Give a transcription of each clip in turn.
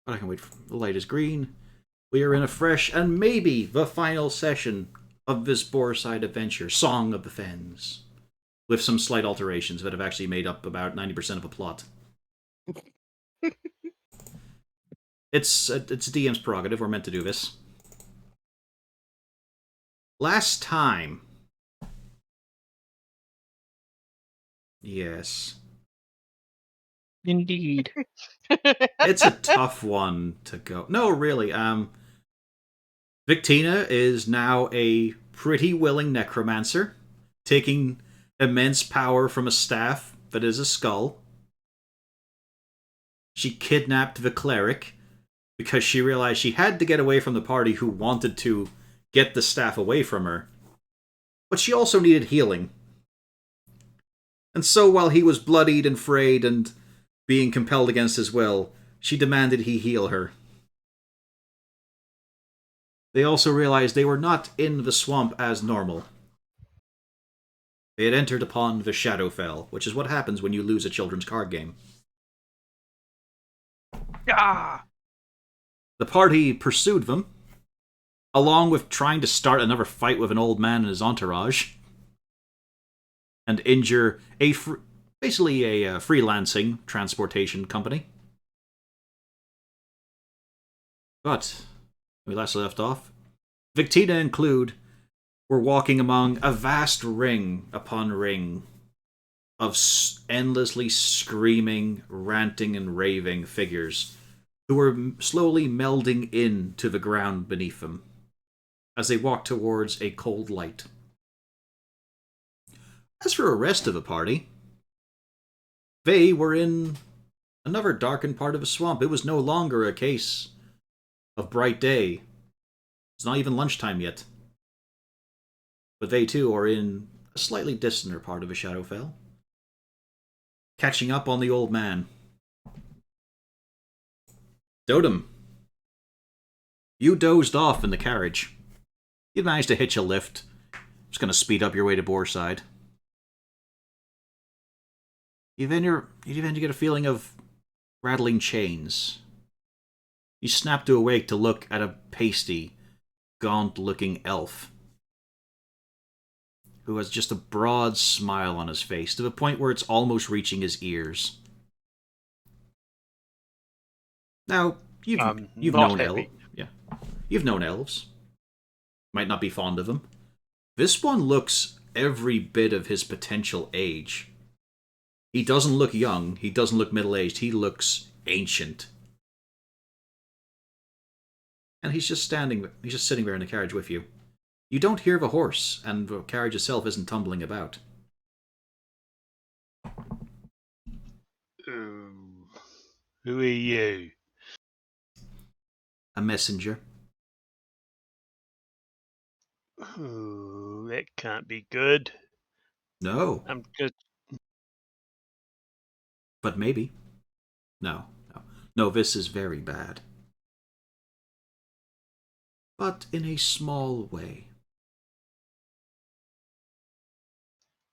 But I can wait. The light is green. We are in a fresh and maybe the final session of this Boarside adventure, Song of the Fens, with some slight alterations that have actually made up about 90% of a plot. It's DM's prerogative. We're meant to do this. Last time. Yes. Indeed. It's a tough one to go. No, really. Victina is now a pretty willing necromancer, taking immense power from a staff that is a skull. She kidnapped the cleric because she realized she had to get away from the party who wanted to get the staff away from her. But she also needed healing. And so while he was bloodied and frayed and being compelled against his will, she demanded he heal her. They also realized they were not in the swamp as normal. They had entered upon the Shadowfell, which is what happens when you lose a children's card game. Ah! The party pursued them, along with trying to start another fight with an old man and his entourage, and injure basically a freelancing transportation company. But, when we last left off, Victina and Clued were walking among a vast ring upon ring of endlessly screaming, ranting, and raving figures who were slowly melding into the ground beneath them as they walked towards a cold light. As for the rest of the party, they were in another darkened part of the swamp. It was no longer a case of bright day. It's not even lunchtime yet. But they too are in a slightly distanter part of the Shadowfell, catching up on the old man. Dotem, you dozed off in the carriage. You'd managed to hitch a lift. Just going to speed up your way to Boarside. You then get a feeling of rattling chains. You snap to awake to look at a pasty, gaunt-looking elf who has just a broad smile on his face, to the point where it's almost reaching his ears. Now, you've known elves. Yeah. You've known elves. Might not be fond of them. This one looks every bit of his potential age. He doesn't look young, he doesn't look middle-aged, he looks ancient. And he's just sitting there in the carriage with you. You don't hear the horse, and the carriage itself isn't tumbling about. Who are you? A messenger. Ooh, that can't be good. No, I'm good. but maybe. No, this is very bad. But in a small way.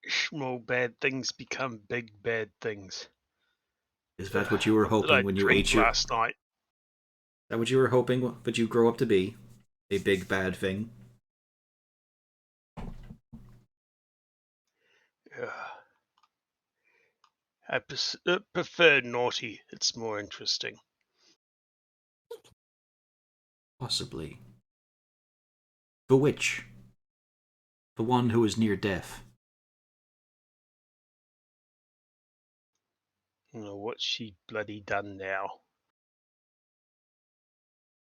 Small bad things become big bad things. Is that what you were What did I hoping when you drink ate your... last night? Is that what you were hoping that you grow up to be? A big bad thing? I prefer naughty. It's more interesting. Possibly. The witch. The one who is near death. What's she bloody done now?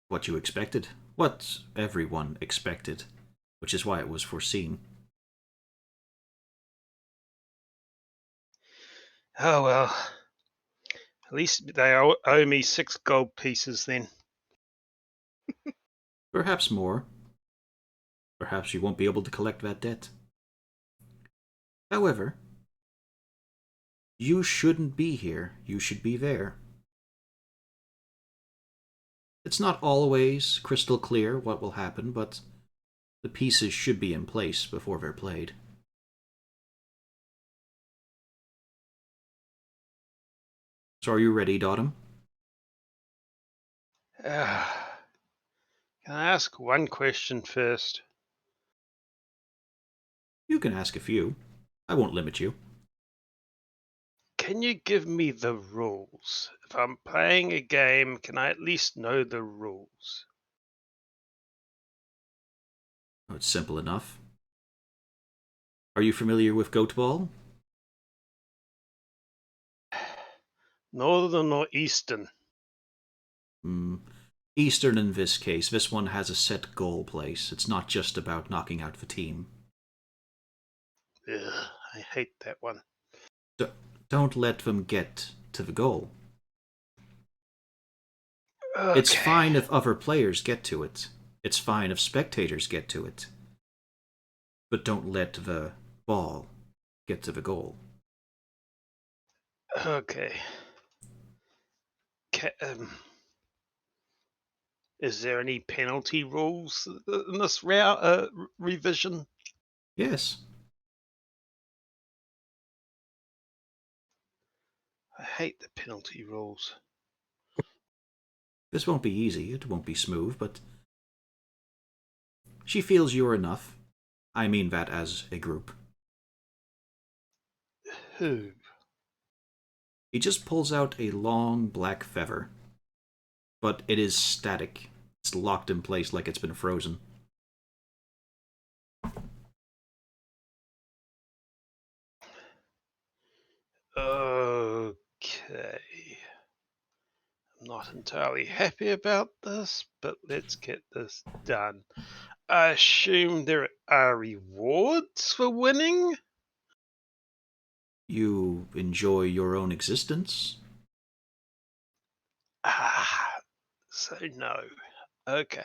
What you expected. What everyone expected. Which is why it was foreseen. Oh well. At least they owe me 6 gold pieces then. Perhaps more. Perhaps you won't be able to collect that debt. However, you shouldn't be here. You should be there. It's not always crystal clear what will happen, but the pieces should be in place before they're played. So are you ready, Dottam? Can I ask one question first? You can ask a few. I won't limit you. Can you give me the rules? If I'm playing a game, can I at least know the rules? Oh, it's simple enough. Are you familiar with Goat Ball? Northern or Eastern? Eastern in this case. This one has a set goal place. It's not just about knocking out the team. Ugh, I hate that one. Don't let them get to the goal. It's Okay. fine if other players get to it. It's fine if spectators get to it. But don't let the ball get to the goal. Okay. Is there any penalty rules in this revision? Yes. I hate the penalty rules. This won't be easy. It won't be smooth, but she feels you're enough. I mean that as a group. Who? He just pulls out a long black feather. But it is static. It's locked in place like it's been frozen. Okay. I'm not entirely happy about this, but let's get this done. I assume there are rewards for winning? You enjoy your own existence? So no. Okay.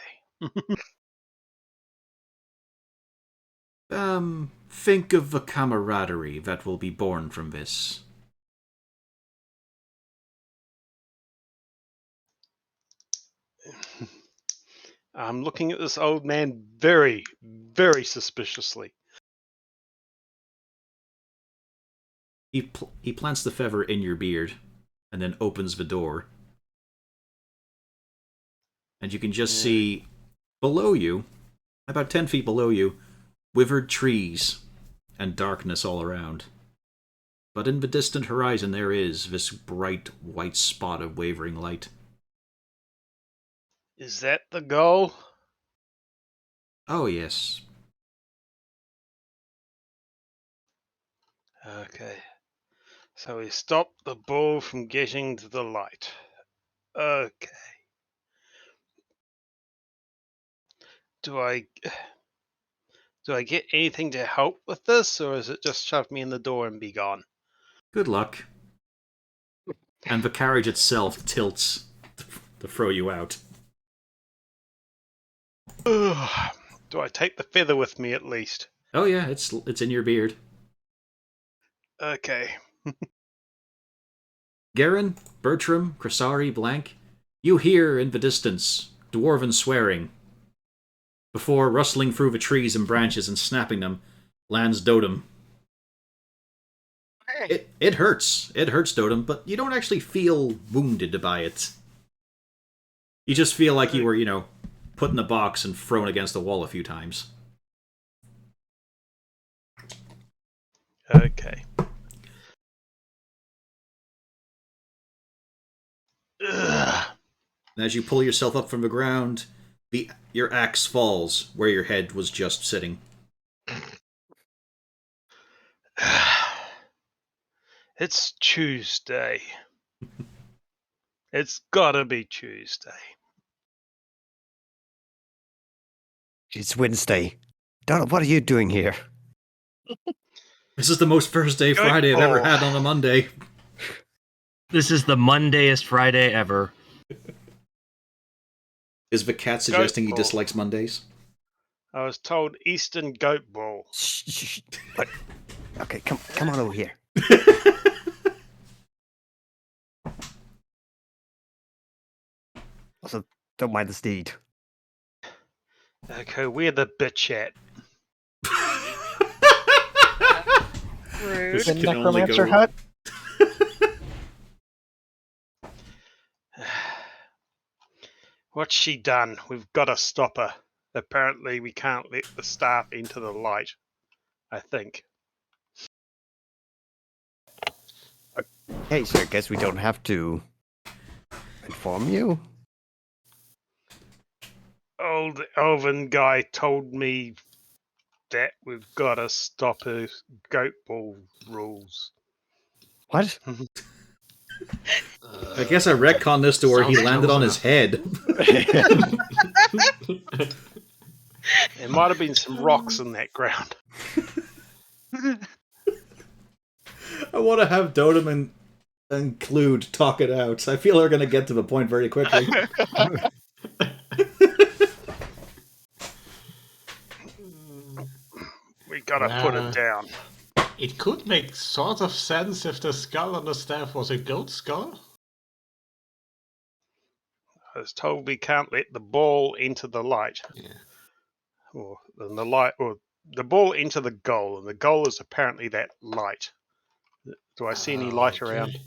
Think of the camaraderie that will be born from this. I'm looking at this old man very, very suspiciously. He plants the feather in your beard and then opens the door. And you can just see below you, about 10 feet below you, withered trees and darkness all around. But in the distant horizon, there is this bright white spot of wavering light. Is that the goal? Oh, yes. Okay. So we stopped the ball from getting to the light. Okay. Do I get anything to help with this, or is it just shove me in the door and be gone? Good luck. And the carriage itself tilts to throw you out. Do I take the feather with me at least? Oh, yeah, it's in your beard. Okay. Garen, Bertram, Krasari, Blank, you hear in the distance dwarven swearing. Before rustling through the trees and branches and snapping them, lands Dotem. It hurts. It hurts, Dotem, but you don't actually feel wounded by it. You just feel like you were, put in a box and thrown against the wall a few times. Okay. Ugh. And as you pull yourself up from the ground, your axe falls where your head was just sitting. It's Tuesday. It's gotta be Tuesday. It's Wednesday. Donald, what are you doing here? This is the most Thursday Friday I've ever had on a Monday. This is the Mondayest Friday ever. Is the cat suggesting he dislikes Mondays? I was told Eastern Goat Ball. Shh. What? Okay, come on over here. Also, don't mind the steed. Okay, where the bitch at? This The can only necromancer go- hut? What's she done? We've got to stop her. Apparently, we can't let the staff into the light. I think. Hey, so I guess we don't have to inform you? Old elven guy told me that we've got to stop her goat ball rules. What? I guess I retcon this to where he Sounds landed on close his head. There might have been some rocks in that ground. I want to have Dotem and Clued talk it out. I feel they're going to get to the point very quickly. We gotta put it down. It could make sort of sense if the skull on the staff was a goat skull. I was told we can't let the ball into the light. Yeah. Or the ball into the goal, and the goal is apparently that light. Do I see any light around?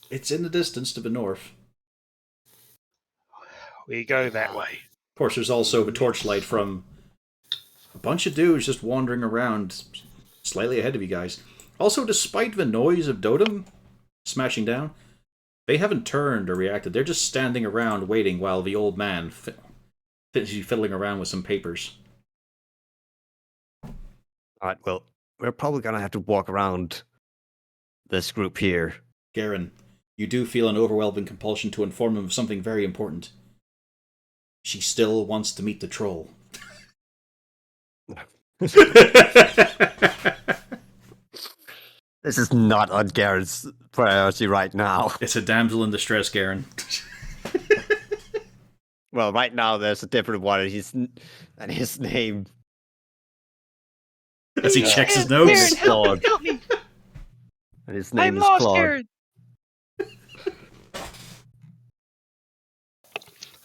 It's in the distance to the north. We go that way. Of course, there's also the torchlight from a bunch of dudes just wandering around slightly ahead of you guys. Also, despite the noise of Dotem smashing down, they haven't turned or reacted. They're just standing around waiting while the old man finishes fiddling around with some papers. Alright, well, we're probably gonna have to walk around this group here. Garen, you do feel an overwhelming compulsion to inform them of something very important. She still wants to meet the troll. This is not on Garrett's priority right now. It's a damsel in distress, Garen. Well, right now there's a different one, and his name. As he checks his Garen, notes. help me! And his name I'm is lost, Claude. Garen.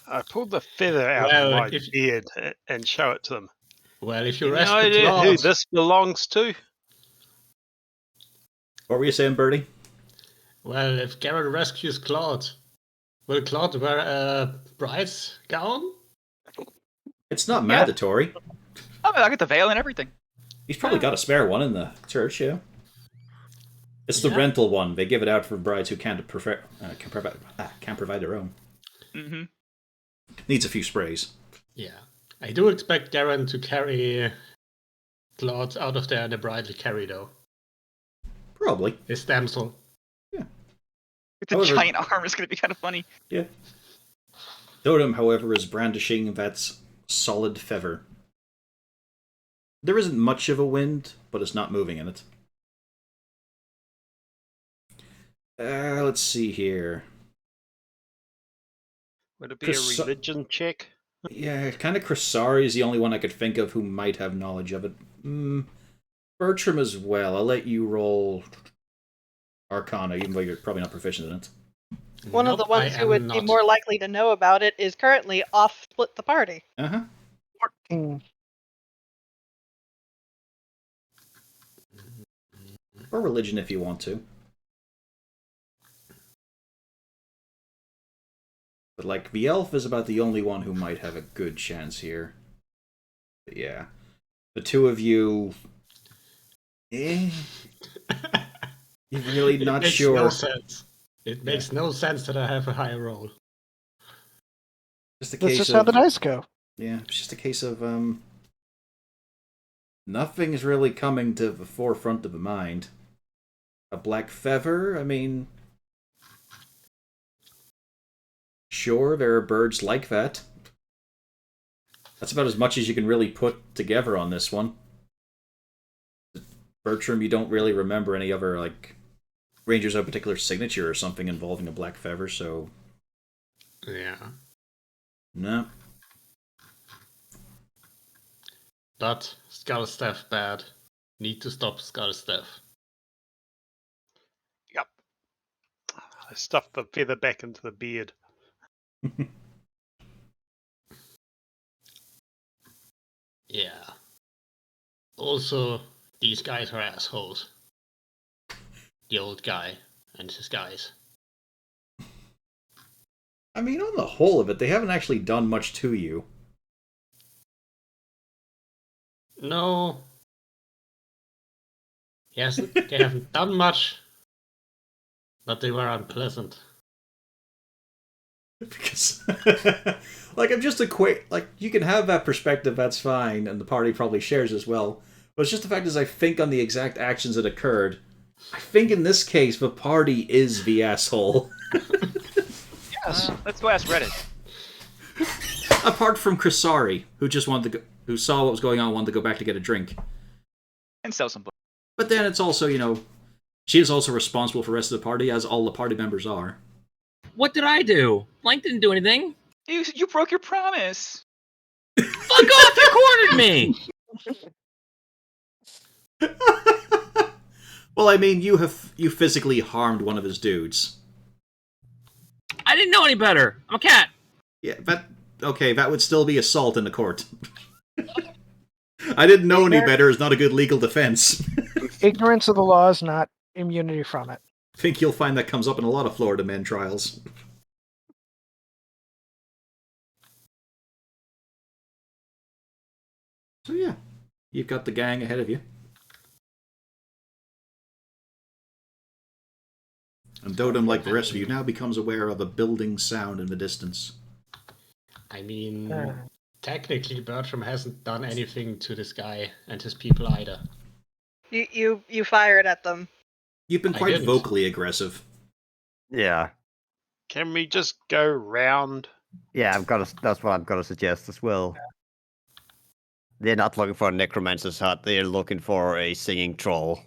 I pulled the feather out Well, of my if- beard and show it to them. Well, if you Any rescue idea who Claude, this belongs to? What were you saying, Bertie? well, if Garrett rescues Claude, will Claude wear a bride's gown? It's not mandatory. Oh, I got the veil and everything. He's probably got a spare one in the church, yeah. It's the Yeah. rental one. They give it out for brides who can't provide their own. Mm-hmm. Needs a few sprays. Yeah. I do expect Garen to carry Claude out of there in a bridal carry, though. Probably. His damsel. With the However- giant arm is going to be kind of funny. Yeah. Dotem, however, is brandishing that solid feather. There isn't much of a wind, but it's not moving in it. Let's see here. Would it be a Chris- religion check? Yeah, kind of Krasari is the only one I could think of who might have knowledge of it. Bertram as well. I'll let you roll Arcana, even though you're probably not proficient in it. One of the Nope, ones I who am would be not. more likely to know about it is currently off split the party. Uh-huh. 14. Or religion if you want to. But, like, the elf is about the only one who might have a good chance here. But yeah. The two of you... You're really It not makes sure. No sense. It makes no sense that I have a higher roll. Just a That's case just of, how the dice go. Yeah, it's just a case of, nothing's really coming to the forefront of the mind. A black feather, I mean... Sure, there are birds like that. That's about as much as you can really put together on this one. Bertram, you don't really remember any other, like, Rangers have a particular signature or something involving a black feather, so... Yeah. No. But Skullstaff bad. Need to stop Skullstaff. Yep. I stuffed the feather back into the beard. Yeah. Also, these guys are assholes. The old guy and his guys. I mean, on the whole of it, they haven't actually done much to you. No. Yes, they haven't done much, but they were unpleasant. Because, like, I'm just like, you can have that perspective, that's fine, and the party probably shares as well. But it's just the fact is, I think on the exact actions that occurred, I think in this case, the party is the asshole. Yes. Let's go ask Reddit. Apart from Crisari, who just wanted to who saw what was going on, wanted to go back to get a drink. And sell some books. But then it's also, she is also responsible for the rest of the party, as all the party members are. What did I do? Blank didn't do anything. You broke your promise. Fuck off! You cornered me. Well, I mean, you physically harmed one of his dudes. I didn't know any better. I'm a cat. Yeah, that would still be assault in the court. I didn't know any better is not a good legal defense. Ignorance of the law is not immunity from it. I think you'll find that comes up in a lot of Florida men trials. So yeah, you've got the gang ahead of you. And Dotem, like the rest of you, now becomes aware of a building sound in the distance. I mean, technically Bertram hasn't done anything to this guy and his people either. You fired at them. You've been quite vocally aggressive. Yeah. Can we just go round? Yeah, that's what I'm gonna suggest as well. They're not looking for a necromancer's hut, they're looking for a singing troll.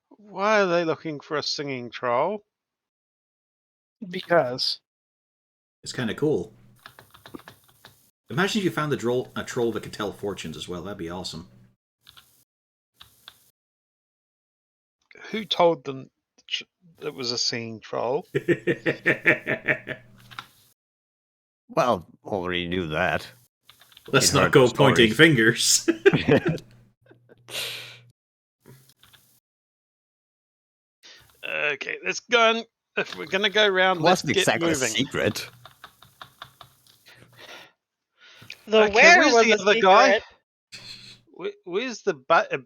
Why are they looking for a singing troll? Because. It's kind of cool. Imagine if you found a troll that could tell fortunes as well. That'd be awesome. Who told them it was a singing troll? Well, already knew that. Let's We'd not heard go the pointing stories. fingers. Okay, let's go. If we're gonna go round, It let's wasn't get exactly moving. a secret. The Okay, where where's was the a other secret. guy? Where's the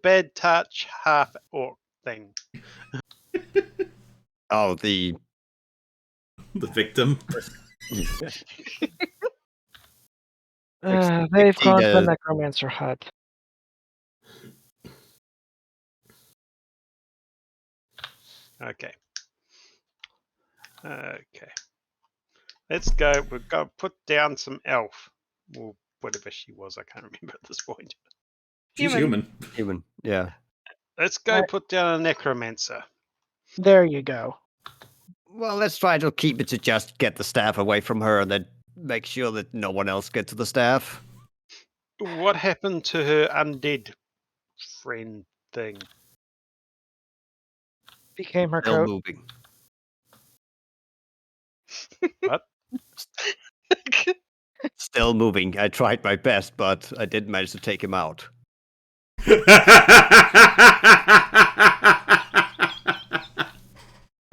bad touch half orc thing? Oh, the victim. They've gone to the Visctina- necromancer hut. Okay. Okay. Let's go. We've got to put down some elf. Or whatever she was. I can't remember at this point. She's human. Human, yeah. Let's go Right. put down a necromancer. There you go. Well, let's try to keep it to just get the staff away from her and then make sure that no one else gets to the staff. What happened to her undead friend thing? Became her Still coat. moving. What? Still moving. I tried my best, but I did manage to take him out.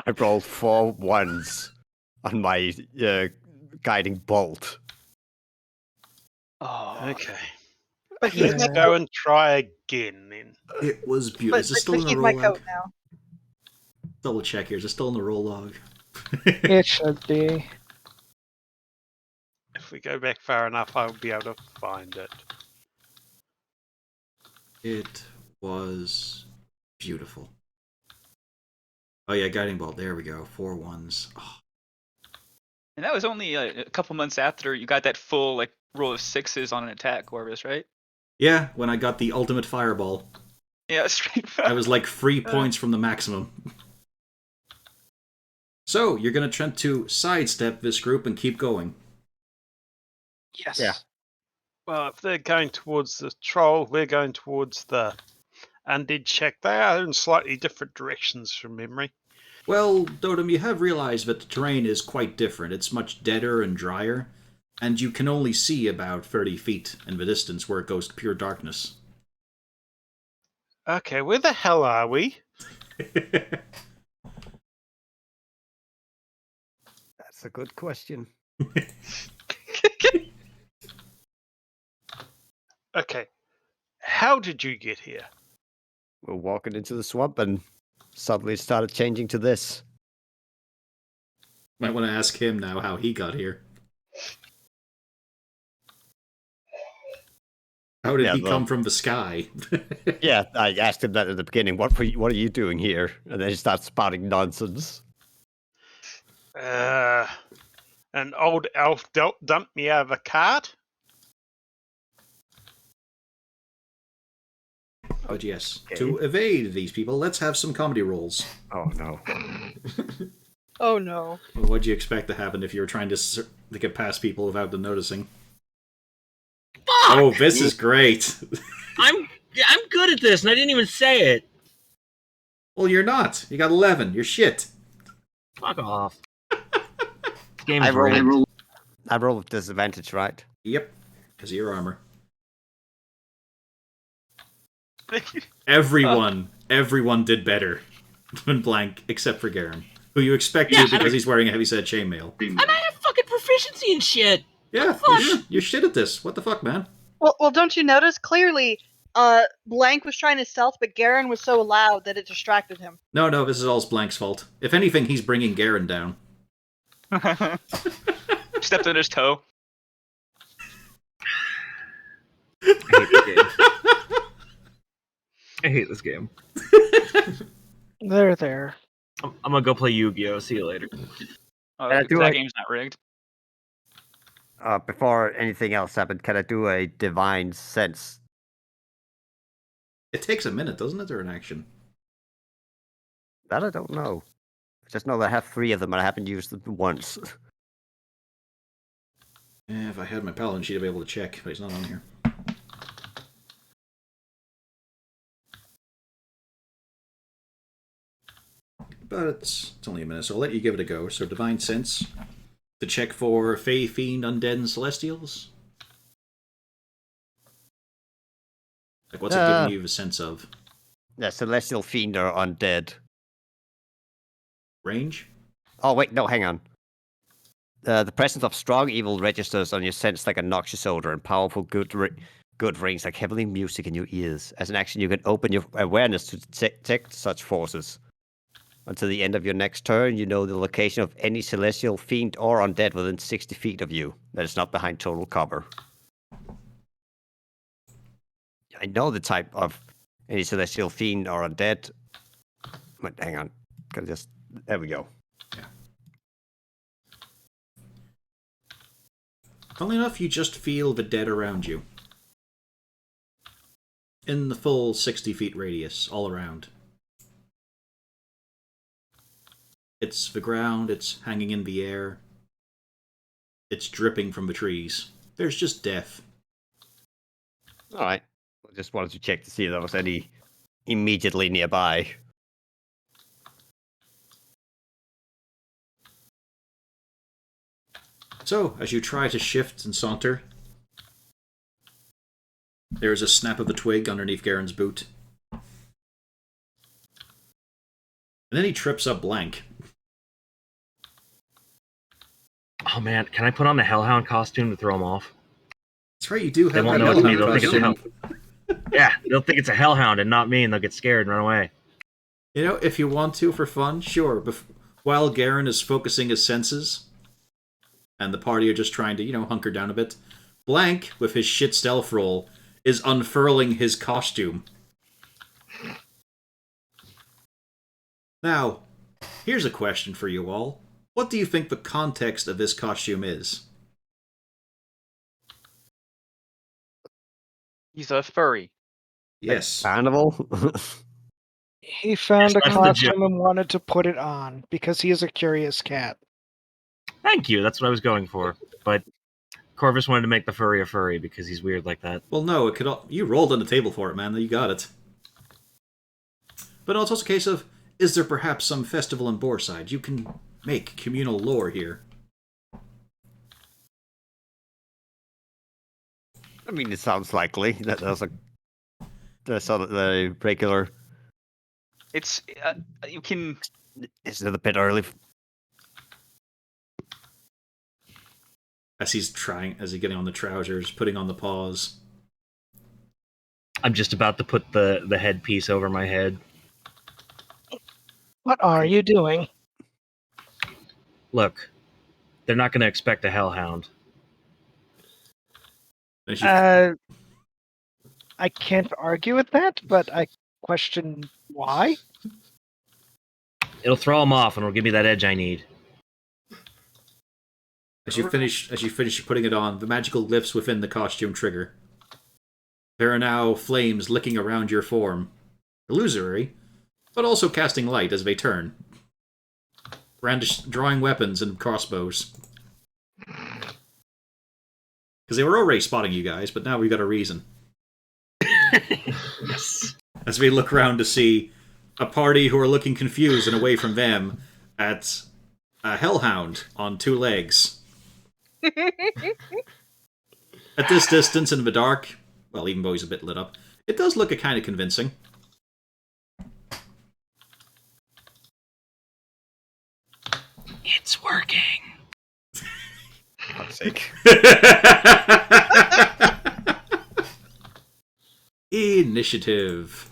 I rolled 4 ones on my guiding bolt. Oh, Okay. But Yeah. he's Let's my go and try again then. It was beautiful. but, Is it but still in the he's roll my log? coat now. Double check here. Is it still in the roll log? It should be. If we go back far enough, I'll be able to find it. It was beautiful. Oh yeah, guiding bolt. There we go. 4 ones. Oh, and that was only a couple months after you got that full like roll of 6s on an attack, Orvis, right? yeah, when I got the ultimate fireball, Yeah, straight. I was like 3 points from the maximum. So you're gonna try to sidestep this group and keep going. Yes. Yeah. Well, if they're going towards the troll, we're going towards the undead shack. They are in slightly different directions from memory. Well, Dotem, you have realized that the terrain is quite different. It's much deader and drier, and you can only see about 30 feet in the distance where it goes to pure darkness. Okay, where the hell are we? That's a good question. Okay. How did you get here? We're walking into the swamp and suddenly it started changing to this. Might want to ask him now how he got here. How did Yeah, he the- come from the sky? Yeah, I asked him that at the beginning. What are you doing here? And then he starts spouting nonsense. An old elf dumped me out of a cart? But yes, Okay. to evade these people, let's have some comedy rolls. Oh no. Oh no. What'd you expect to happen if you were trying to get past people without them noticing? Fuck! Oh, this is great. I'm good at this, and I didn't even say it. Well, you're not. You got 11. You're shit. Fuck off. This game I is rolled- rigged. I roll with disadvantage, right? Yep, because of your armor. Everyone did better than Blank, except for Garen, who you expect Yeah, to because he's wearing a heavyset chainmail. And I have fucking proficiency and shit. Yeah, Fuck. you're shit at this. What the fuck, man? Well, don't you notice? Clearly, Blank was trying to stealth, but Garen was so loud that it distracted him. No, this is all Blank's fault. If anything, he's bringing Garen down. Stepped on his toe. I hate this game. There. I'm gonna go play Yu-Gi-Oh. See you later. Oh, I that do like- game's not rigged. Before anything else happened, can I do a divine sense? It takes a minute, doesn't it, or an action? That I don't know. I just know that I have 3 of them and I haven't used them once. Yeah, if I had my paladin sheet, I'd be able to check, but he's not on here. But it's only a minute, so I'll let you give it a go. So, Divine Sense to check for Fey, Fiend, Undead, and Celestials. Like, what's it giving you a sense of? Yeah, celestial fiend or undead. Range? Oh wait, no, hang on. The presence of strong evil registers on your sense like a noxious odor, and powerful good rings like heavenly music in your ears. As an action, you can open your awareness to detect such forces. Until the end of your next turn, you know the location of any celestial fiend or undead within 60 feet of you that is not behind total cover. I know the type of any celestial fiend or undead. But hang on, there we go. Funnily enough, you just feel the dead around you. In the full 60 feet radius, all around. It's the ground, it's hanging in the air. It's dripping from the trees. There's just death. Alright. I just wanted to check to see if there was any immediately nearby. So, as you try to shift and saunter, there is a snap of a twig underneath Garen's boot. And then he trips up Blank. Oh man, can I put on the Hellhound costume to throw them off? That's right, you do They have won't that know it's me. Hellhound They'll think it's a costume. hell. Yeah, they'll think it's a Hellhound and not me, and they'll get scared and run away. You know, if you want to for fun, sure. While Garen is focusing his senses, and the party are just trying to, hunker down a bit, Blank, with his shit stealth roll, is unfurling his costume. Now, here's a question for you all. What do you think the context of this costume is? He's a furry. Yes. Carnival? He found a That's the costume and wanted to put it on because he is a curious cat. Thank you. That's what I was going for. But Corvus wanted to make the furry a furry because he's weird like that. Well, no, you rolled on the table for it, man. You got it. But no, it's also a case of, is there perhaps some festival in Boarside? You can make communal lore here. I mean, it sounds likely. That's the regular. It's you can. Is it a bit early? As he's getting on the trousers, putting on the paws. I'm just about to put the headpiece over my head. What are you doing? Look, they're not going to expect a hellhound. As you, I can't argue with that, but I question why. It'll throw them off, and it'll give me that edge I need. as you finish putting it on, the magical glyphs within the costume trigger. There are now flames licking around your form. Illusory, but also casting light as they turn. Drawing weapons and crossbows. Because they were already spotting you guys, but now we've got a reason. Yes. As we look around to see a party who are looking confused and away from them at a hellhound on 2 legs. At this distance in the dark, well, even though he's a bit lit up, it does look a kind of convincing. It's working. For fuck's sake. Initiative.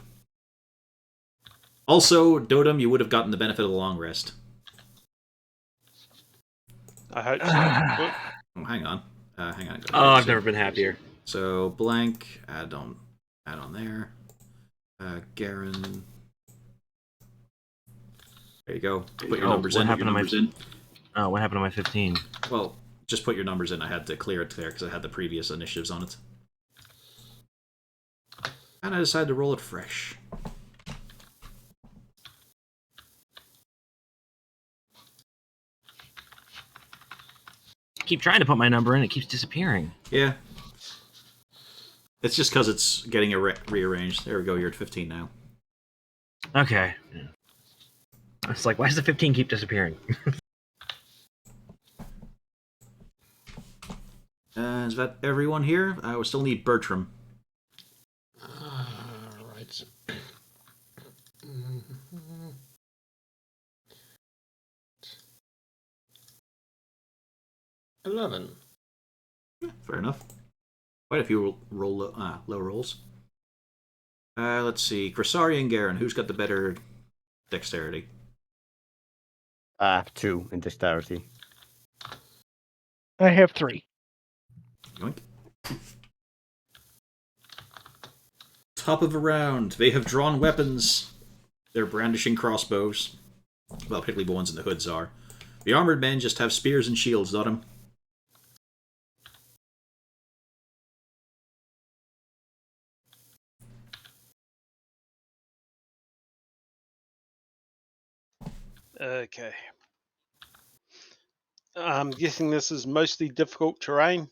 Also, Dotem, you would have gotten the benefit of the long rest. I hope so. Oh, hang on. Hang on. Oh, I've never been happier. So, blank, add on there. Garen. There you go. Put your numbers what in. happened to my? Oh, what happened to my 15? Well, just put your numbers in. I had to clear it there because I had the previous initiatives on it. And I decided to roll it fresh. Keep trying to put my number in, it keeps disappearing. Yeah. It's just because it's getting rearranged. There we go, you're at 15 now. Okay. Yeah. I was like, why does the 15 keep disappearing? Is that everyone here? I will still need Bertram. Right. 11. Fair enough. Quite a few low rolls. Let's see. Grisari and Garen, who's got the better dexterity? 2 in dexterity. I have 3. Yoink. Top of the round. They have drawn weapons. They're brandishing crossbows. Well, particularly the ones in the hoods are. The armored men just have spears and shields on them. Okay. I'm guessing this is mostly difficult terrain.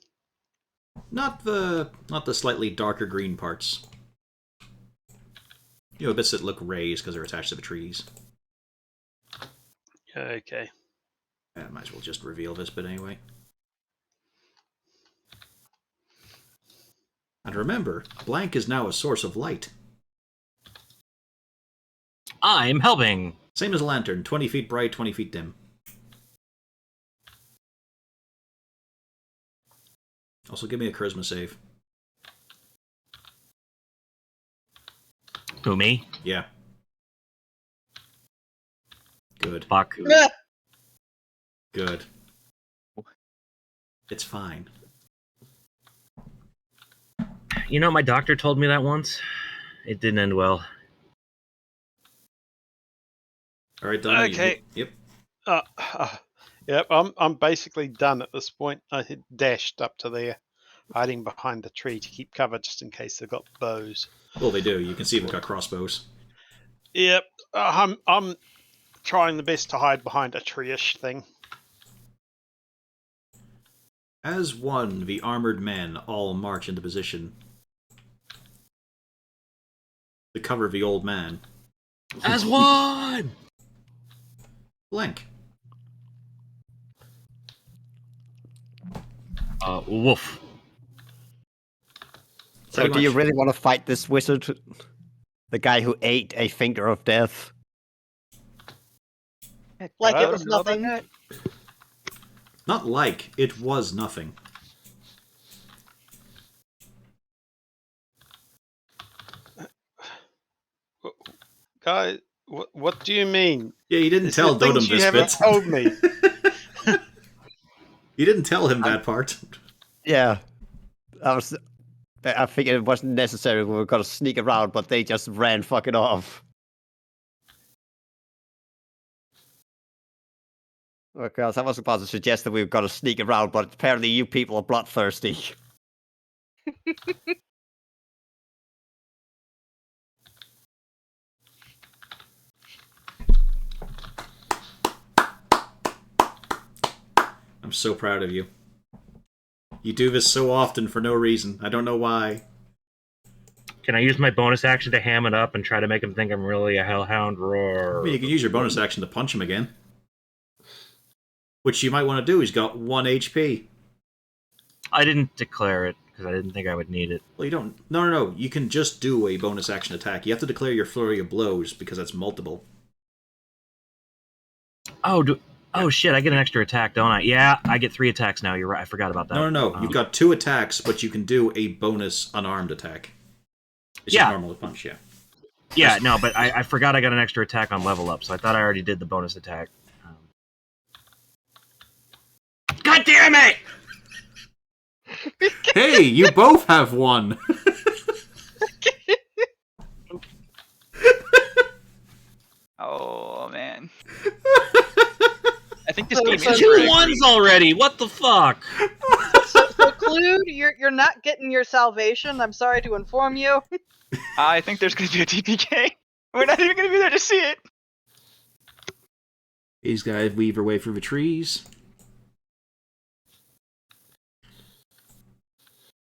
Not the slightly darker green parts. You know, bits that look raised because they're attached to the trees. Okay. I might as well just reveal this bit anyway. And remember, blank is now a source of light. I'm helping. Same as a lantern, 20 feet bright, 20 feet dim. Also, give me a charisma save. Who, me? Yeah. Good. Fuck. Good. It's fine. You know, my doctor told me that once. It didn't end well. All right, Donna. Okay. Yep. Yep. I'm basically done at this point. I had dashed up to there, hiding behind the tree to keep cover just in case they've got bows. Well, they do. You can see they've got crossbows. Yep. I'm trying the best to hide behind a tree-ish thing. As one, the armored men all march into position. The cover of the old man. As one! Blank. Woof. So Pretty do you much. really want to fight this wizard? The guy who ate a finger of death? Like I it was don't know about nothing. that. Not like, it was nothing. Guy, what do you mean? Yeah, you didn't Is tell there things Dotem you this haven't bit. told me? You didn't tell him that part. Yeah. I figured it wasn't necessary. We were gonna sneak around, but they just ran fucking off. Because I was about to suggest that we were gonna sneak around, but apparently you people are bloodthirsty. I'm so proud of you. You do this so often for no reason. I don't know why. Can I use my bonus action to ham it up and try to make him think I'm really a hellhound? Roar. I mean, you can use your bonus action to punch him again. Which you might want to do. He's got 1 HP. I didn't declare it because I didn't think I would need it. Well, you don't... No. You can just do a bonus action attack. You have to declare your flurry of blows because that's multiple. Oh shit! I get an extra attack, don't I? Yeah, I get 3 attacks now. You're right. I forgot about that. No. You've got 2 attacks, but you can do a bonus unarmed attack. It's just normal to punch, yeah. Yeah, no, but I forgot I got an extra attack on level up, so I thought I already did the bonus attack. God damn it! Hey, you both have 1. Oh man. I think this So- game so is 2 rigged. 1s already. What the fuck? So Clued, you're not getting your salvation. I'm sorry to inform you. I think there's going to be a TPK. We're not even going to be there to see it. These guys weave their way through the trees.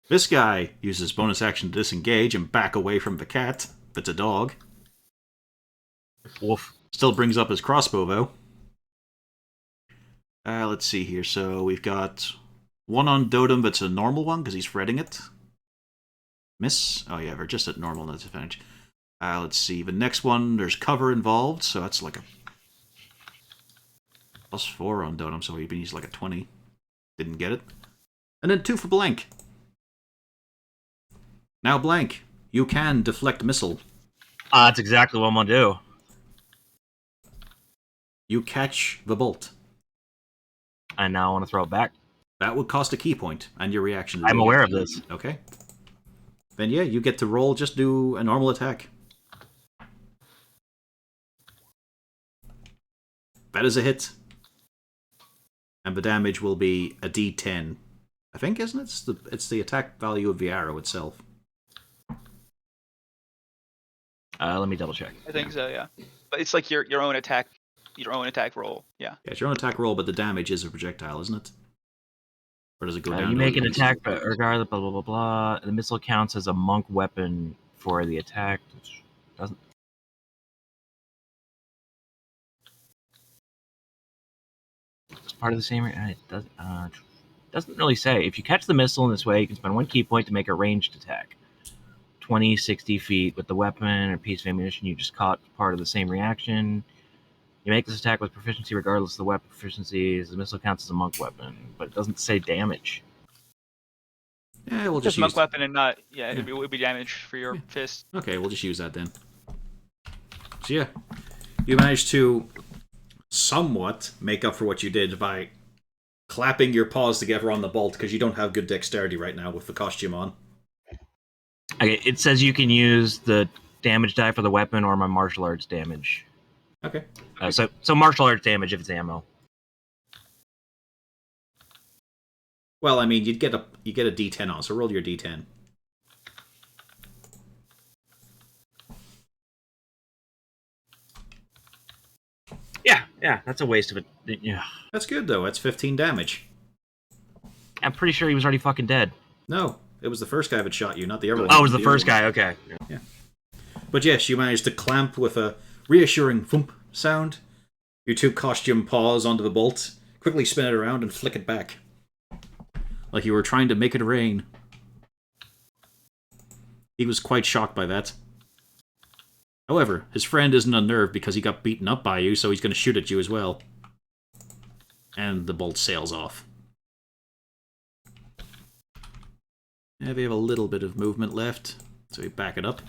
This guy uses bonus action to disengage and back away from the cat. If it's a dog. Wolf. Still brings up his crossbow, though. Let's see here. So we've got 1 on Dotem, that's a normal one, because he's fretting it. Miss? Oh yeah, we're just at normal disadvantage. Let's see. The next one, there's cover involved, so that's like a +4 on Dotem, so he's like a 20. Didn't get it. And then 2 for Blank. Now, Blank, you can deflect missile. That's exactly what I'm gonna do. You catch the bolt. I now want to throw it back. That would cost a key point, and your reaction. I'm aware of this. Okay. Then yeah, you get to roll, just do a normal attack. That is a hit. And the damage will be a D10. I think, isn't it? It's the attack value of the arrow itself. Let me double check. I think so, yeah. But it's like your own attack roll. Yeah. Yeah, it's your own attack roll, but the damage is a projectile, isn't it? Or does it go down? You to make an release? attack, but regardless, blah blah blah blah. The missile counts as a monk weapon for the attack. Which doesn't. It's part of the same. It doesn't really say. If you catch the missile in this way, you can spend 1 key point to make a ranged attack. 20, 60 feet with the weapon or piece of ammunition you just caught part of the same reaction. You make this attack with proficiency regardless of the weapon proficiencies. The missile counts as a monk weapon, but it doesn't say damage. Yeah, we'll Just just monk use... weapon and not it would be damage for your fist. Okay, we'll just use that then. So yeah, you managed to somewhat make up for what you did by clapping your paws together on the bolt, because you don't have good dexterity right now with the costume on. Okay, it says you can use the damage die for the weapon or my martial arts damage. Okay. So martial arts damage if it's ammo. Well, I mean, you get a D10 on, so roll your D10. Yeah, that's a waste of it. Yeah, That's good though. That's 15 damage. I'm pretty sure he was already fucking dead. No, it was the first guy that shot you, not the other one. Oh, it was the first guy. Okay. But yes, you managed to clamp with a reassuring thump sound your 2 costume paws onto the bolt, quickly spin it around and flick it back. Like you were trying to make it rain. He was quite shocked by that. However, his friend isn't unnerved because he got beaten up by you, so he's going to shoot at you as well. And the bolt sails off. Yeah, we have a little bit of movement left, so we back it up.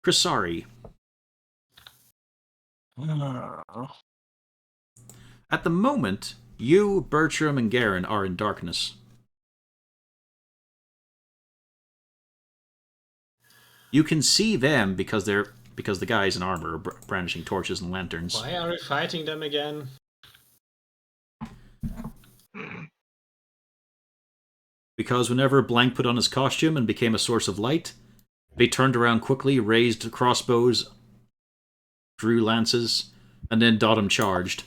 Crisari. Oh. At the moment, you, Bertram, and Garen are in darkness. You can see them because the guys in armor are brandishing torches and lanterns. Why are we fighting them again? Because whenever Blank put on his costume and became a source of light, they turned around quickly, raised crossbows, drew lances, and then Dottam charged.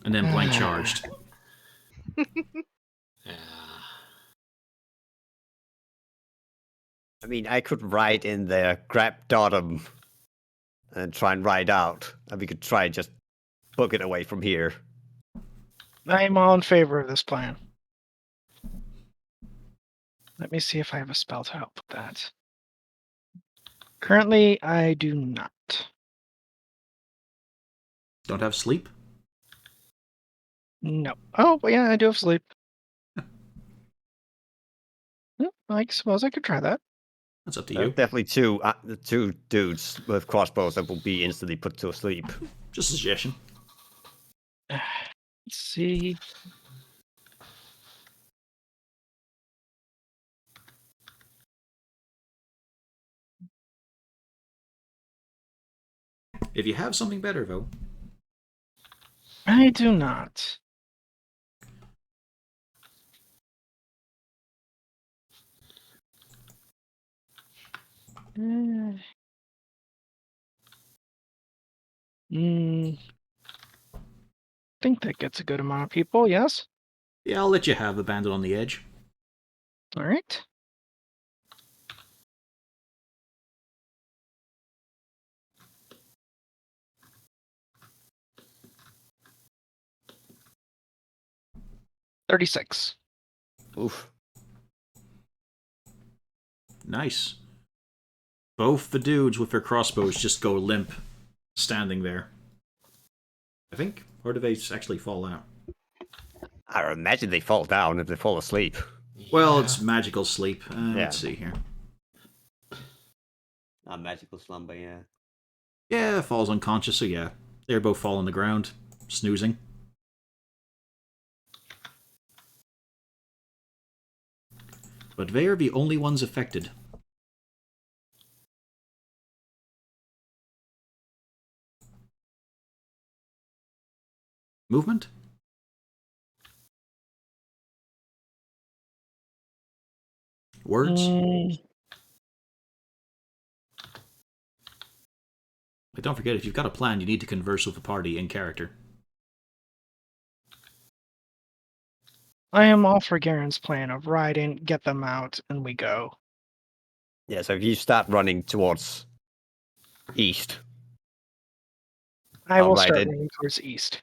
And then Blank charged. I mean, I could ride in there, grab Dottam, and try and ride out. And we could try and just book it away from here. I'm all in favor of this plan. Let me see if I have a spell to help with that. Currently, I do not. Don't have sleep? No. Oh, but yeah, I do have sleep. I suppose I could try that. That's up to There are you. definitely two dudes with crossbows that will be instantly put to sleep. Just a suggestion. Let's see. If you have something better, though. I do not. Think that gets a good amount of people, yes? Yeah, I'll let you have the bandit on the edge. Alright. $36. Oof. Nice. Both the dudes with their crossbows just go limp, standing there. I think. Or do they actually fall out? I imagine they fall down if they fall asleep. Well, it's magical sleep. Yeah. Let's see here. Not magical slumber, yeah. Yeah, falls unconscious, so yeah. They're both fall on the ground, snoozing. But they are the only ones affected. Movement? Words? But don't forget, if you've got a plan, you need to converse with the party in character. I am all for Garen's plan of riding, get them out, and we go. Yeah, so if you start running towards east. I will ride start in. running towards east.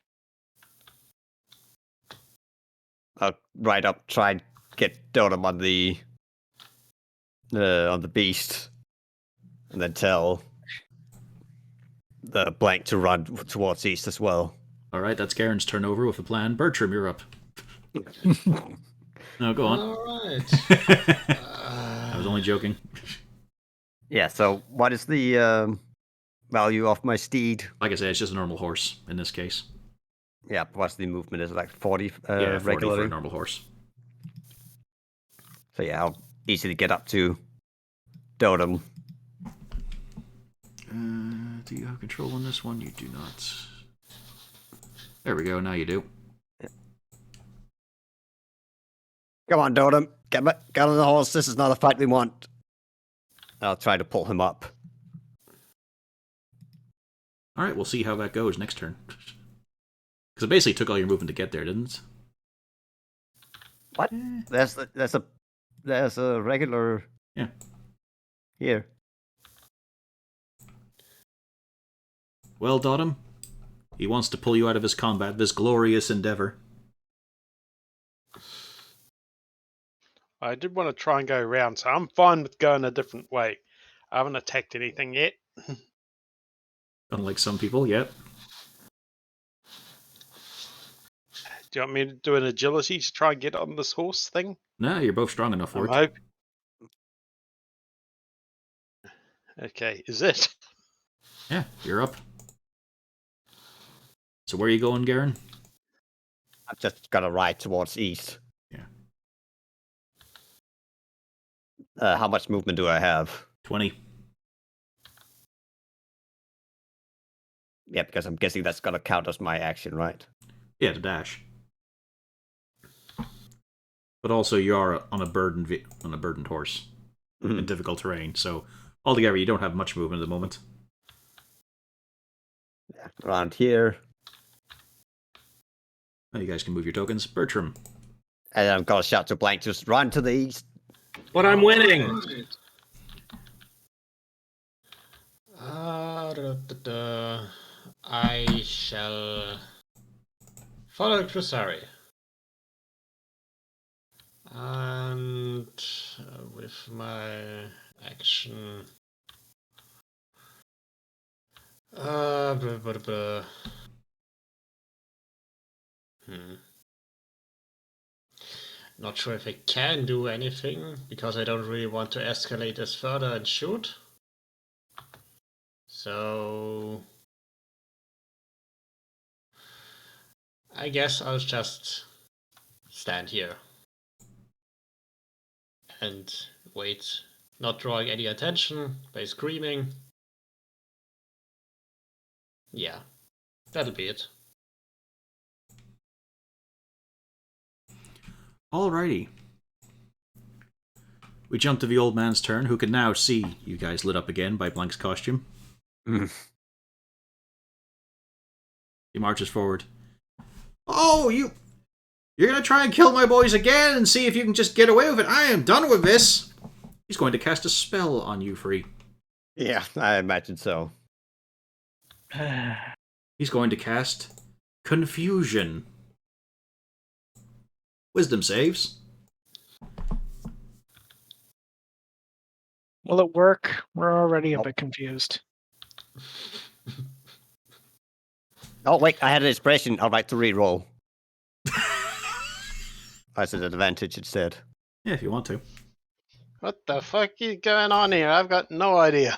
I'll ride up, try and get Dottam on the beast, and then tell the Blank to run towards east as well. Alright, that's Garen's turnover with a plan. Bertram, you're up. No, go on. Alright. I was only joking. Yeah, so what is the value of my steed? Like I say, it's just a normal horse in this case. Yeah, what's the movement? Is it like 40 Yeah, 40 for regularly? a normal horse. So yeah, I'll easily get up to Dottam. Do you have control on this one? You do not. There we go, now you do. Come on, Dottam. Get on the horse. This is not a fight we want. I'll try to pull him up. Alright, we'll see how that goes next turn. Because it basically took all your movement to get there, didn't it? What? There's a regular. Yeah. Here. Well, Dottam, he wants to pull you out of his combat, this glorious endeavor. I did want to try and go around, so I'm fine with going a different way. I haven't attacked anything yet. Unlike some people, yep. Do you want me to do an agility to try and get on this horse thing? No, you're both strong enough for I'm it. Okay, is it? Yeah, you're up. So where are you going, Garen? I'm just gonna ride towards east. Yeah. How much movement do I have? 20. Yeah, because I'm guessing that's gonna count as my action, right? Yeah, to dash. But also, you are on a burdened horse in difficult terrain. So altogether, you don't have much movement at the moment. Yeah, around here. Oh, you guys can move your tokens. Bertram. And I'm gonna shout to Blank, just run to the east. But I'm winning. I shall follow Crusari. And with my action. Blah, blah, blah. Not sure if I can do anything because I don't really want to escalate this further and shoot. So I guess I'll just stand here and wait, not drawing any attention by screaming. Yeah, that'll be it. Alrighty. We jump to the old man's turn, who can now see you guys lit up again by Blank's costume. He marches forward. Oh, you're gonna try and kill my boys again and see if you can just get away with it. I am done with this. He's going to cast a spell on you, Free. Yeah, I imagine so. He's going to cast Confusion. Wisdom saves. Will it work? We're already a bit confused. Oh, wait, I had an expression. I'd like to re-roll. That's an advantage instead. Yeah, if you want to. What the fuck is going on here? I've got no idea.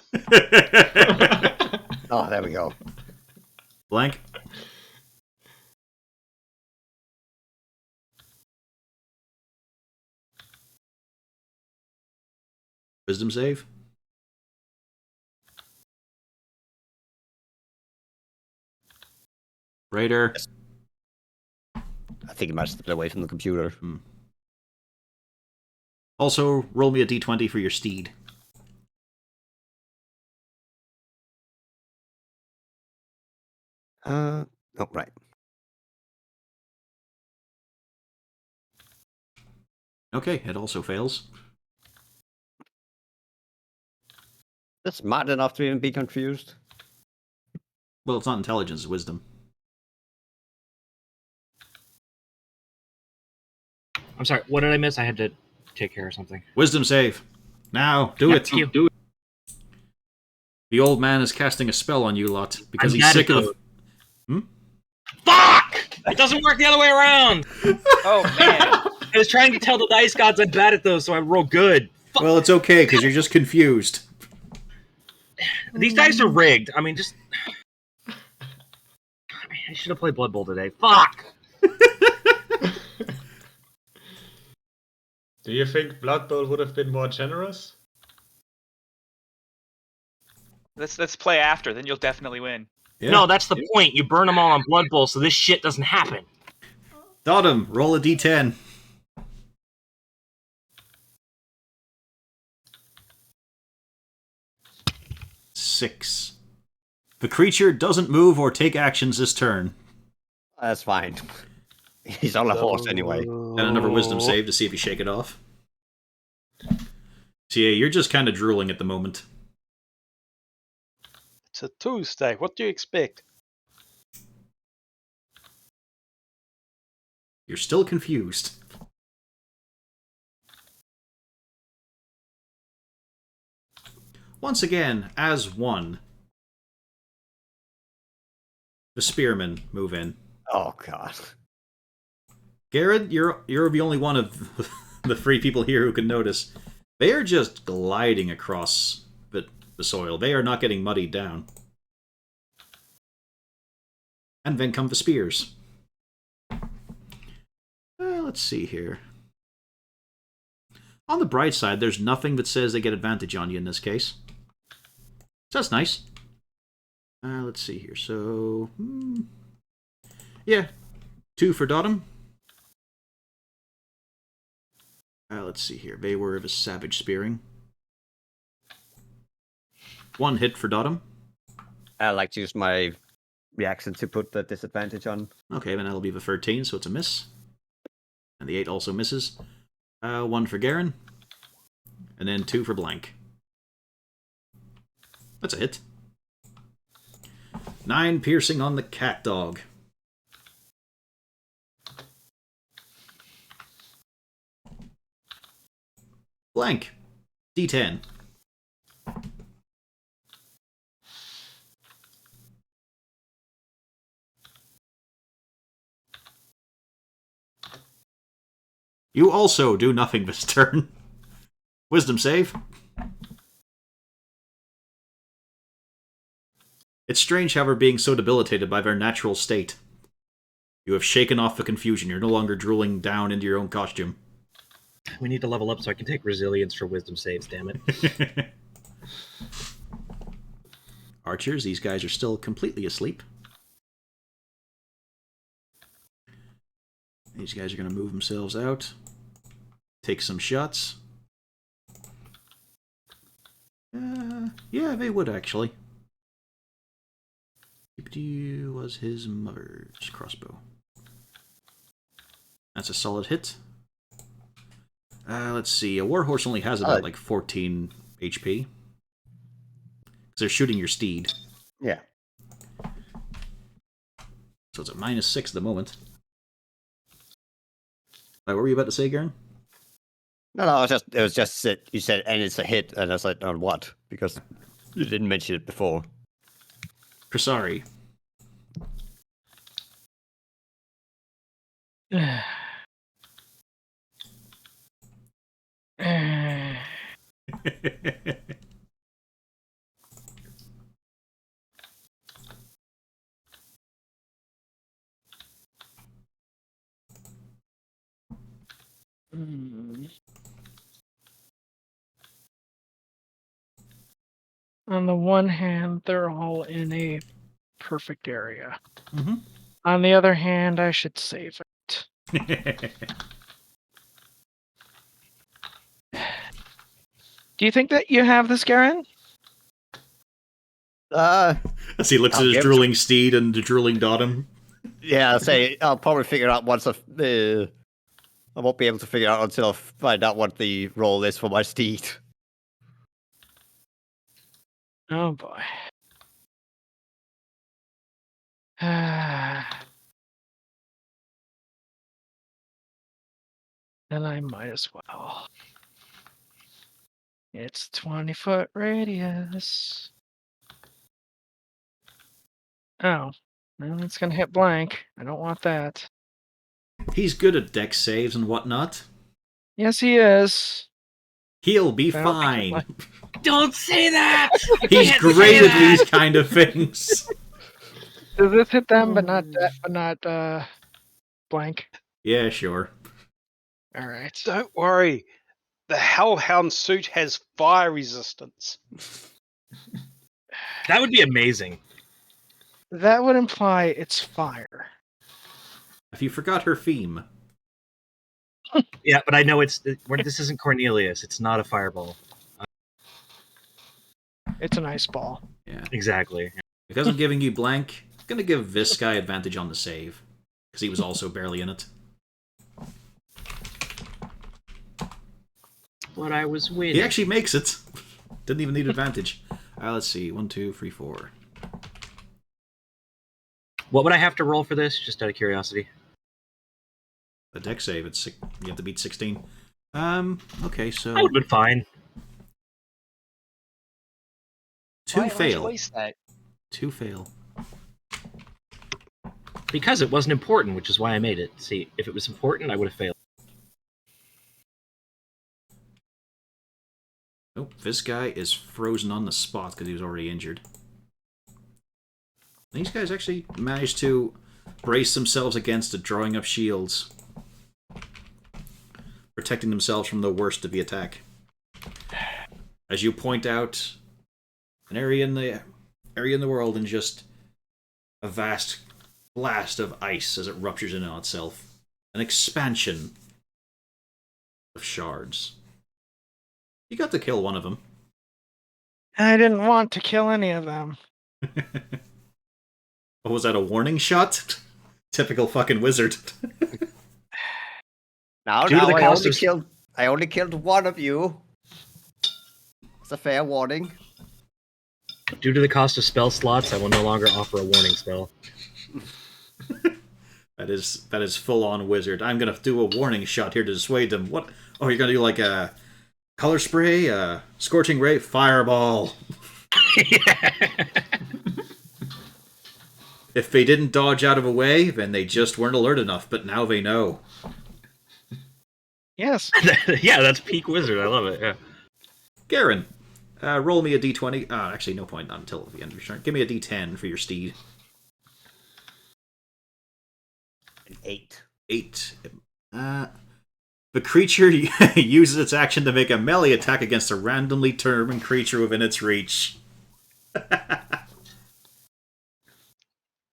Oh, there we go. Blank. Wisdom save. Raider. I think he might have stepped away from the computer. Also, roll me a d20 for your steed. Oh, right. Okay, it also fails. That's smart enough to even be confused. Well, it's not intelligence, it's wisdom. I'm sorry. What did I miss? I had to take care of something. Wisdom save. Now, do it. Thank you. The old man is casting a spell on you lot because I'm he's sick of... Fuck! It doesn't work the other way around. Oh man. I was trying to tell the dice gods I'm bad at those, so I roll good. Fuck. Well, it's okay, because you're just confused. These dice are rigged. I mean, just... I should have played Blood Bowl today. Fuck! Do you think Blood Bowl would have been more generous? Let's play after, then you'll definitely win. Yeah. No, that's the point. You burn them all on Blood Bowl, so this shit doesn't happen. Dodom, roll a d10. Six. The creature doesn't move or take actions this turn. That's fine. He's on a horse anyway. And another wisdom save to see if you shake it off. So yeah, you're just kind of drooling at the moment. It's a Tuesday. What do you expect? You're still confused. Once again, as one, the spearmen move in. Oh, God. Garrett, you're the only one of the three people here who can notice. They are just gliding across, but the soil. They are not getting muddied down. And then come the spears. Let's see here. On the bright side, there's nothing that says they get advantage on you in this case. So that's nice. Let's see here. So, yeah, 2 for Dottam. Let's see here. They were of a savage spearing. 1 hit for Dottam. I like to use my reaction to put the disadvantage on. Okay, then that'll be the 13, so it's a miss. And the 8 also misses. 1 for Garen. And then 2 for Blank. That's a hit. 9 piercing on the cat dog. Blank. D10. You also do nothing this turn. Wisdom save. It's strange how we're being so debilitated by their natural state. You have shaken off the confusion. You're no longer drooling down into your own costume. We need to level up so I can take resilience for wisdom saves, damn it. Archers, these guys are still completely asleep. These guys are going to move themselves out. Take some shots. Yeah, they would actually. Was his mother's crossbow. That's a solid hit. Let's see. A warhorse only has about like 14 HP. Because they're shooting your steed. Yeah. So it's a -6 at the moment. What were you about to say, Garen? No, it was just you said, and it's a hit, and I was like, on what? Because you didn't mention it before. Prisari. On the one hand, they're all in a perfect area. Mm-hmm. On the other hand, I should save it. Do you think that you have this, Garen? As he looks at his drooling steed and the drooling Dottam. Yeah, I'll probably figure out once I won't be able to figure out until I find out what the role is for my steed. Oh boy. Then I might as well. It's 20-foot radius. Oh, well, it's gonna hit blank. I don't want that. He's good at dex saves and whatnot. Yes, he is. He'll be fine. Don't say that! He's great at these kind of things. Does this hit them, but not blank? Yeah, sure. All right. Don't worry. The Hellhound suit has fire resistance. That would be amazing. That would imply it's fire. If you forgot her theme. Yeah, but I know this isn't Cornelius. It's not a fireball. It's an ice ball. Yeah. Exactly. Because I'm giving you blank, I'm going to give this guy advantage on the save. Because he was also barely in it. But I was winning. He actually makes it. Didn't even need advantage. Let's see. 1, 2, 3, 4. What would I have to roll for this? Just out of curiosity. The deck save, you have to beat 16. Okay, so... I would have been fine. 2 fail. Waste that? 2 fail. Because it wasn't important, which is why I made it. See, if it was important, I would have failed. Nope, this guy is frozen on the spot because he was already injured. These guys actually managed to brace themselves against it, drawing up shields, protecting themselves from the worst of the attack. As you point out, an area in the world, and just a vast blast of ice as it ruptures in on itself, an expansion of shards. You got to kill one of them. I didn't want to kill any of them. Oh, was that a warning shot? Typical fucking wizard. Now, Due to the I cost only killed one of you. It's a fair warning. Due to the cost of spell slots, I will no longer offer a warning spell. That is full on wizard. I'm gonna do a warning shot here to dissuade them. What? Oh, you're gonna do like a color spray, a scorching ray, fireball. If they didn't dodge out of a way, then they just weren't alert enough. But now they know. Yes. Yeah, that's peak wizard. I love it. Yeah. Garen, roll me a d20. Actually, no point. Not until the end of your turn. Give me a d10 for your steed. An 8. 8. The creature uses its action to make a melee attack against a randomly determined creature within its reach.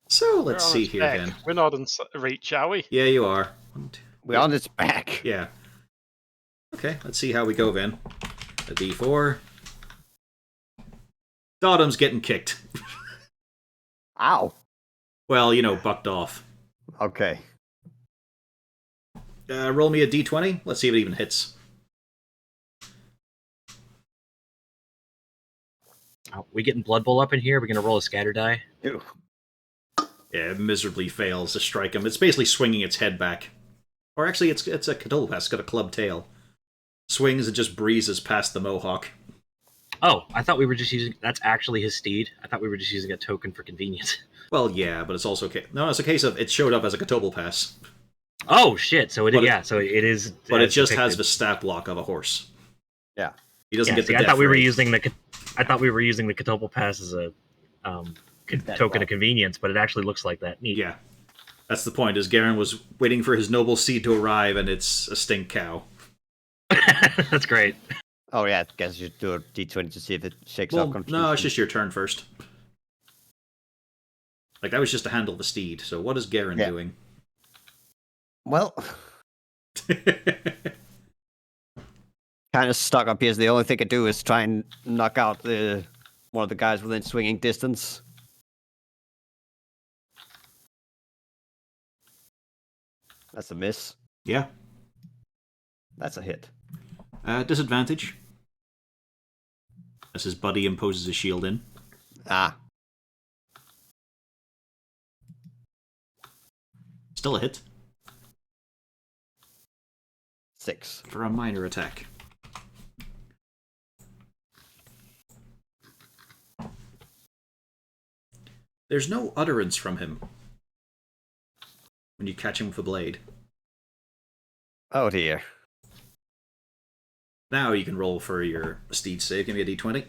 So let's see here back. then. We're not in reach, are we? Yeah, you are. We're on its back. Yeah. Okay, let's see how we go then. A d4. Dotham's getting kicked. Ow. Well, bucked off. Okay. Roll me a d20. Let's see if it even hits. Oh, we getting Blood Bowl up in here? We're gonna roll a scatter die. Ew. Yeah, it miserably fails to strike him. It's basically swinging its head back. Or actually, it's a Cthulhu. It's got a club tail. Swings and just breezes past the mohawk. Oh, I thought we were just using. That's actually his steed. I thought we were just using a token for convenience. Well, yeah, but it's also no. It's a case of it showed up as a Cthulhu pass, Oh shit! So But it- so it is. but it as just has depicted. the stat block of a horse. Yeah. He doesn't Yeah, get the. see, I death thought we were rate. using the. I thought we were using the Cthulhu pass as a That token well. of convenience, but it actually looks like that. Neat. Yeah, that's the point. Is Garen was waiting for his noble seed to arrive, and it's a stink cow. That's great. Oh, yeah. I guess you should do a d20 to see if it shakes Well, off confusion. no, it's just your turn first. Like that was just to handle the steed. So what is Garen Yeah. doing? Well, kind of stuck up here. So the only thing I can do is try and knock out one of the guys within swinging distance. That's a miss. Yeah. That's a hit. Disadvantage. As his buddy imposes a shield in. Ah, Still a hit 6. for a minor attack. There's no utterance from him when you catch him with a blade. Oh dear. Now you can roll for your steed save. Give me a d20.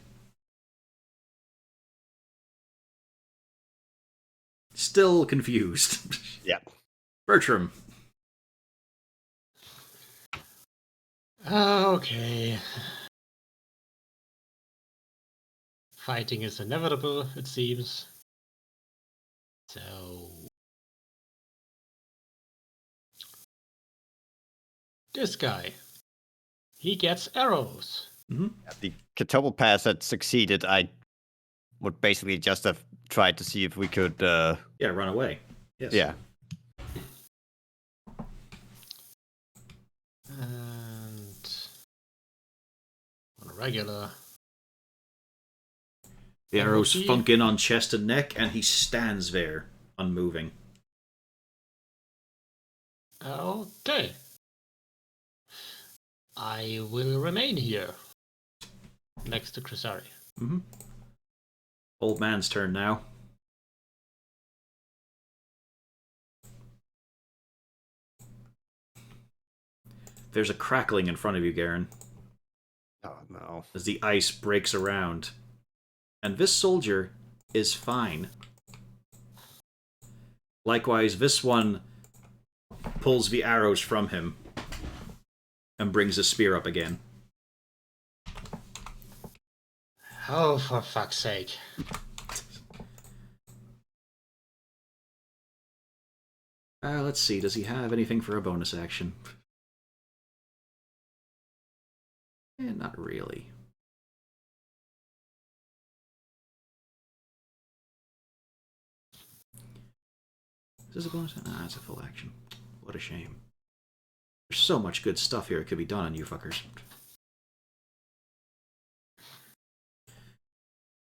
Still confused. Yep. Bertram. Okay. Fighting is inevitable, it seems. So. This guy. He gets arrows. If the Cthulhu pass had succeeded, I would basically just have tried to see if we could. Yeah, run away. Yes. Yeah. And. On a regular. The That arrows would be- funk in on chest and neck, and he stands there, unmoving. Okay. I will remain here. Next to Crisari. Mm-hmm. Old man's turn now. There's a crackling in front of you, Garen. Oh no. as the ice breaks around. And this soldier is fine. Likewise, this one pulls the arrows from him and brings his spear up again. Oh, for fuck's sake. Let's see, does he have anything for a bonus action? Not really. Is this a bonus? Nah, it's a full action. What a shame. There's so much good stuff here it could be done on you fuckers.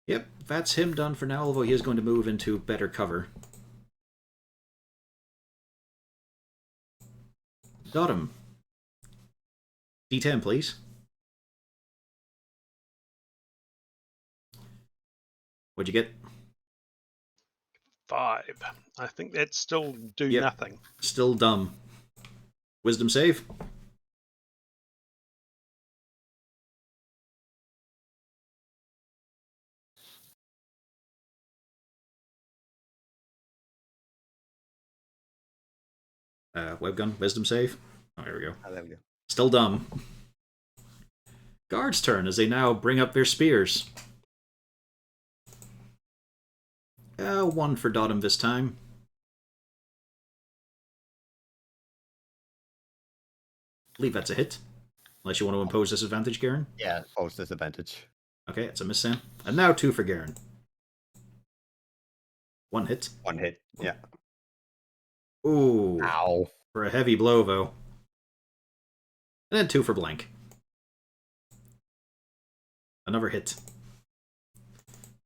Yep, that's him done for now, although he is going to move into better cover. Dottom. D10, please. What'd you get? 5. I think that's still do Yep. nothing. Still dumb. Wisdom save? Webgun, wisdom save? Oh, there we go. Oh, there we go. Still dumb. Guard's turn as they now bring up their spears. 1 for Dottom this time. I believe that's a hit. Unless you want to impose disadvantage, Garen. Yeah, false disadvantage. Okay, it's a miss, Sam. And now 2 for Garen. 1 hit. 1 hit. Yeah. Ooh. Ow. For a heavy blow, though. And then 2 for blank. Another hit.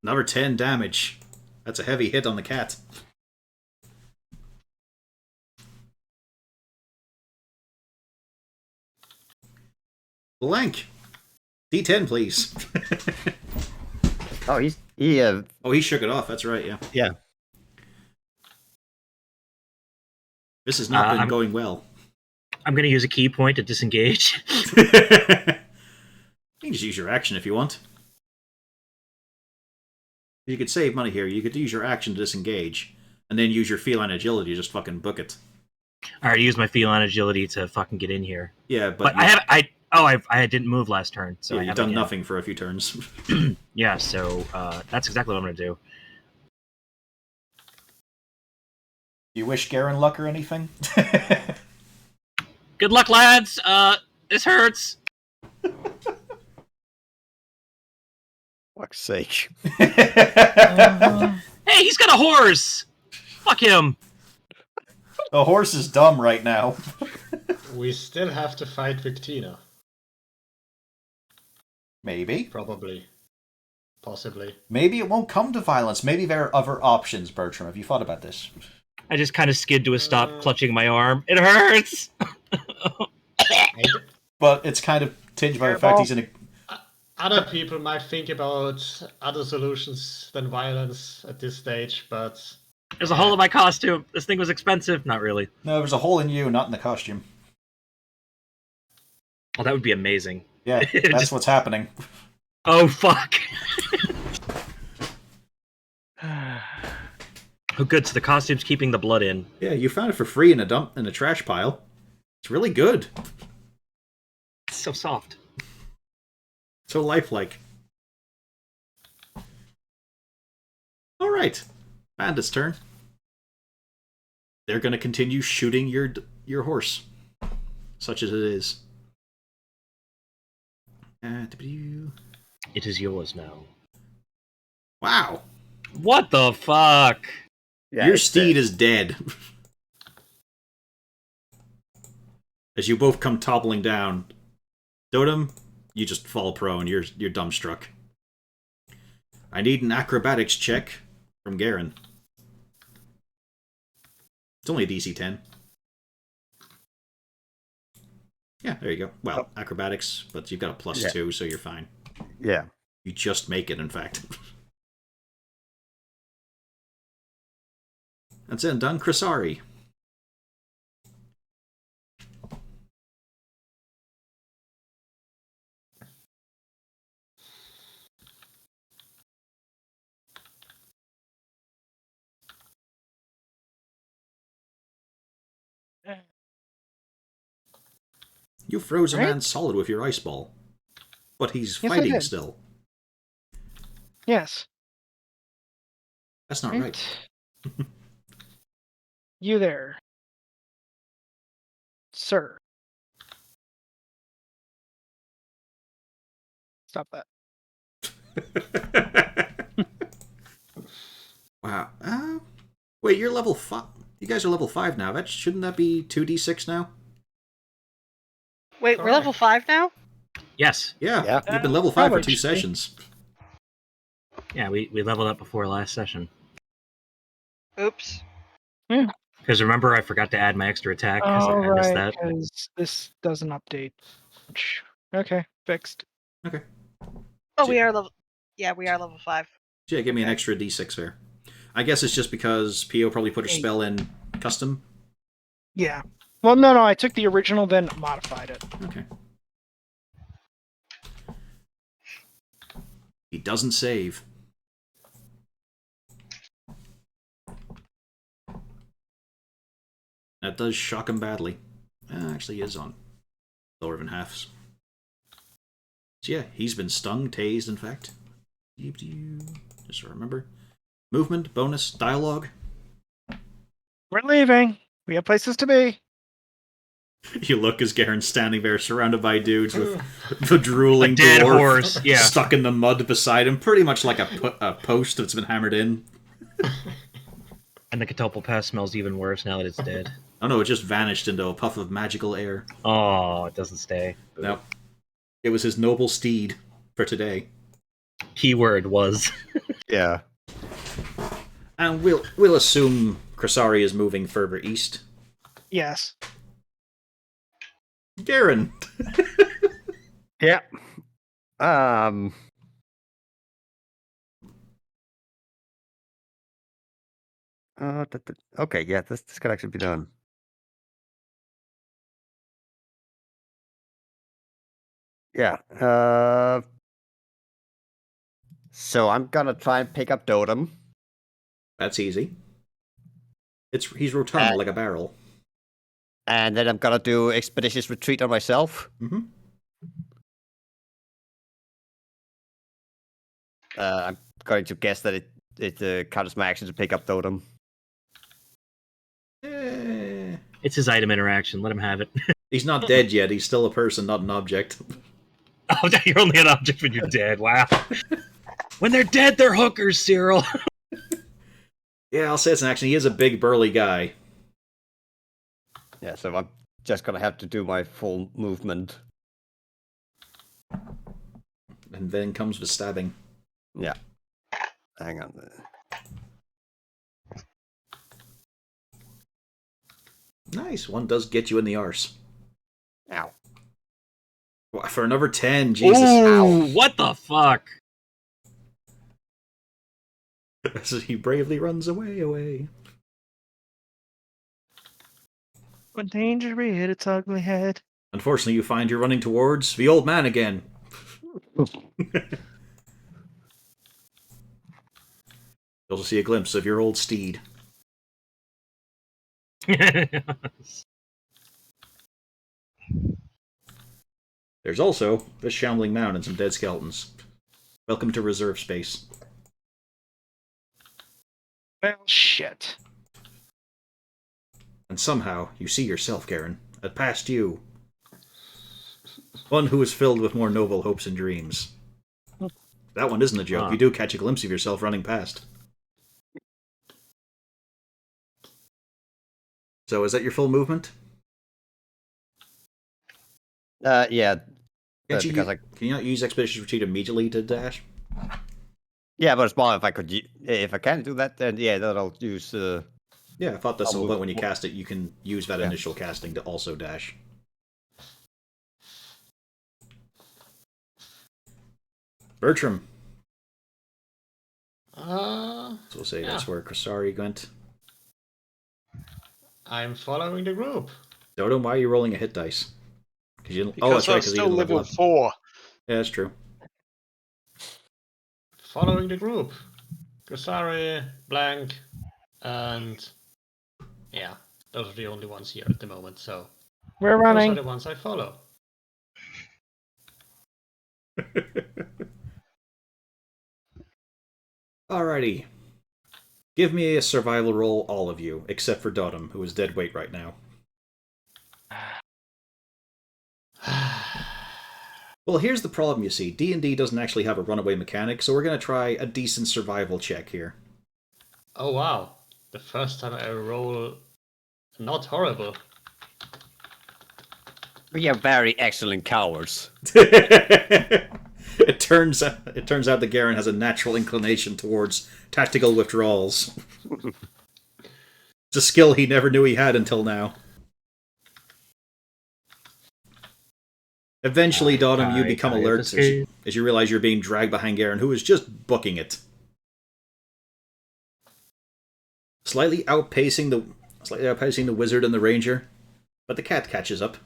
Another 10 damage. That's a heavy hit on the cat. Blank. D10, please. Oh, he Oh, he shook it off. That's right, yeah. yeah. This has not been I'm- going well. I'm going to use a key point to disengage. You can just use your action if you want. You could save money here. You could use your action to disengage, and then use your feline agility to just fucking book it. I already used my feline agility to fucking get in here. Yeah, But I didn't move last turn, so yeah, I you've have done again. nothing for a few turns. Yeah, so that's exactly what I'm going to do. You wish Garen luck or anything? Good luck, lads. This hurts. Fuck's sake. Hey, he's got a horse. Fuck him. The horse is dumb right now. We still have to fight Victina. Maybe. Probably. Possibly. Maybe it won't come to violence. Maybe there are other options, Bertram. Have you thought about this? I just kind of skid to a stop, clutching my arm. It hurts. But it's kind of tinged by the fact he's in a... Other people might think about other solutions than violence at this stage, but There's a hole in my costume. This thing was expensive. Not really. No, there's a hole in you, not in the costume. Oh, that would be amazing. Yeah, that's Just- what's happening. Oh, fuck. Oh, good. So the costume's keeping the blood in. Yeah, you found it for free in a trash pile. It's really good. It's so soft. So lifelike. All right, Bandit's turn. They're going to continue shooting your horse, such as it is. It is yours now. Wow, What the fuck? Yeah, your it's steed is dead. As you both come toppling down, Dotem, you just fall prone. You're dumbstruck. I need an acrobatics check from Garen. It's only a DC 10. Yeah, there you go. Well, acrobatics, but you've got a plus 2, so you're fine. Yeah. You just make it, in fact. That's it, done. Crisari. You froze a Right? man solid with your ice ball. But he's Yes, I fighting did. still. Yes. That's not right. You there, sir. Stop that. Wow. Wait, you're level 5. You guys are level 5 now. Shouldn't that be 2d6 now? Wait, we're level 5 now? Yes. Yeah, you've been level 5 for 2 probably. sessions. Yeah, we leveled up before last session. Oops. Because remember, I forgot to add my extra attack because Oh, I missed right, that. because this doesn't update. Okay, fixed. Okay. Oh, we are level. Yeah, we are level 5. Yeah, give me an extra d6 there. I guess it's just because Pio probably put her spell in custom. Yeah. Well, no, I took the original, then modified it. Okay. He doesn't save. That does shock him badly. Actually, he is on lower than halves. So yeah, he's been stung, tased, in fact. Just to remember. Movement, bonus, dialogue. We're leaving. We have places to be. You look as Garen's standing there surrounded by dudes with the drooling A dead dwarf horse, yeah. stuck in the mud beside him, pretty much like a post that's been hammered in. And the Catopal smells even worse now that it's dead. Oh no, it just vanished into a puff of magical air. Oh, it doesn't stay. No. It was his noble steed for today. Keyword was. Yeah. And we'll assume Krasari is moving further east. Yes. Garen. Yeah. Okay, yeah, this could actually be done. Yeah. So I'm gonna try and pick up Dotem. That's easy. He's rotund like a barrel. And then I'm gonna do Expeditious Retreat on myself. Mm-hmm. I'm going to guess that it counts my action to pick up Dotem. It's his item interaction. Let him have it. He's not dead yet. He's still a person, not an object. Oh, you're only an object when you're dead. Wow. When they're dead, they're hookers, Cyril. Yeah, I'll say it's an action. He is a big, burly guy. Yeah, so I'm just gonna have to do my full movement. And then comes the stabbing. Yeah. Hang on. Nice. One does get you in the arse. Ow. For another 10, Jesus. Ooh, what the fuck? As he bravely runs away. When danger hit its ugly head. Unfortunately, you find you're running towards the old man again. You also see a glimpse of your old steed. There's also this shambling mound and some dead skeletons. Welcome to reserve space. Well, shit. And somehow, you see yourself, Garen, at past you. One who is filled with more noble hopes and dreams. That one isn't a joke. You do catch a glimpse of yourself running past. So, is that your full movement? Yeah. Can you not use Expeditious Retreat immediately to dash? Yeah, but it's more if I can do that, then yeah, then I'll use. Yeah, I thought that's the I'll whole move point. When you cast it, you can use that Yeah. initial casting to also dash. Bertram. So we'll say that's where Krasari went. I'm following the group. Dodo, why are you rolling a hit dice? Because that's right, I'm 'cause you still didn't level level up. 4. Yeah, that's true. Following the group. Kasari, Blank, and yeah, those are the only ones here at the moment. So We're those are running. the ones I follow. Alrighty. Give me a survival roll, all of you, except for Dodom, who is dead weight right now. Well, here's the problem, you see. D&D doesn't actually have a runaway mechanic, so we're going to try a decent survival check here. Oh wow. The first time I roll not horrible. We are very excellent cowards. It turns out that Garen has a natural inclination towards tactical withdrawals. It's a skill he never knew he had until now. Eventually, Dodom, you become alert as you realize you're being dragged behind Garen, who is just booking it. Slightly outpacing the wizard and the ranger, but the cat catches up.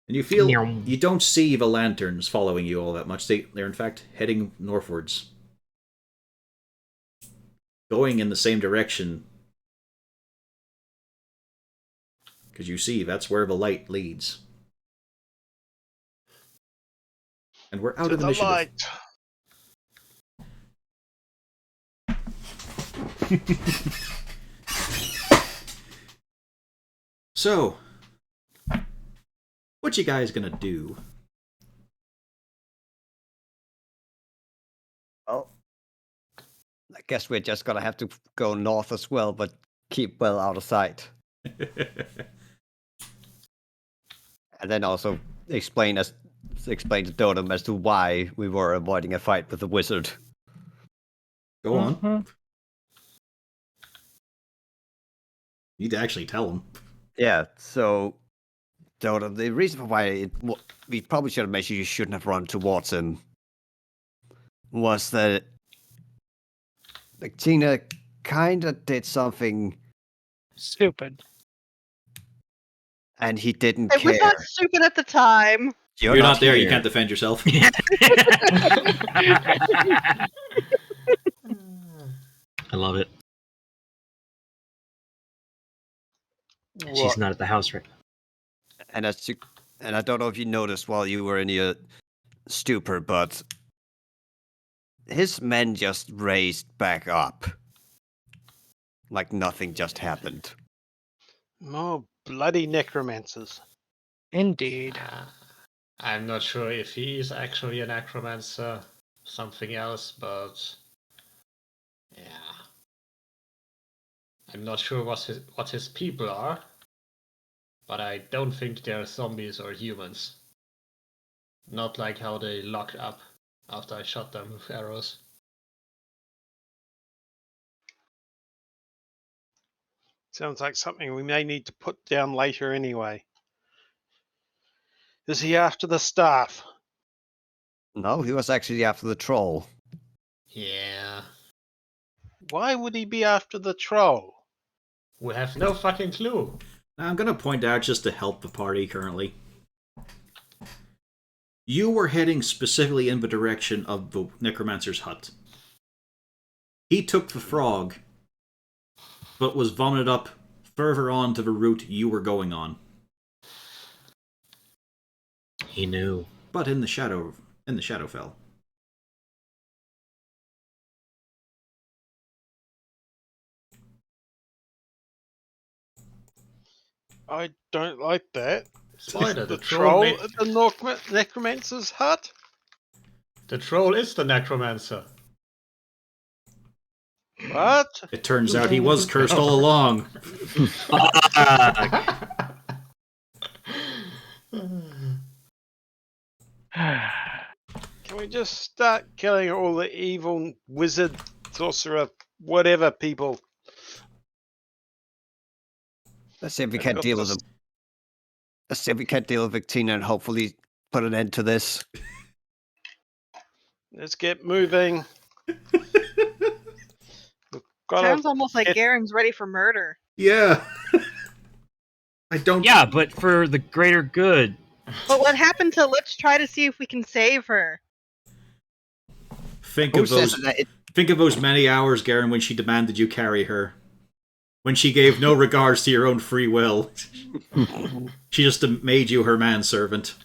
And you feel you don't see the lanterns following you all that much. They're in fact heading northwards. Going in the same direction. Because you see, that's where the light leads. And we're out of initiative. Light. So, what you guys gonna do? Well, I guess we're just gonna have to go north as well, but keep well out of sight. And then also explain to Dodom as to why we were avoiding a fight with the wizard. Go on. You need to actually tell him. Yeah, so Dodom, the reason for why we probably should have mentioned you shouldn't have run towards him was that Visctina kind of did something Stupid. and he didn't It care. was not stupid at the time. You're not there, you can't defend yourself. I love it. She's not at the house right now. And I don't know if you noticed while you were in your stupor, but his men just raised back up. Like nothing just happened. More bloody necromancers. Indeed. I'm not sure if he's actually a necromancer, something else, but yeah. I'm not sure what his people are, but I don't think they're zombies or humans. Not like how they locked up after I shot them with arrows. Sounds like something we may need to put down later anyway. Is he after the staff? No, he was actually after the troll. Yeah. Why would he be after the troll? We have no fucking clue. Now, I'm going to point out, just to help the party currently, you were heading specifically in the direction of the necromancer's hut. He took the frog, but was vomited up further on to the route you were going on. He knew. But in the Shadowfell. I don't like that. Spider, The troll at the necromancer's hut? The troll is the necromancer. What? It turns out he was cursed all along. Can we just start killing all the evil wizard, sorcerer, whatever people? Let's see if we can't deal with him. Let's see if we can't deal with Visctina and hopefully put an end to this. Let's get moving. Sounds almost like Garen's ready for murder. Yeah. I don't... Yeah, but for the greater good. But what happened to let's try to see if we can save her? Think of those many hours, Garen, when she demanded you carry her. When she gave no regards to your own free will. She just made you her manservant.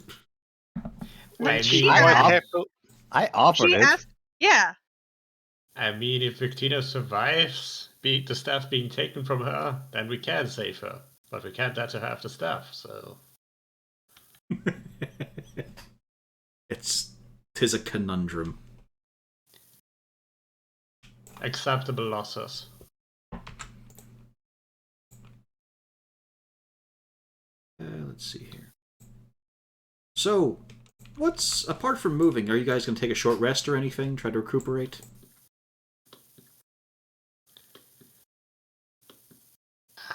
I she mean, might asked, have to. I offered she it. asked, yeah. I mean, if Victina survives the staff being taken from her, then we can save her. But we can't let her have the staff, so... Tis a conundrum. Acceptable losses. Let's see here. So, apart from moving, are you guys going to take a short rest or anything? Try to recuperate?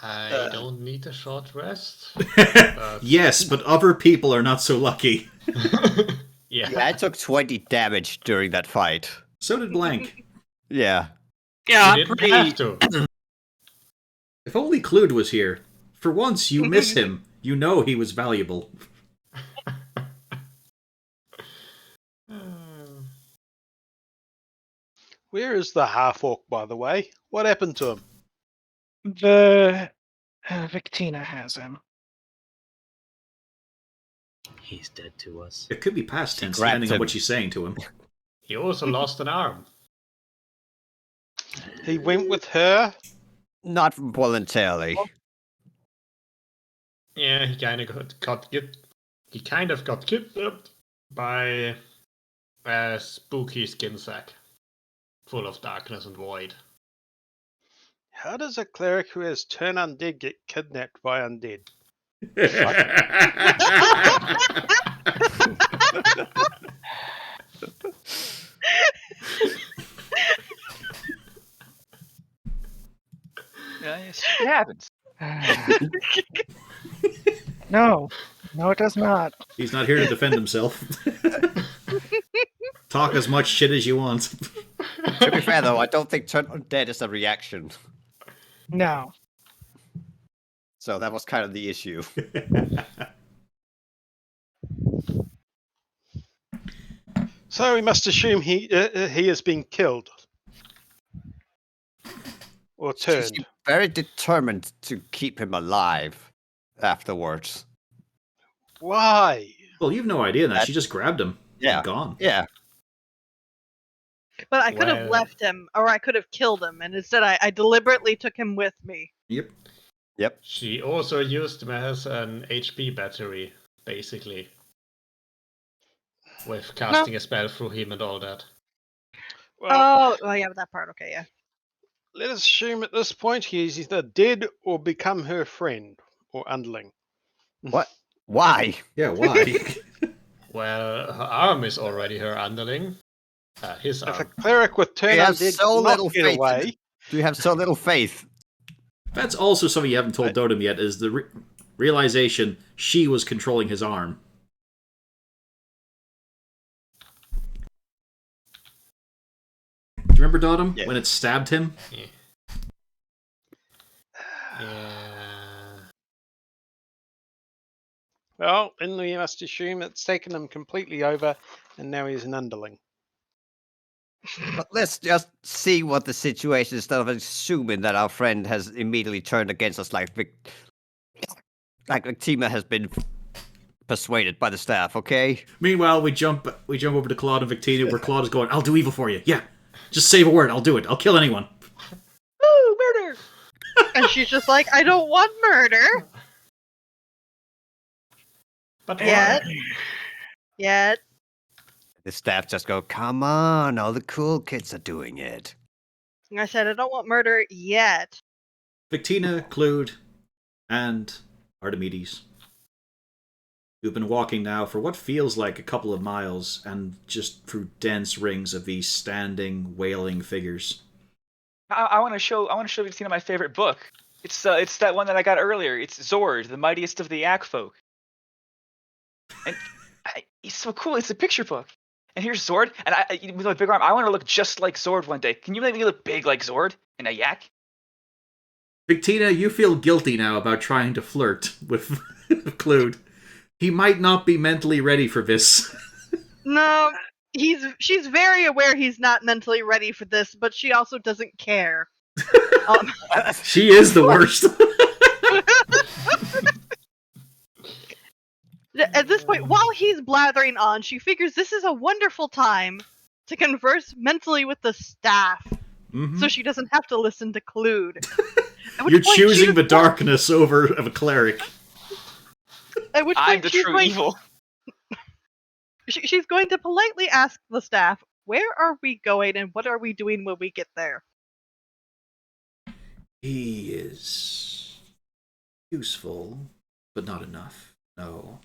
I don't need a short rest. Yes, but other people are not so lucky. Yeah. Yeah, I took 20 damage during that fight. So did Blank. Yeah. Yeah, You didn't have to. If only Clued was here. For once, you miss him. You know he was valuable. Where is the half orc, by the way? What happened to him? The Victina has him. He's dead to us. It could be past She tense, grabbed depending on him. what she's saying to him. He also lost an arm. He went with her. Not voluntarily. Yeah, he kind of got kidnapped by a spooky skin sack full of darkness and void. How does a cleric who has turned undead get kidnapped by undead? Yeah, it happens. No, it does not. He's not here to defend himself. Talk as much shit as you want. To be fair, though, I don't think turn undead is a reaction. No. So that was kind of the issue. So we must assume he has been killed. Or She turned. seemed very determined to keep him alive afterwards. Why? Well, you've no idea that. She just grabbed him. Yeah. Gone. Yeah. But I could have Well- left him, or I could have killed him, and instead I deliberately took him with me. Yep. Yep. She also used him as an HP battery, basically. With casting a spell through him and all that. Well, Oh, yeah, that part. Okay, yeah. let us assume at this point he is either dead or become her friend or underling. What? Why? Yeah, why? Well, her arm is already her underling. His If a arm. cleric with turn You have undead so cannot little get faith in away, Do you have so little faith? That's also something you haven't told Dotem yet, is the realization she was controlling his arm. Do you remember Dotem? Yeah. When it stabbed him? Yeah. well, then we must assume it's taken him completely over and now he's an underling. But let's just see what the situation is instead of assuming that our friend has immediately turned against us like Victima has been persuaded by the staff, okay? Meanwhile, we jump over to Claude and Victina, where Claude is going, I'll do evil for you. Yeah. Just say a word, I'll do it. I'll kill anyone. Woo, murder! And she's just like, I don't want murder But yet. why? Yet. The staff just go, come on, all the cool kids are doing it. And I said, I don't want murder yet. Victina, Clued, and Archimedes. You've been walking now for what feels like a couple of miles, and just through dense rings of these standing, wailing figures. I want to show Visctina my favorite book. It's that one that I got earlier. It's Zord, the mightiest of the Yak folk. And it's so cool. It's a picture book. And here's Zord, and with my big arm, I want to look just like Zord one day. Can you make me look big like Zord and a yak? Victina, you feel guilty now about trying to flirt with Clued. He might not be mentally ready for this. No, she's very aware he's not mentally ready for this, but she also doesn't care. She is the worst. At this point, while he's blathering on, she figures this is a wonderful time to converse mentally with the staff, so she doesn't have to listen to Clued. You're choosing the darkness over of a cleric. At which I'm point the true evil. She's going to politely ask the staff, where are we going and what are we doing when we get there? He is useful, but not enough. No.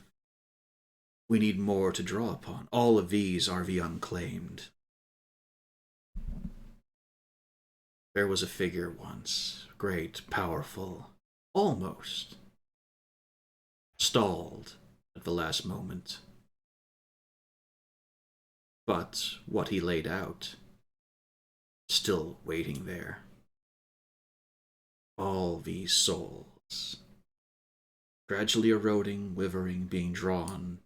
We need more to draw upon. All of these are the unclaimed. There was a figure once, great, powerful, almost stalled at the last moment. But what he laid out, still waiting there. All these souls, gradually eroding, withering, being drawn.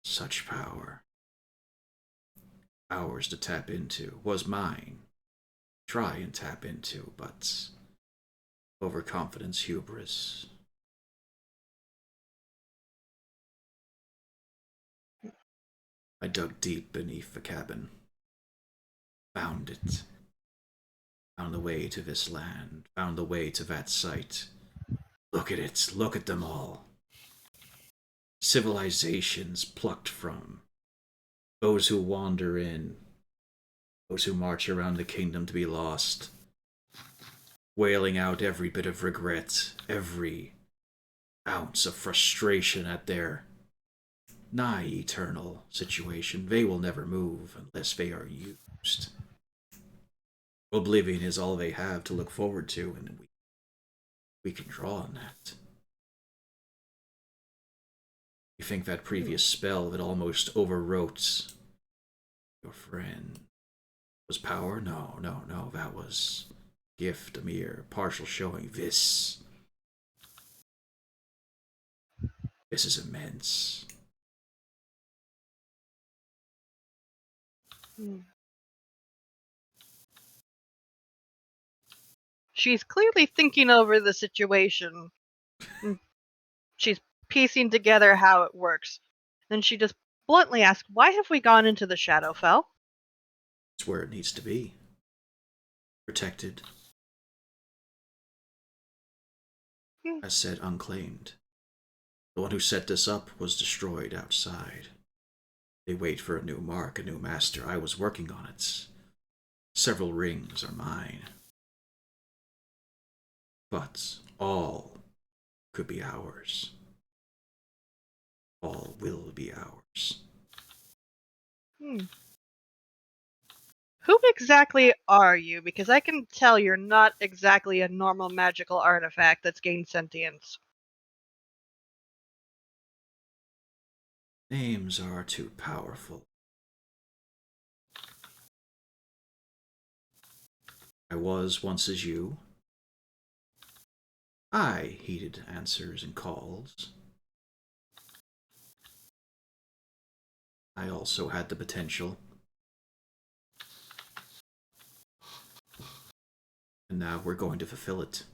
Such power. Ours to tap into, was mine. Try and tap into, but overconfidence, hubris. I dug deep beneath the cabin. Found it. Found the way to this land. Found the way to that site. Look at it. Look at them all. Civilizations plucked from. Those who wander in. Those who march around the kingdom to be lost. Wailing out every bit of regret. Every ounce of frustration at their nigh eternal situation. They will never move unless they are used. Oblivion is all they have to look forward to, and we can draw on that. You think that previous spell that almost overwrote your friend was power? No, no, no, that was gift, a mere partial showing. This is immense. She's clearly thinking over the situation. She's piecing together how it works. Then she just bluntly asks, why have we gone into the Shadowfell? It's where it needs to be. Protected. As said, unclaimed. The one who set this up was destroyed outside. They wait for a new mark, a new master. I was working on it. Several rings are mine. But all could be ours. All will be ours. Who exactly are you? Because I can tell you're not exactly a normal magical artifact that's gained sentience. Names are too powerful. I was once as you. I heeded answers and calls. I also had the potential. And now we're going to fulfill it.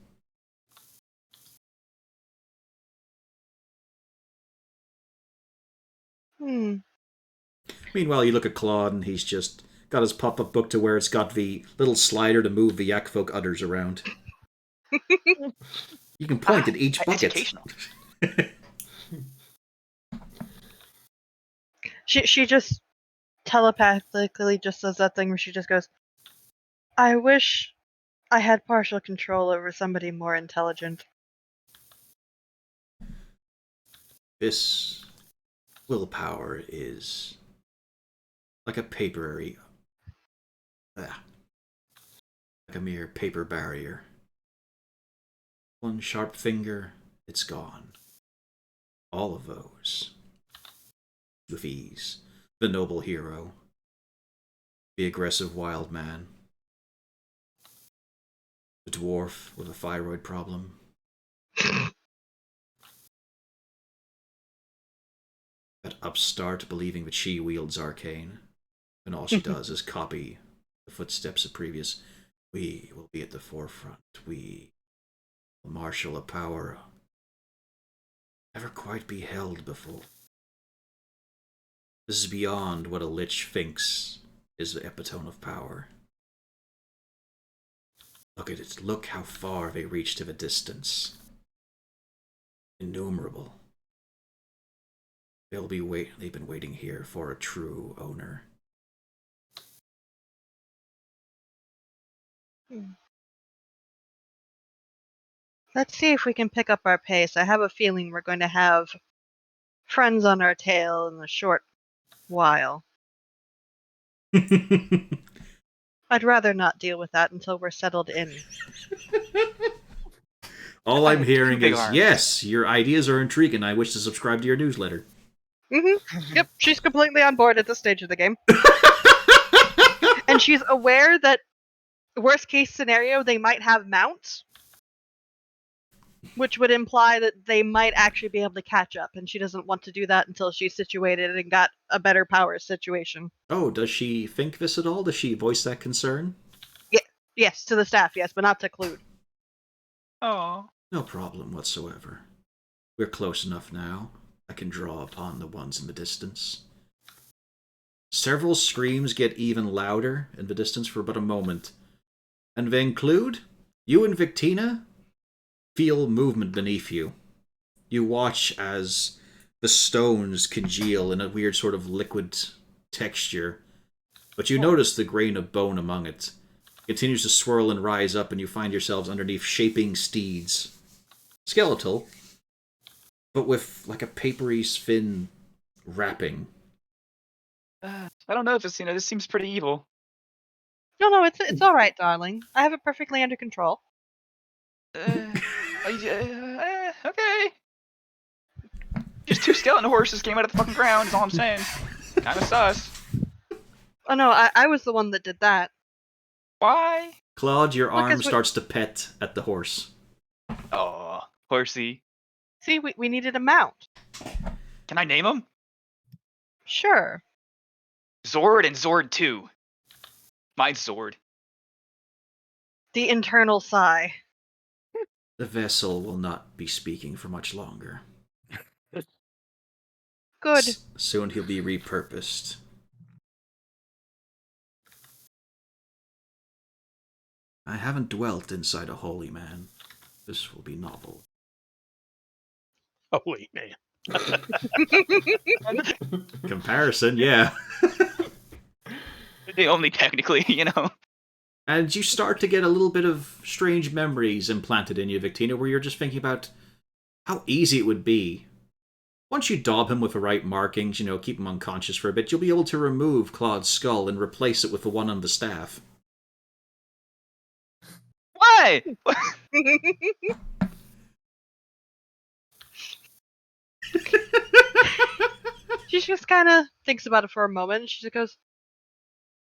Meanwhile, you look at Claude and he's just got his pop-up book to where it's got the little slider to move the yak folk udders around. You can point at each bucket. Educational. She just telepathically just does that thing where she just goes, I wish I had partial control over somebody more intelligent. This willpower is like a like a mere paper barrier. One sharp finger, it's gone. All of those. With ease. The noble hero. The aggressive wild man. The dwarf with a thyroid problem. That upstart believing that she wields arcane, and all she does is copy the footsteps of previous. We will be at the forefront. We will marshal a power never quite beheld before. This is beyond what a lich thinks is the epitome of power. Look at it. Look how far they reach to the distance. Innumerable. They've been waiting here for a true owner. Let's see if we can pick up our pace. I have a feeling we're going to have friends on our tail in a short while. I'd rather not deal with that until we're settled in. All I'm hearing big is, arms. yes, your ideas are intriguing. I wish to subscribe to your newsletter. Yep, she's completely on board at this stage of the game. And she's aware that, worst case scenario, they might have mounts, which would imply that they might actually be able to catch up, and she doesn't want to do that until she's situated and got a better power situation. Oh, does she think this at all? Does she voice that concern? Yes, to the staff, yes, but not to Clued. Oh. No problem whatsoever. We're close enough now. I can draw upon the ones in the distance. Several screams get even louder in the distance for but a moment. And they include, you and Victina feel movement beneath you. You watch as the stones congeal in a weird sort of liquid texture. But you notice the grain of bone among it. It continues to swirl and rise up, and you find yourselves underneath shaping steeds. Skeletal, but with like a papery thin wrapping. I don't know, Viscina. This seems pretty evil. No, it's all right, darling. I have it perfectly under control. Okay. Just two skeleton horses came out of the fucking ground, is all I'm saying. Kinda sus. Oh no, I was the one that did that. Why? Claude, your arm Because starts to pet at the horse. Oh, horsey. See, we needed a mount. Can I name him? Sure. Zord and Zord 2. Mine's Zord. The internal sigh. The vessel will not be speaking for much longer. Good. Soon he'll be repurposed. I haven't dwelt inside a holy man. This will be novel. Holy man. Comparison, yeah. Only technically, you know. And you start to get a little bit of strange memories implanted in you, Victina, where you're just thinking about how easy it would be. Once you daub him with the right markings, keep him unconscious for a bit, you'll be able to remove Claude's skull and replace it with the one on the staff. Why? She just kind of thinks about it for a moment, and she just goes,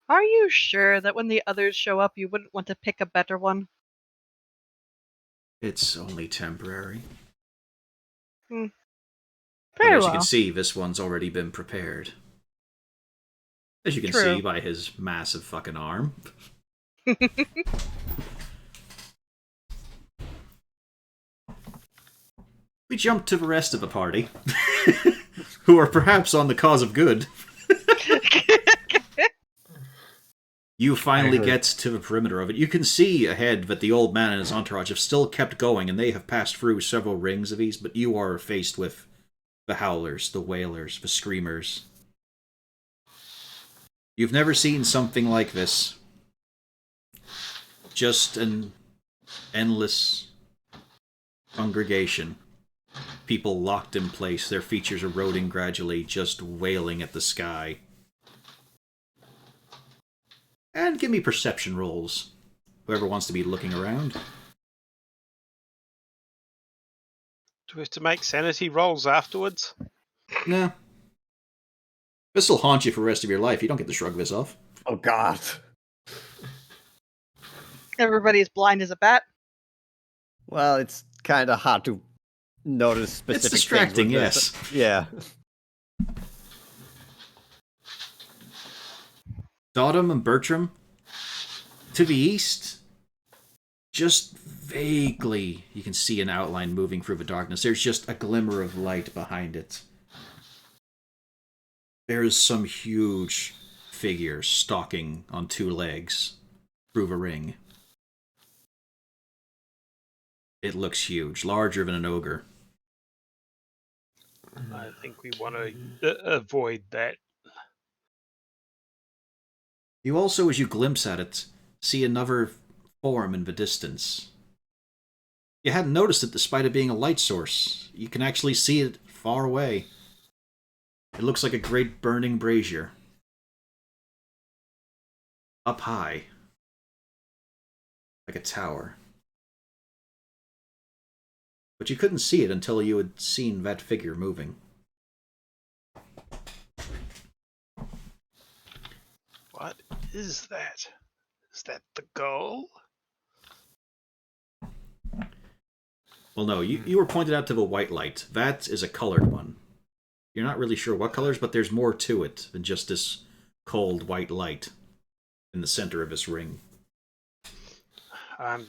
"Are you sure that when the others show up, you wouldn't want to pick a better one?" It's only temporary. Very But as well. you can see, this one's already been prepared. As you can True. see by his massive fucking arm. We jump to the rest of the party, who are perhaps on the cause of good. You finally get to the perimeter of it. You can see ahead that the old man and his entourage have still kept going, and they have passed through several rings of these, but you are faced with the howlers, the wailers, the screamers. You've never seen something like this. Just an endless congregation. People locked in place, their features eroding gradually, just wailing at the sky. And give me perception rolls. Whoever wants to be looking around. Do we have to make sanity rolls afterwards? No. This'll haunt you for the rest of your life. You don't get to shrug this off. Oh God. Everybody's blind as a bat. Well, it's kind of hard to notice specific It's distracting, things with this. yes. Yeah. Dodom and Bertram. To the east, Just vaguely, you can see an outline moving through the darkness. There's just a glimmer of light behind it. There's some huge figure stalking on 2 legs through the ring. It looks huge, larger than an ogre. I think we want to avoid that. You also, as you glimpse at it, see another form in the distance. You hadn't noticed it despite it being a light source. You can actually see it far away. It looks like a great burning brazier. Up high. Like a tower. But you couldn't see it until you had seen that figure moving. What is that? Is that the goal? Well, no, you were pointed out to the white light. That is a colored one. You're not really sure what colors, but there's more to it than just this cold white light in the center of this ring. I'm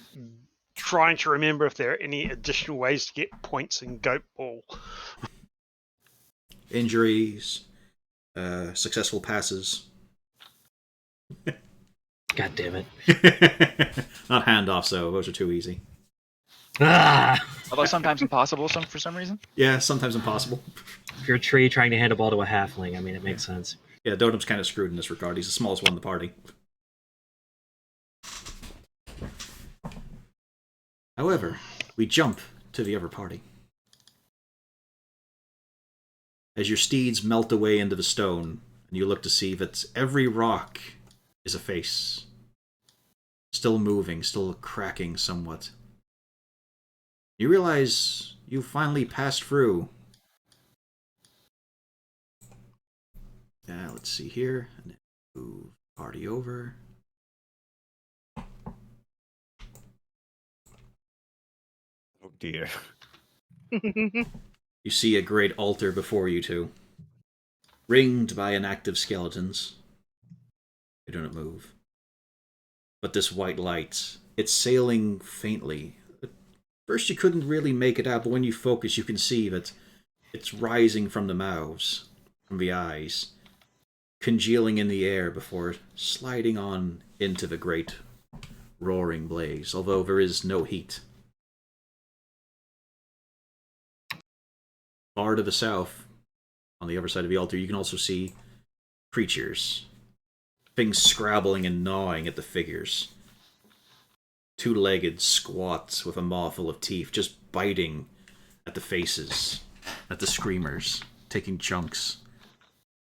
trying to remember if there are any additional ways to get points in Goat Ball. Injuries, successful passes. God damn it. Not handoffs, though. Those are too easy. Ah! Although sometimes impossible for some reason. Yeah, sometimes impossible. If you're a tree trying to hand a ball to a halfling, I mean, it makes sense. Yeah, Dotem's kind of screwed in this regard. He's the smallest one in the party. However, we jump to the other party. As your steeds melt away into the stone, and you look to see that every rock is a face. Still moving, still cracking somewhat. You realize you finally passed through. Let's see here. And move party over. Oh dear. You see a great altar before you two, ringed by inactive skeletons. They do not move. But this white light, it's sailing faintly. At first you couldn't really make it out, but when you focus you can see that it's rising from the mouths, from the eyes, congealing in the air before sliding on into the great roaring blaze, although there is no heat. Far to the south, on the other side of the altar, you can also see creatures. Things scrabbling and gnawing at the figures. 2-legged squats with a maw full of teeth, just biting at the faces, at the screamers, taking chunks.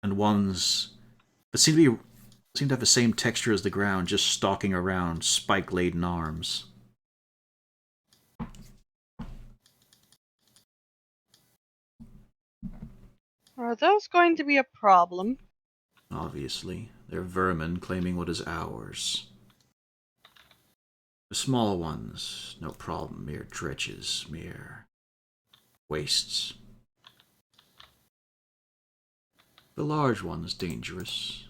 And ones that seem to have the same texture as the ground, just stalking around, spike-laden arms. Are those going to be a problem? Obviously, they're vermin claiming what is ours. The small ones, no problem, mere dredges, mere wastes. The large ones, dangerous.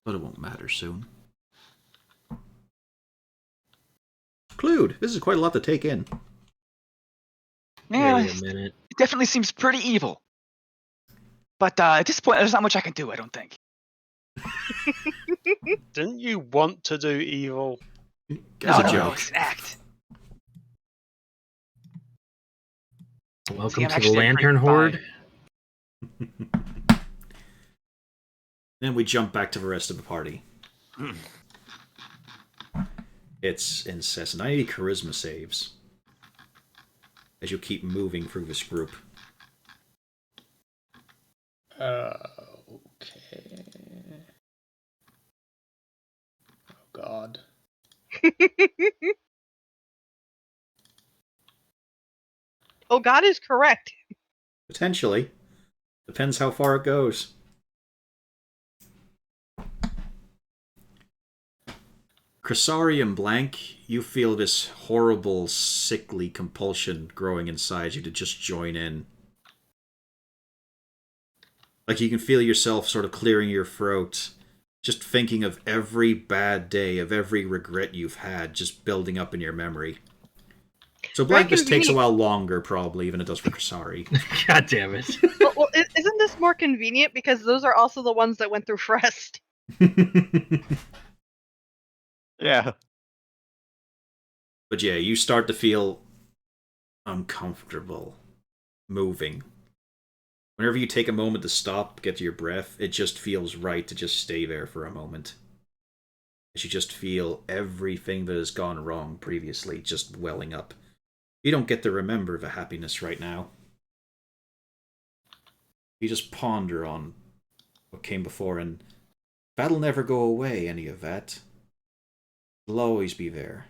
But it won't matter soon. Clued, this is quite a lot to take in. Yeah, Wait a minute. it definitely seems pretty evil. But at this point, there's not much I can do, I don't think. Didn't you want to do evil? As a No, joke. it's an act. Welcome I'm to the actually a Lantern great Horde. Then we jump back to the rest of the party. It's incessant. I need charisma saves as you keep moving through this group. Okay. Oh God. Oh, God is correct. Potentially. Depends how far it goes. Crisarium Blank, you feel this horrible, sickly compulsion growing inside you to just join in. Like you can feel yourself sort of clearing your throat, just thinking of every bad day, of every regret you've had, just building up in your memory. So Very blankness takes a convenient. while longer, probably, than it does for Kasari. God damn it. Well, isn't this more convenient because those are also the ones that went through Frest? Yeah. But yeah, you start to feel uncomfortable moving. Whenever you take a moment to stop, get to your breath, it just feels right to just stay there for a moment. As you just feel everything that has gone wrong previously just welling up. You don't get to remember the happiness right now. You just ponder on what came before, and that'll never go away, any of that. It'll always be there.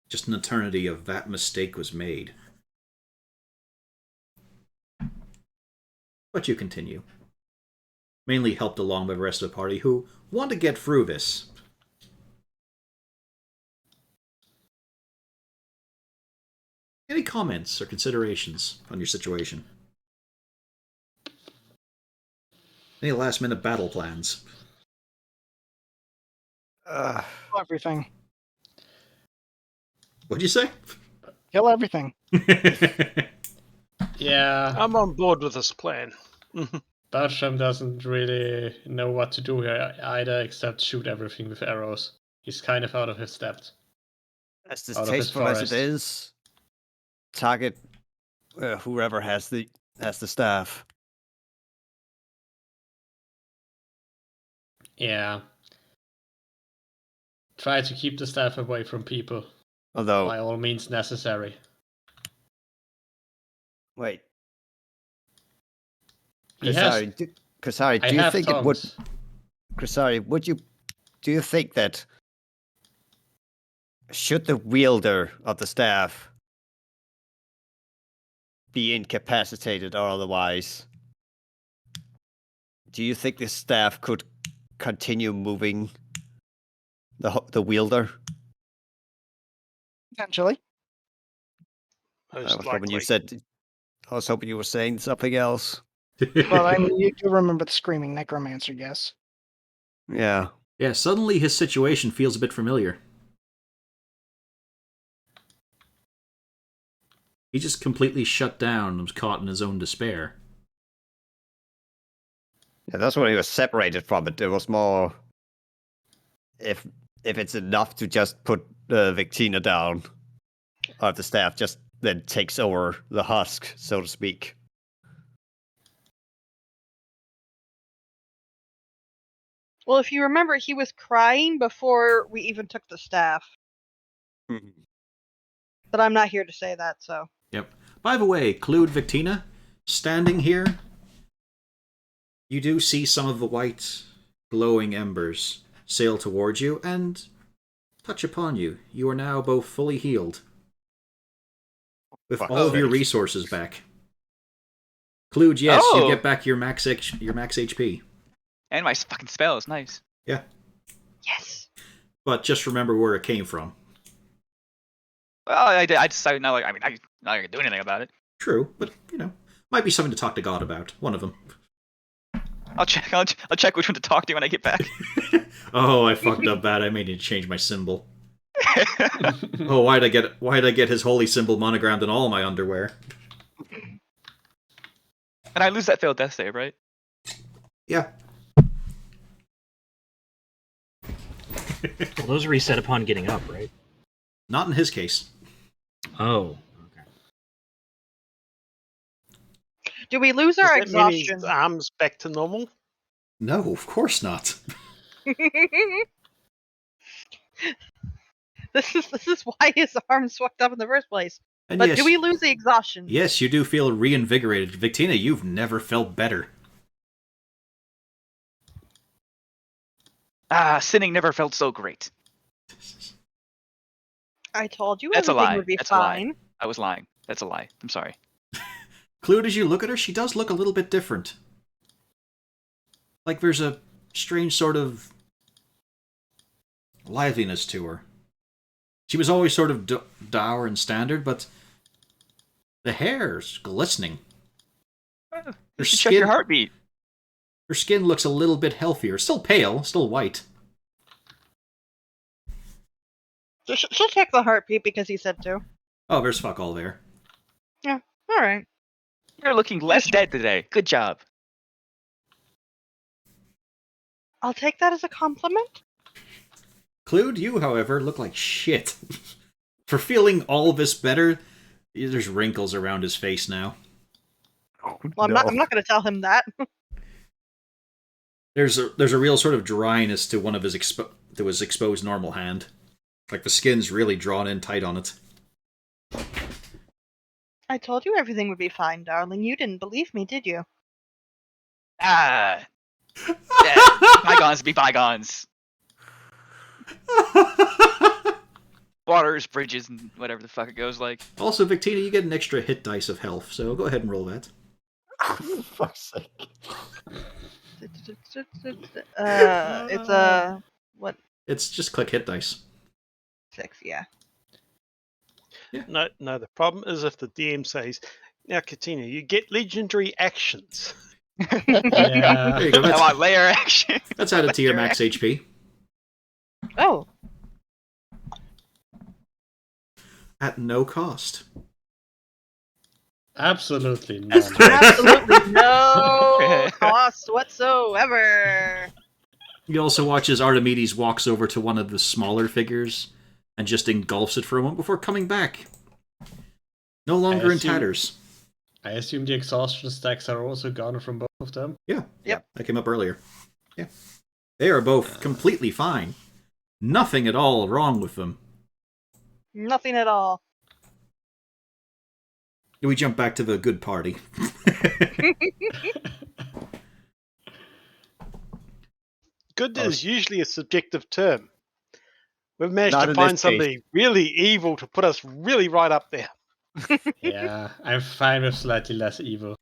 Just an eternity of that mistake was made. But you continue. Mainly helped along by the rest of the party who want to get through this. Any comments or considerations on your situation? Any last minute battle plans? Kill everything. What'd you say? Kill everything. Yeah, I'm on board with this plan. Bertram doesn't really know what to do here either, except shoot everything with arrows. He's kind of out of his depth. As Out of his distasteful as it forest. is, target whoever has the staff. Yeah. Try to keep the staff away from people, Although, by all means necessary. wait, He has. Kasari, I do you have think it would? tongues. Kasari, do you think that should the wielder of the staff be incapacitated or otherwise, do you think the staff could continue moving the wielder? Potentially. Most I likely. was hoping you were saying something else. Well, I mean, you do remember the screaming necromancer, yes? Yeah. Yeah, suddenly his situation feels a bit familiar. He just completely shut down and was caught in his own despair. Yeah, that's when he was separated from it. It was more if it's enough to just put Victina down, or if the staff just then takes over the husk, so to speak. Well, if you remember, he was crying before we even took the staff. But I'm not here to say that, so. Yep. By the way, Clued Victina, standing here, you do see some of the white, glowing embers sail towards you and touch upon you. You are now both fully healed, with all of your resources back. Clued, yes, you Oh! get back your max HP. And my fucking spell is nice. Yeah, Yes! but just remember where it came from. Well, I decided not like, I mean, I'm not gonna do anything about it. True, but might be something to talk to God about. One of them. I'll check which one to talk to when I get back. Oh, I fucked up bad. I may need to change my symbol. Oh, why'd I get his holy symbol monogrammed in all my underwear? And I lose that failed death save, right? Yeah. Well, those reset upon getting up, right? Not in his case. Oh, okay. Do we lose our Does that mean exhaustion? his arms back to normal? No, of course not. This is why his arms fucked up in the first place. And But yes, do we lose the exhaustion? yes, you do feel reinvigorated. Victina, you've never felt better. Sinning never felt so great. I told you That's a everything lie. would be That's a lie. fine. I was lying. That's a lie. I'm sorry. Clued, as you look at her, she does look a little bit different. Like there's a strange sort of liveliness to her. She was always sort of dour and standard, but the hair's glistening. You should check your heartbeat. Her skin looks a little bit healthier. Still pale, still white. She'll check the heartbeat because he said to. Oh, there's fuck all there. Yeah, alright. You're looking less dead today. Good job. I'll take that as a compliment. Clued, you, however, look like shit. For feeling all this better, there's wrinkles around his face now. Well, I'm not going to tell him that. There's a real sort of dryness to one of his exposed normal hand. Like the skin's really drawn in tight on it. I told you everything would be fine, darling. You didn't believe me, did you? Ah. Yeah, bygones be bygones. Waters, bridges, and whatever the fuck it goes like. Also, Victina, you get an extra hit dice of health, so go ahead and roll that. For fuck's sake. It's a what? It's just click hit dice. 6, yeah. No, the problem is if the DM says, now, Katina, you get legendary actions. There Yeah. you go. I want layer action. That's added to your max HP. Oh, At no cost. Absolutely not. absolutely no cost whatsoever. You also watch as Archimedes walks over to one of the smaller figures and just engulfs it for a moment before coming back. No longer in assume- tatters. I assume the exhaustion stacks are also gone from both of them. Yeah. Yep. That came up earlier. Yeah. They are both completely fine. Nothing at all wrong with them. Nothing at all. We jump back to the good party. Good is usually a subjective term. We've managed Not to in find this case. somebody really evil to put us really right up there. Yeah, I'm fine with slightly less evil.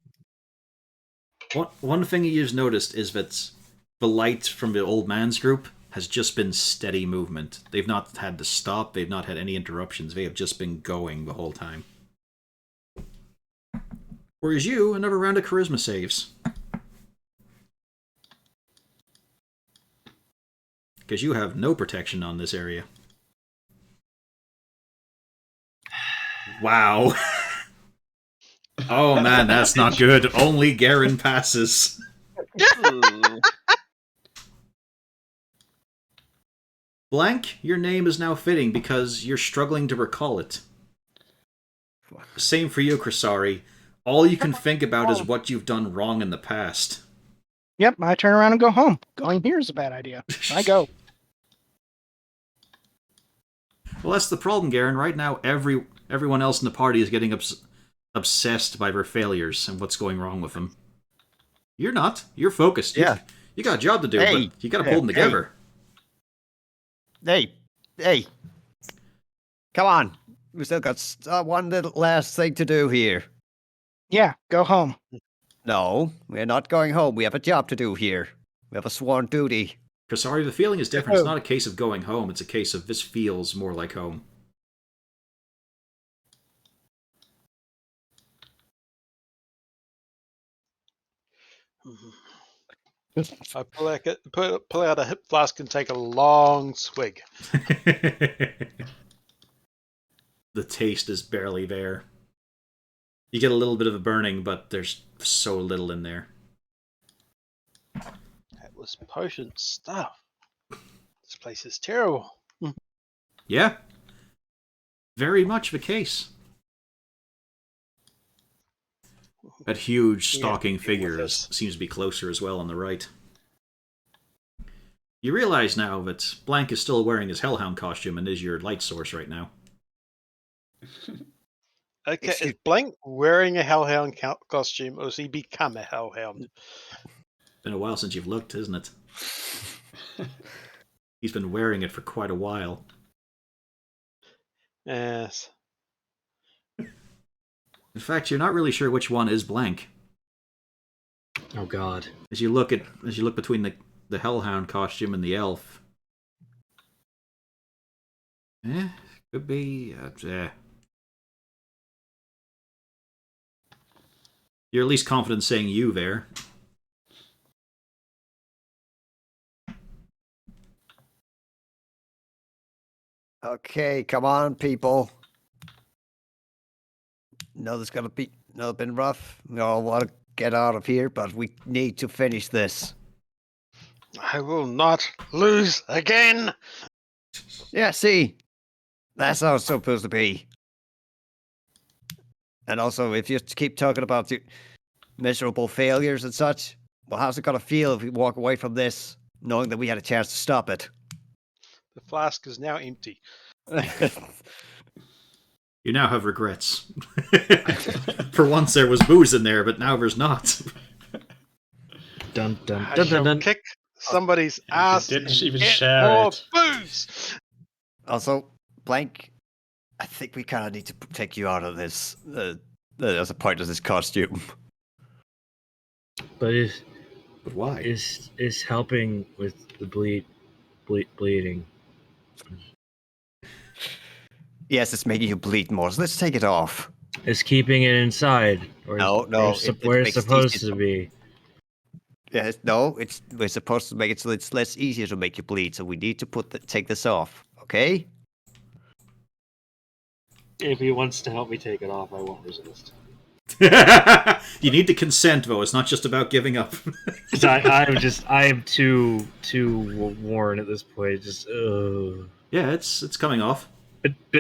One thing you've noticed is that the light from the old man's group has just been steady movement. They've not had to stop. They've not had any interruptions. They have just been going the whole time. Whereas you, another round of charisma saves. Because you have no protection on this area. Wow. Oh man, that's not good. Only Garen passes. Ooh. Blank, your name is now fitting because you're struggling to recall it. Same for you, Krasari. All you can think about is what you've done wrong in the past. Yep, I turn around and go home. Going here is a bad idea. I go. Well, that's the problem, Garen. Right now, everyone else in the party is getting obsessed by their failures and what's going wrong with them. You're not. You're focused. Yeah. You got a job to do, Hey. but you got to pull them Hey. together. Hey. Come on. We still got one little last thing to do here. Yeah, go home. No, we're not going home. We have a job to do here. We have a sworn duty. Krasari, the feeling is different. It's not a case of going home. It's a case of this feels more like home. I pull out a hip flask and take a long swig. The taste is barely there. You get a little bit of a burning, but there's so little in there. That was potent stuff. This place is terrible. Yeah. Very much the case. That huge stalking figure seems to be closer as well on the right. You realize now that Blank is still wearing his Hellhound costume and is your light source right now. Okay, is Blank wearing a hellhound costume, or has he become a hellhound? Been a while since you've looked, isn't it? He's been wearing it for quite a while. Yes. In fact, you're not really sure which one is Blank. Oh God. As you look between the Hellhound costume and the elf. Could be. You're at least confident saying you there. Okay, come on, people. No, there's gonna be been rough. We all want to get out of here, but we need to finish this. I will not lose again. Yeah, see, that's how it's supposed to be. And also, if you keep talking about the miserable failures and such, well, how's it gonna feel if we walk away from this knowing that we had a chance to stop it? The flask is now empty. You now have regrets. For once there was booze in there, but now there's not. Dun dun I dun shall dun dun. kick somebody's And ass you didn't and even get share more it. booze. Also, Blank, I think we kind of need to take you out of this as a part of this costume. But But why? is helping with the bleeding. Yes, it's making you bleed more, so let's take it off. Is keeping it inside, or No, where it's makes it supposed easier to be. Yes, no, we're supposed to make it so it's less easier to make you bleed. So we need to take this off, okay? If he wants to help me take it off, I won't resist. You need to consent, though. It's not just about giving up. 'Cause I am too worn at this point. Just Yeah, it's coming off.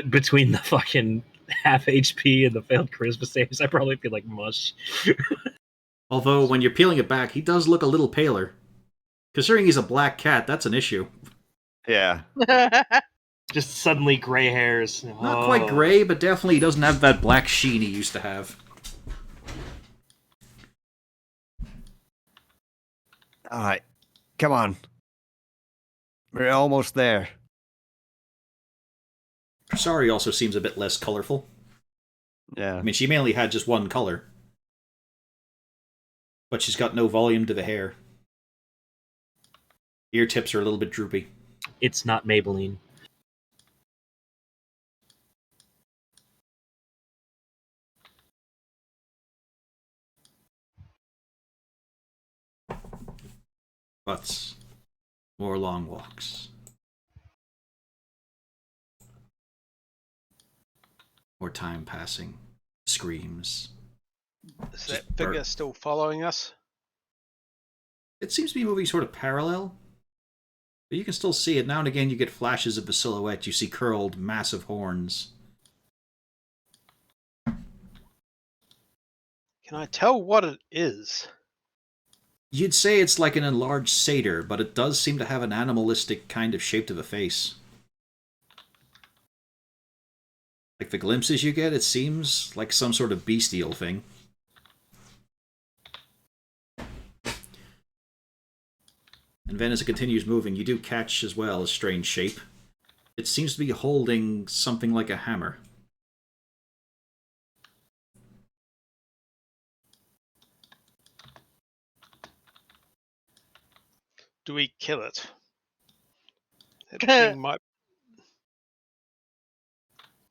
between the fucking half HP and the failed charisma saves, I probably feel like mush. Although, when you're peeling it back, he does look a little paler. Considering he's a black cat, that's an issue. Yeah. Just suddenly gray hairs. Not quite gray, but definitely he doesn't have that black sheen he used to have. All right, come on. We're almost there. Sorry also seems a bit less colorful. Yeah. I mean, she mainly had just one color. But she's got no volume to the hair. Ear tips are a little bit droopy. It's not Maybelline. But more long walks. More time passing. Screams. Is that figure still following us? It seems to be moving sort of parallel. But you can still see it. Now and again you get flashes of the silhouette. You see curled, massive horns. Can I tell what it is? You'd say it's like an enlarged satyr, but it does seem to have an animalistic kind of shape to the face. Like the glimpses you get, it seems like some sort of bestial thing. And then as it continues moving, you do catch as well a strange shape. It seems to be holding something like a hammer. Do we kill it? That thing might...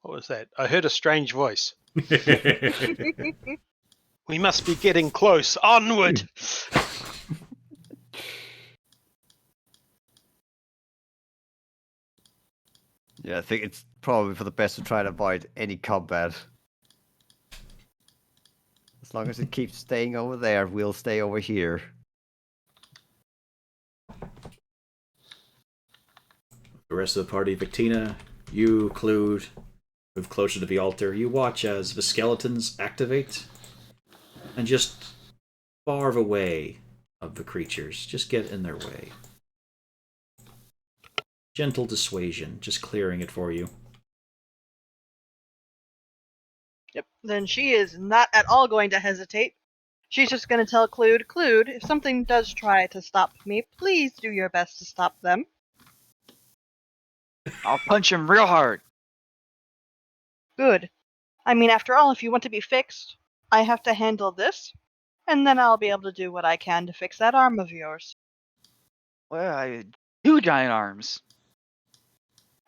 What was that? I heard a strange voice. We must be getting close. Onward! Yeah, I think it's probably for the best to try and avoid any combat. As long as it keeps staying over there, we'll stay over here. The rest of the party, Victina, you, Clued, move closer to the altar. You watch as the skeletons activate and just barve away of the creatures. Just get in their way. Gentle dissuasion, just clearing it for you. Yep. Then she is not at all going to hesitate. She's just going to tell Clued, if something does try to stop me, please do your best to stop them. I'll punch him real hard. Good. I mean, after all, if you want to be fixed, I have to handle this, and then I'll be able to do what I can to fix that arm of yours. Well, I had 2 giant arms.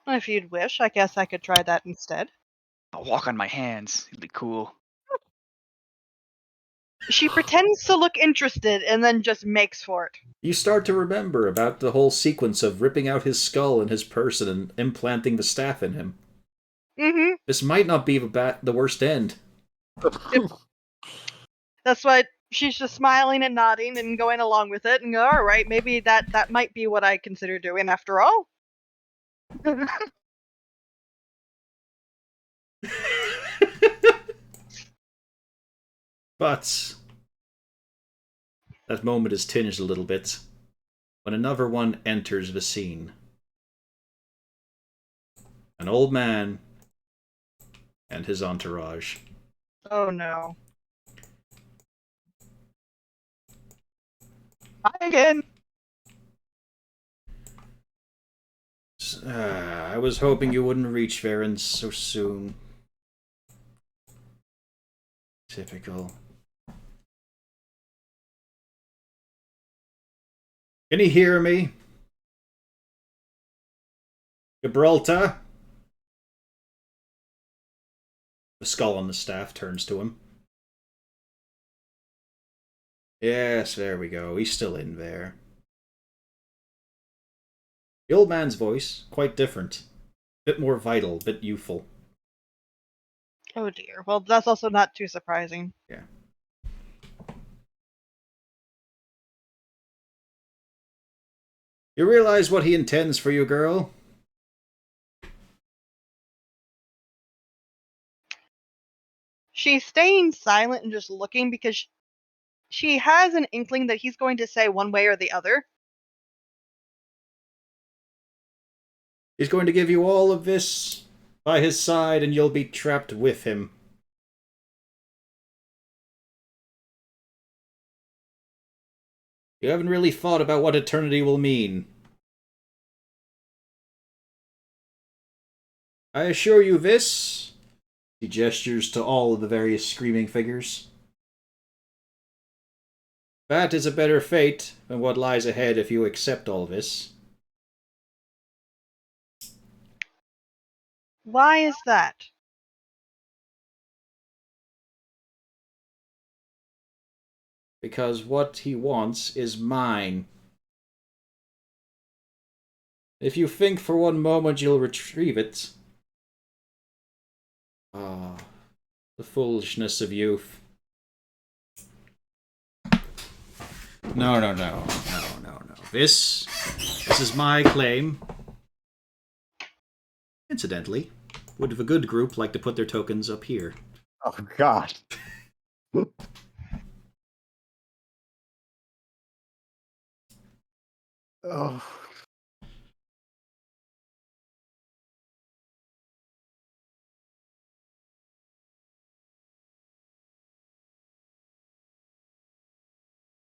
If you'd wish, I guess I could try that instead. I'll walk on my hands. It'd be cool. She pretends to look interested and then just makes for it. You start to remember about the whole sequence of ripping out his skull and his person and implanting the staff in him. Mm-hmm. This might not be the worst end. That's why she's just smiling and nodding and going along with it and go, all right, maybe that might be what I consider doing after all. But that moment is tinged a little bit when another one enters the scene. An old man and his entourage. Oh no. Hi again. I was hoping you wouldn't reach Varens so soon. Typical. Can you hear me? Gibraltar? The skull on the staff turns to him. Yes, there we go. He's still in there. The old man's voice, quite different. Bit more vital, bit youthful. Oh dear. Well, that's also not too surprising. Yeah. You realize what he intends for you, girl? She's staying silent and just looking because she has an inkling that he's going to say one way or the other. He's going to give you all of this by his side, and you'll be trapped with him. You haven't really thought about what eternity will mean. I assure you this. He gestures to all of the various screaming figures. That is a better fate than what lies ahead if you accept all this. Why is that? Because what he wants is mine. If you think for one moment you'll retrieve it... Ah, the foolishness of youth. No. This is my claim. Incidentally, would a good group like to put their tokens up here? Oh God. Oh.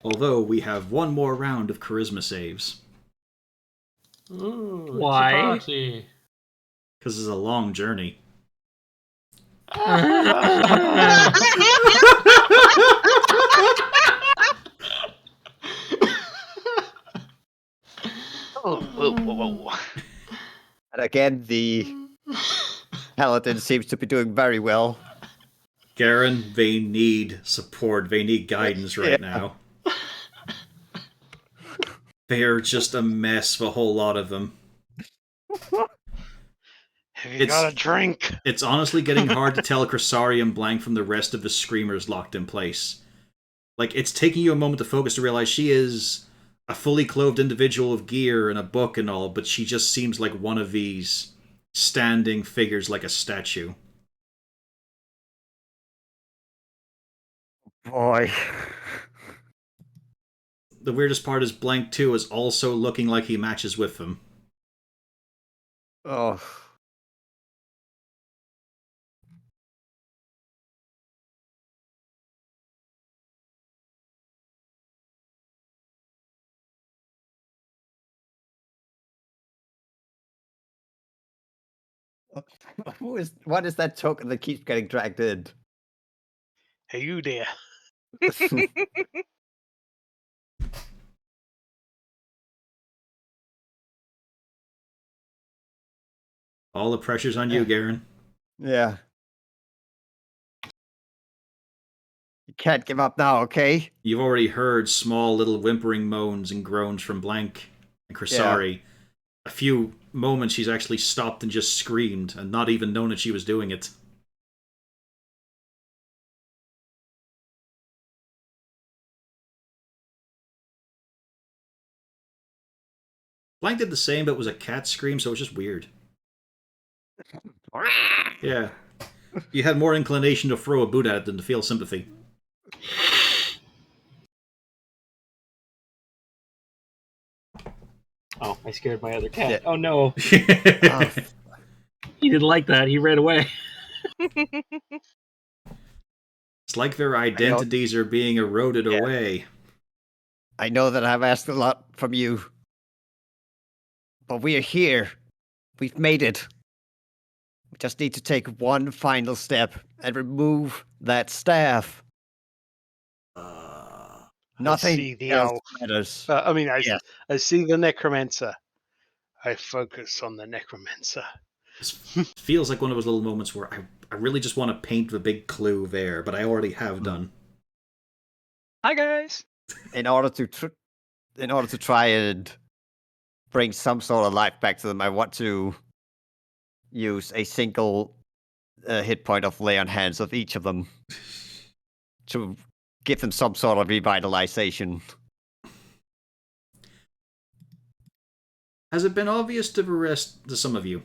Although we have one more round of charisma saves. Ooh, it's a Why? party. Because it's a long journey. Whoa. And again, the paladin seems to be doing very well. Garen, they need support. They need guidance right now. They're just a mess, a whole lot of them. Have you got a drink? It's honestly getting hard to tell Cressarium blank from the rest of the Screamers locked in place. Like, it's taking you a moment to focus to realize she is a fully clothed individual with gear and a book and all, but she just seems like one of these standing figures like a statue. Boy. The weirdest part is Blank 2 is also looking like he matches with them. Oh. What is that token that keeps getting dragged in? Hey, you there. All the pressure's on you, Garen. Yeah. can't give up now, okay? You've already heard small little whimpering moans and groans from Blank and Crisari. A few moments she's actually stopped and just screamed and not even known that she was doing it. Blank did the same, but it was a cat scream, so it was just weird. Yeah. You had more inclination to throw a boot at it than to feel sympathy. Oh, I scared my other cat. Yeah. Oh no. Oh, He didn't like that. He ran away. It's like their identities are being eroded Yeah. away. I know that I've asked a lot from you, but we are here. We've made it. We just need to take one final step and remove that staff. I Nothing see the else elf. matters. I see the necromancer. I focus on the necromancer. This feels like one of those little moments where I really just want to paint the big clue there, but I already have done. Hi guys. In order to try and bring some sort of life back to them, I want to use a single hit point of lay on hands of each of them to give them some sort of revitalization. Has it been obvious to some of you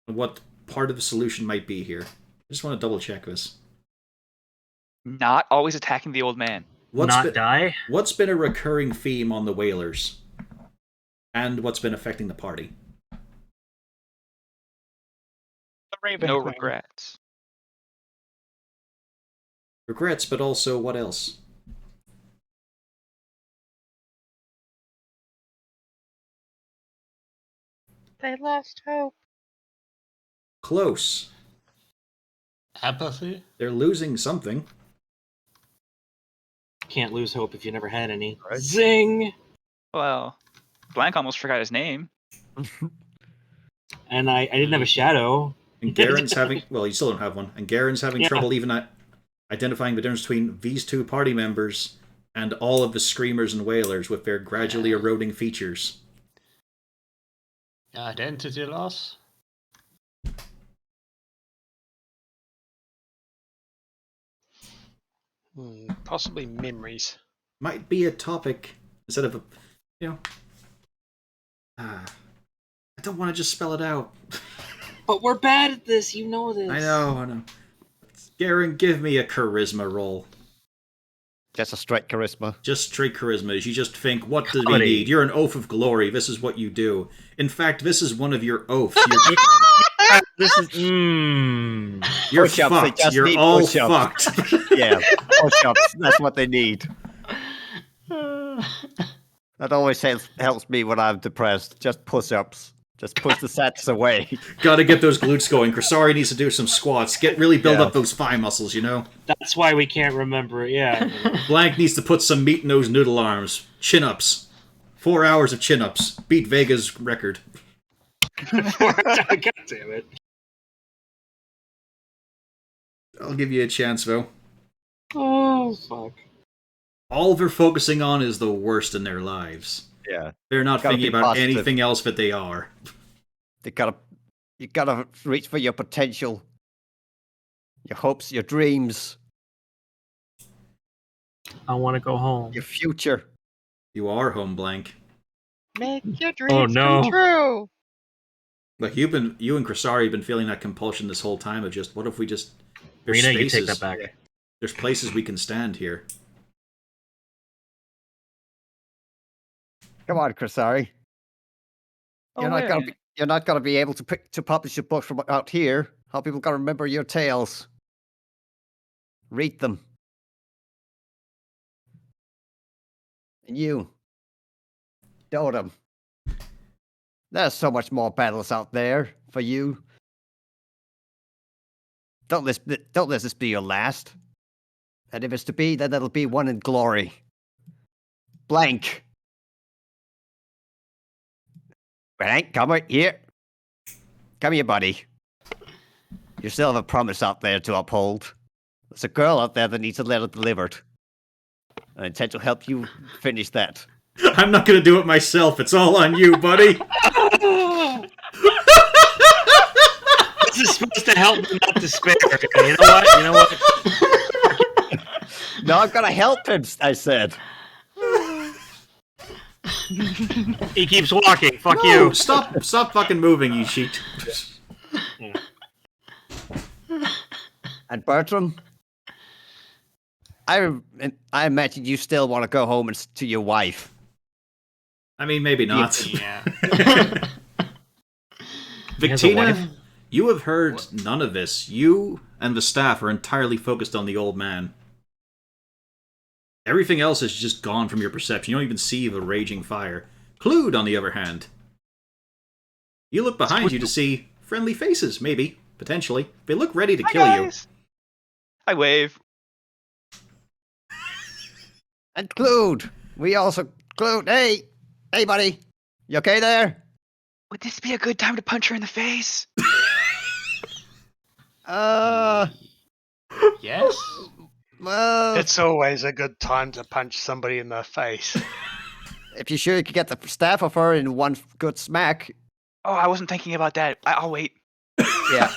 what part of the solution might be here? I just want to double check this. Not always attacking the old man. Die? What's been a recurring theme on the Whalers? And what's been affecting the party? The Raven No Queen. regrets. Regrets, but also what else? They lost hope. Close. Apathy? They're losing something. Can't lose hope if you never had any. Right. Zing! Well, Blank almost forgot his name. And I didn't have a shadow. And Garen's having... Well, you still don't have one. And Garen's having trouble even identifying the difference between these two party members and all of the Screamers and Whalers with their gradually eroding features. Identity loss? Possibly memories. Might be a topic instead of a... I don't want to just spell it out. But we're bad at this. You know this. I know. Garen, give me a charisma roll. Just a straight charisma. Just straight charisma. You just think, what do we Comedy. need? You're an oath of glory. This is what you do. In fact, this is one of your oaths. This is. You're Push-ups, they fucked. just You're need all push-ups. fucked. Yeah, push-ups. That's what they need. That always helps me when I'm depressed. Just push-ups. Just push the sadness away. Gotta get those glutes going. Crisari needs to do some squats. Build up those thigh muscles, you know? That's why we can't remember it. Yeah. Blank needs to put some meat in those noodle arms. Chin-ups. 4 hours of chin-ups. Beat Vega's record. God damn it. I'll give you a chance, though. Oh, fuck. All they're focusing on is the worst in their lives. Yeah. They're not Gotta thinking be about positive. anything else that they are. You gotta reach for your potential. Your hopes, your dreams, I want to go home. your future. You are home, Blank. Make your dreams no. come true. Like you and Crisari have been feeling that compulsion this whole time of just, what if we just... There's Rena, you spaces. take that back. There's places we can stand here. Come on, Crisari. Oh, where? You're not gonna be able to publish a book from out here. How people gonna remember your tales? Read them. And you, Dotem. There's so much more battles out there for you. Don't let this be your last. And if it's to be, then it'll be one in glory. Blank. Blank, come here. Come here, buddy. You still have a promise out there to uphold. There's a girl out there that needs a letter delivered. I intend to help you finish that. I'm not gonna do it myself. It's all on you, buddy. This is supposed to help me not despair. You know what? You know what? No, I'm gonna help him, I said. He keeps walking. Fuck No, you. stop fucking moving, you sheet. And Bertram, I imagine you still want to go home to your wife. I mean, maybe not. Yeah. He has a wife? Victina, you have heard none of this. You and the staff are entirely focused on the old man. Everything else is just gone from your perception. You don't even see the raging fire. Clued, on the other hand. You look behind you to see friendly faces, maybe, potentially. They look ready to kill you. I wave. And Clued, Clued, hey, buddy, you okay there? Would this be a good time to punch her in the face? Yes. Well, It's always a good time to punch somebody in the face. if you're sure you could get the staff of her in one good smack, Oh, I wasn't thinking about that. I'll wait. yeah.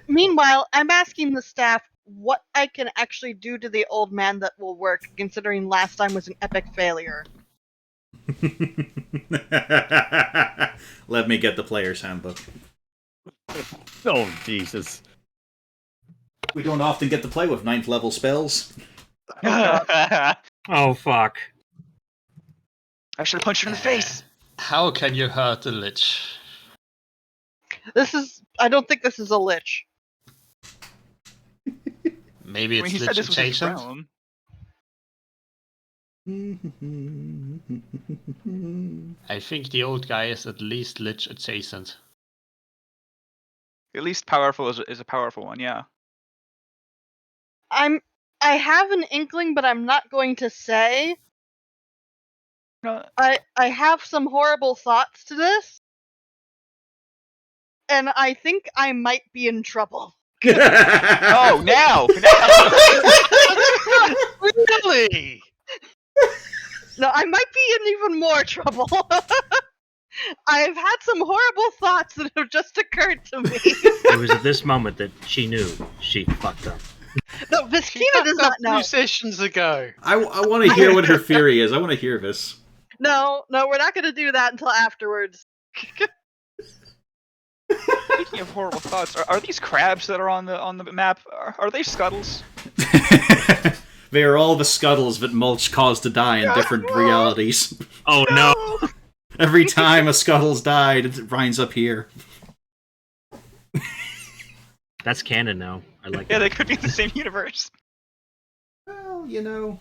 Meanwhile, I'm asking the staff what I can actually do to the old man that will work, considering last time was an epic failure. Let me get the player's handbook. Oh, Jesus. We don't often get to play with 9th level spells. I Oh, fuck. should have punched her in the face. How can you hurt a lich? I don't think this is a lich. Maybe I mean, it's he said lich this was his adjacent. realm. I think the old guy is at least lich adjacent. At least powerful is a powerful one, yeah. I have an inkling, but I'm not going to say. No, I have some horrible thoughts to this, and I think I might be in trouble. oh, now! Really? No, I might be in even more trouble. I've had some horrible thoughts that have just occurred to me. It was at this moment that she knew she fucked up. No, Viscina does not know. 2 sessions ago. I want to hear what her theory is. I want to hear this. No, we're not going to do that until afterwards. Speaking of horrible thoughts, are these crabs that are on the map? Are they scuttles? They are all the scuttles that Mulch caused to die in different realities. Oh, no. Every time a scuttle's died, it winds up here. That's canon now. I like Yeah, it. they could be in the same universe. Well, you know.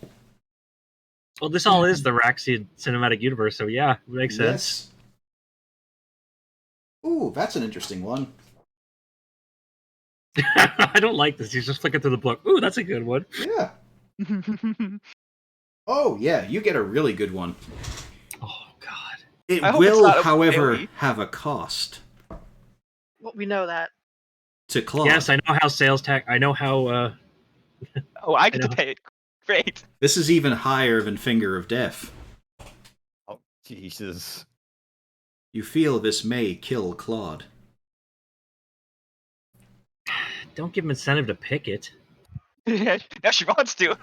Well, this all is the Raxian cinematic universe, so yeah, it makes sense. Yes. Ooh, that's an interesting one. I don't like this. He's just flicking through the book. Ooh, that's a good one. Yeah. Oh, yeah, you get a really good one. Oh, God. It I hope it's will, not a however, fairy. have a cost Well, we know that. to Claude. Yes, I know how sales tax. I know how. Oh, I get I to know. pay it. Great. This is even higher than Finger of Death. Oh, Jesus. You feel this may kill Claude. Don't give him incentive to pick it. Now she wants to. I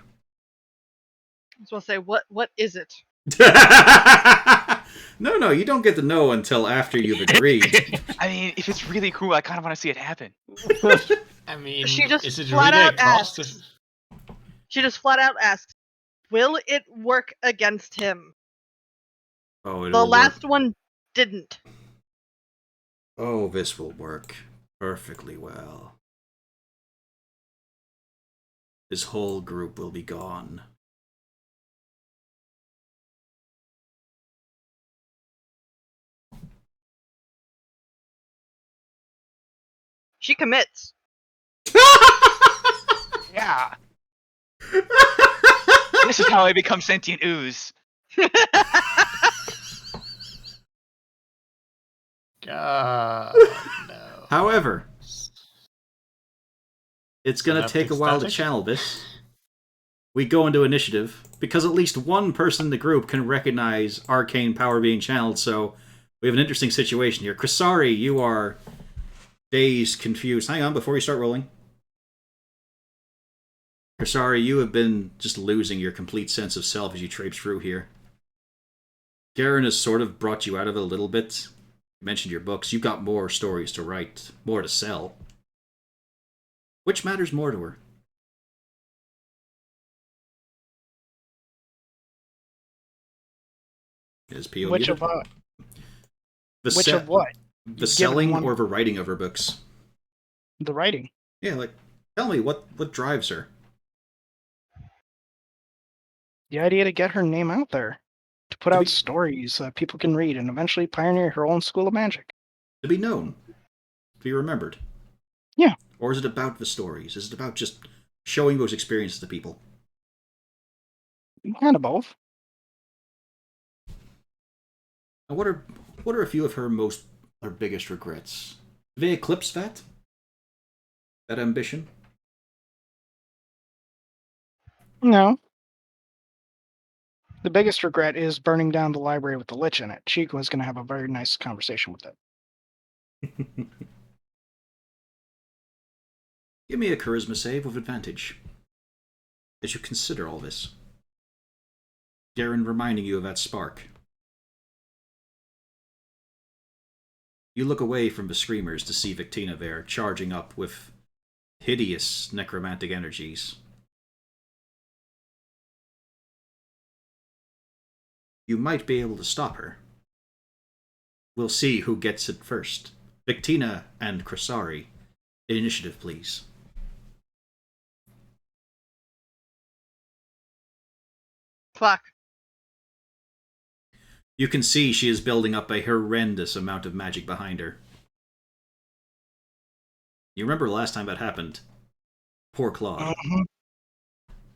was going to say, what is it? No, you don't get to know until after you've agreed. I mean, if it's really cool, I kind of want to see it happen. I mean, She just is it flat really a out cost? asks. She just flat out asks, will it work against him? Oh, The it'll last work. one didn't. Oh, this will work perfectly well. His whole group will be gone. She commits. Yeah. This is how I become sentient ooze. God, no. However, It's gonna Left take a while to ecstatic? channel this. We go into initiative because at least one person in the group can recognize arcane power being channeled. So we have an interesting situation here. Krisari, you are dazed, confused. Hang on, before you start rolling. Krisari, you have been just losing your complete sense of self as you traipse through here. Garen has sort of brought you out of it a little bit. You mentioned your books. You've got more stories to write, more to sell. Which matters more to her? Is PO Which muted? of what? The Which of what? The Given selling one- or the writing of her books? The writing. Yeah, like, tell me, what drives her? The idea to get her name out there. To put To out be- stories that people can read and eventually pioneer her own school of magic. To be known? To be remembered? Yeah. Or is it about the stories? Is it about just showing those experiences to people? Kind of both. And what are a few of her biggest regrets? Do they eclipse that? That ambition? No. The biggest regret is burning down the library with the lich in it. Chico was going to have a very nice conversation with it. Give me a charisma save with advantage. As you consider all this. Garen reminding you of that spark. You look away from the screamers to see Visctina there, charging up with hideous necromantic energies. You might be able to stop her. We'll see who gets it first. Visctina and Krisari. Initiative, please. Fuck. You can see she is building up a horrendous amount of magic behind her. You remember last time that happened? Poor Claude.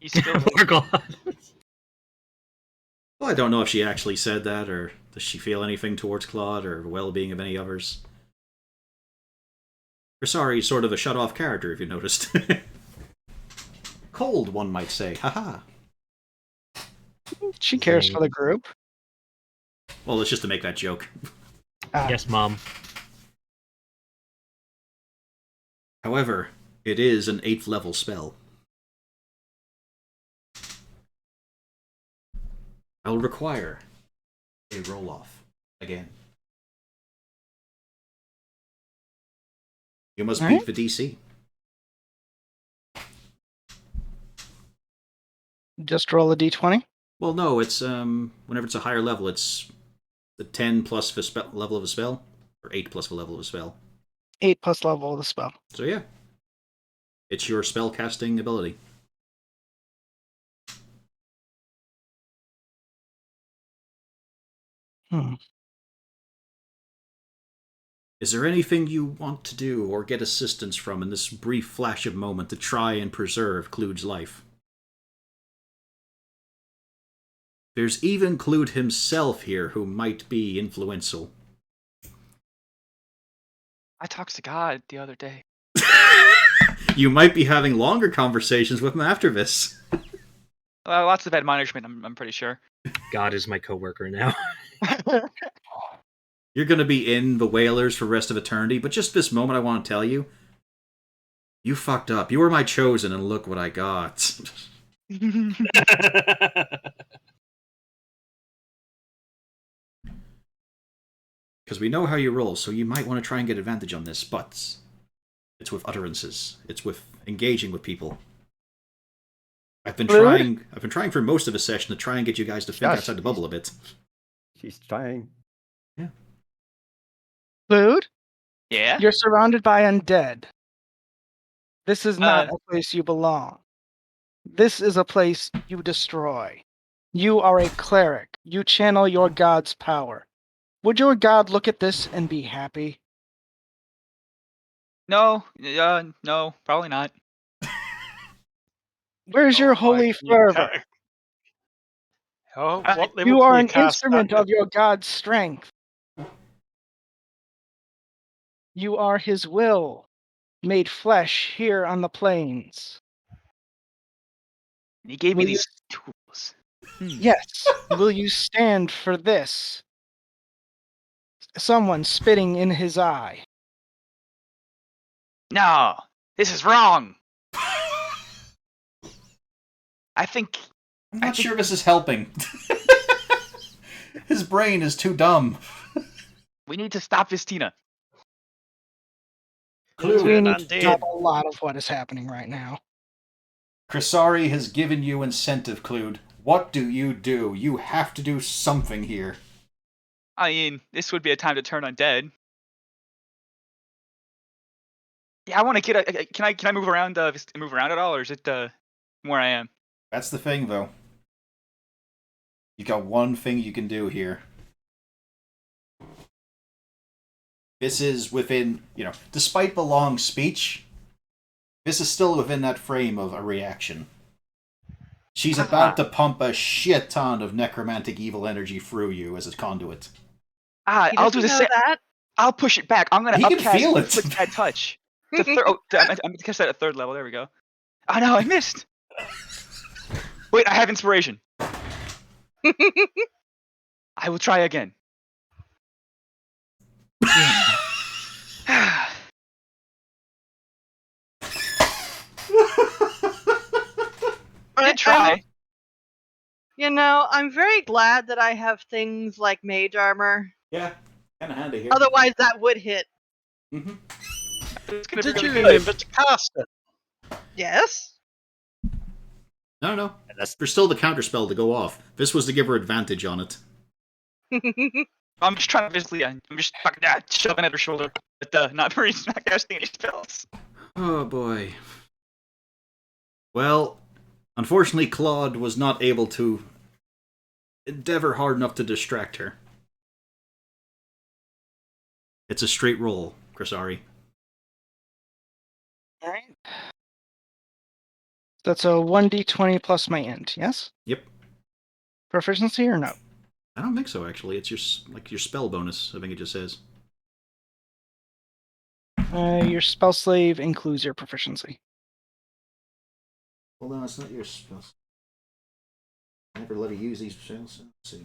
He's still Poor God. Well, I don't know if she actually said that, or does she feel anything towards Claude, or the well-being of any others. Krisari is sort of a shut-off character, if you noticed. Cold, one might say. Haha. She cares Zing. for the group. Well, it's just to make that joke. Yes, Mom. However, it is an 8th level spell. I'll require a roll-off again. You must beat the DC. Just roll a d20. Well, no, it's whenever it's a higher level, it's the 10 plus the level of a spell, or 8 plus the level of a spell. 8 plus level of the spell. So yeah, it's your spell casting ability. Is there anything you want to do or get assistance from in this brief flash of moment to try and preserve Clude's life? There's even Clude himself here who might be influential. I talked to God the other day. You might be having longer conversations with him after this. Lots of bad management, I'm pretty sure. God is my coworker now. You're going to be in the Whalers for the rest of eternity, but just this moment I want to tell you, you fucked up. You were my chosen, and look what I got. Because we know how you roll, so you might want to try and get advantage on this, but it's with utterances. It's with engaging with people. I've been trying for most of the session to try and get you guys to think Gosh, outside the bubble a bit. She's trying. Food? Yeah? You're surrounded by undead. This is not Uh, a place you belong. This is a place you destroy. You are a cleric. You channel your god's power. Would your god look at this and be happy? No, no, probably not. Where's your Oh, holy like, you fervor? Oh, I- what level You can are you an cast instrument that? of your god's strength. You are his will. made flesh here on the plains. He gave me Will you- these tools. Yes. Will you stand for this? Someone spitting in his eye. No, this is wrong. I think I'm not sure this is helping. His brain is too dumb. we need to stop Vistina. We Turn need to undead. stop a lot of what is happening right now. Crisari has given you incentive, Clued. What do? You have to do something here. I mean, this would be a time to turn undead. Yeah, I want to get a. Can I move around? Move around at all, or is it where I am? That's the thing, though. You got one thing you can do here. This is within, despite the long speech, this is still within that frame of a reaction. She's about to pump a shit ton of necromantic evil energy through you as a conduit. He I'll do the doesn't same. know that. I'll push it back. I'm gonna He can upcast feel it. Inflict Bad Touch. I'm gonna catch that at 3rd level. There we go. Oh no, I missed. Wait, I have inspiration. I will try again. Good try. I'm very glad that I have things like mage armor. Yeah, kind of handy here. Otherwise, that would hit. Mm-hmm. It's gonna Did be you really good. remember to cast it? Yes. No. There's still the counterspell to go off. This was to give her advantage on it. I'm just trying to basically. I'm just fucking shoving at her shoulder, but not casting any spells. Oh boy. Well, unfortunately, Claude was not able to endeavor hard enough to distract her. It's a straight roll, Crisari. Alright. That's a 1d20 plus my int, yes? Yep. Proficiency or no? I don't think so, actually. It's your spell bonus, I think it just says. Your spell slave includes your proficiency. Hold on, it's not your spell. I never let her use these spells. Let's see.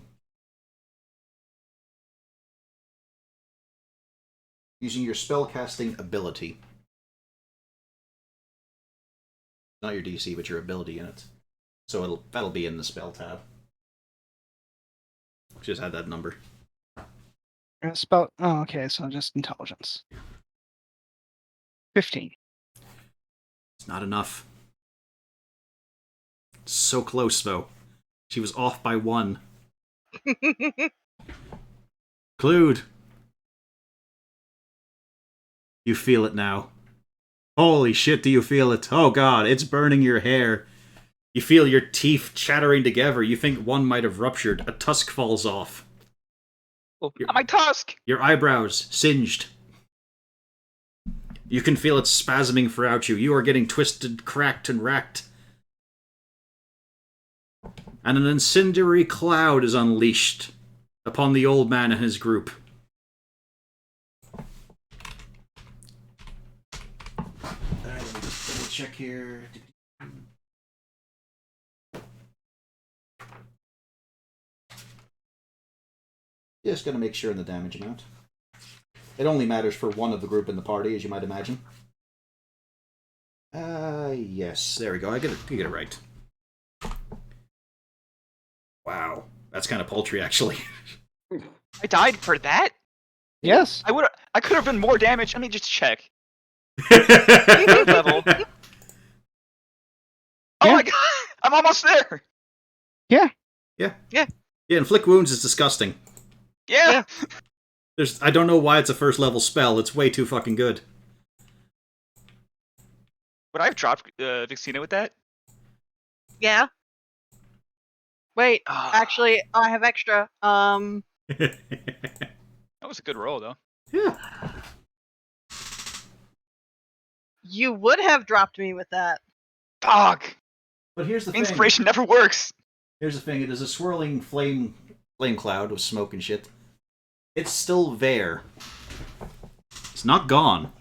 Using your spellcasting ability. Not your DC, but your ability in it. So that'll be in the spell tab. Just add that number. Spell. Oh, okay. So just intelligence. 15. It's not enough. So close, though. She was off by 1. Clued. You feel it now. Holy shit, do you feel it? Oh god, it's burning your hair. You feel your teeth chattering together. You think one might have ruptured. A tusk falls off. Oh, my tusk! Your eyebrows singed. You can feel it spasming throughout you. You are getting twisted, cracked, and racked. And an incendiary cloud is unleashed upon the old man and his group. Let me just double check here. Just gonna make sure in the damage amount. It only matters for one of the group in the party, as you might imagine. Yes, there we go. I get it right. Wow, that's kind of paltry, actually. I died for that. Yes. I could have done more damage. Let me just check. 3rd level. Oh my god! I'm almost there. Yeah, inflict wounds is disgusting. Yeah. I don't know why it's a 1st level spell. It's way too fucking good. Would I have dropped Viscina with that? Yeah. Wait, Ah. actually, I have extra. That was a good roll, though. Yeah. You would have dropped me with that. Dog. But here's the thing. Inspiration never works. Here's the thing. It is a swirling flame cloud with smoke and shit. It's still there. It's not gone.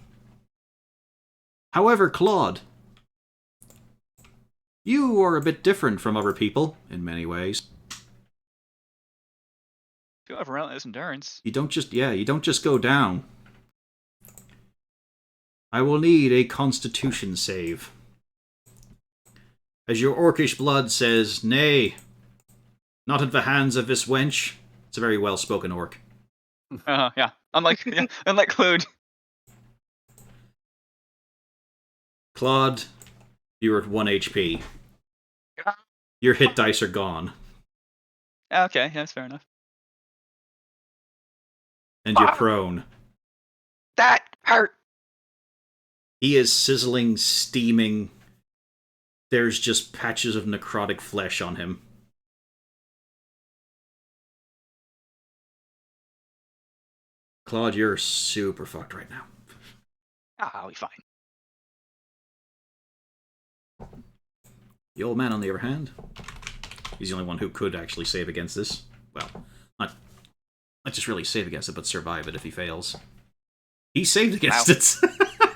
However, Claude, you are a bit different from other people in many ways. You have relentless endurance. You don't just go down. I will need a constitution save. As your orcish blood says, nay, not at the hands of this wench. It's a very well-spoken orc. Yeah. Unlike Clued. Claude, you're at 1 HP. Your hit dice are gone. Okay, yeah, that's fair enough. And you're prone. That hurt. He is sizzling, steaming. There's just patches of necrotic flesh on him. Claude, you're super fucked right now. I'll be fine. The old man, on the other hand, he's the only one who could actually save against this. Well, not just really save against it, but survive it if he fails. He saved against it.